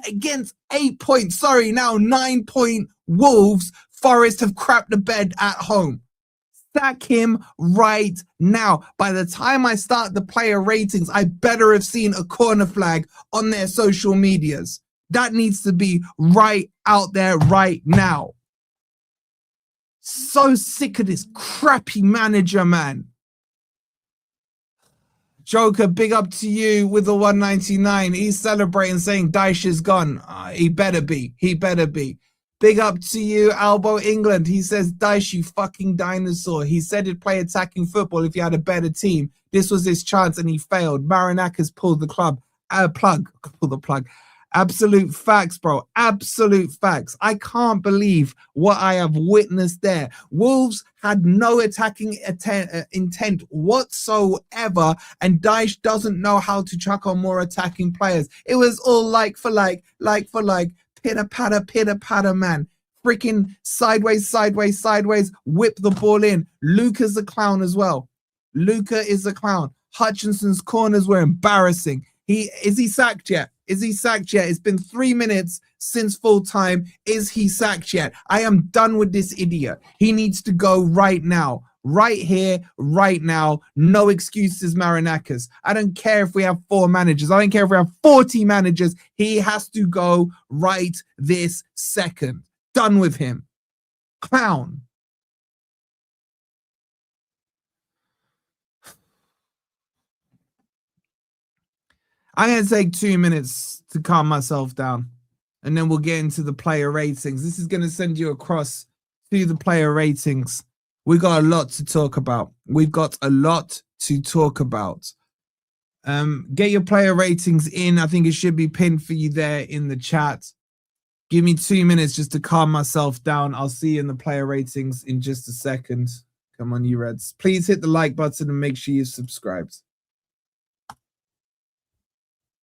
Against 8 points, sorry, now 9-point Wolves, Forest have crapped the bed at home. Sack him right now. By the time I start the player ratings, I better have seen a corner flag on their social medias. That needs to be right out there right now. So sick of this crappy manager, man. Joker, big up to you with the 199. He's celebrating, saying Dyche is gone. He better be. He better be. Big up to you, Albo England. He says, Dyche, you fucking dinosaur. He said he'd play attacking football if he had a better team. This was his chance and he failed. Marinakis pulled the plug. Pull the plug. Absolute facts, bro. Absolute facts. I can't believe what I have witnessed there. Wolves had no attacking intent whatsoever, and Dyche doesn't know how to chuck on more attacking players. It was all like for like, pitter patter, man. Freaking sideways, whip the ball in. Lucca's a clown as well. Lucca is a clown. Hutchinson's corners were embarrassing. Is he sacked yet? Is he sacked yet? It's been 3 minutes since full time. Is he sacked yet? I am done with this idiot. He needs to go right now. Right here, right now. No excuses, Marinakis. I don't care if we have 4 managers. I don't care if we have 40 managers. He has to go right this second. Done with him. Clown. I'm going to take 2 minutes to calm myself down, and then we'll get into the player ratings. This is going to send you across to the player ratings. We've got a lot to talk about. Get your player ratings in. I think it should be pinned for you there in the chat. Give me 2 minutes just to calm myself down. I'll see you in the player ratings in just a second. Come on, you Reds. Please hit the like button and make sure you're subscribed.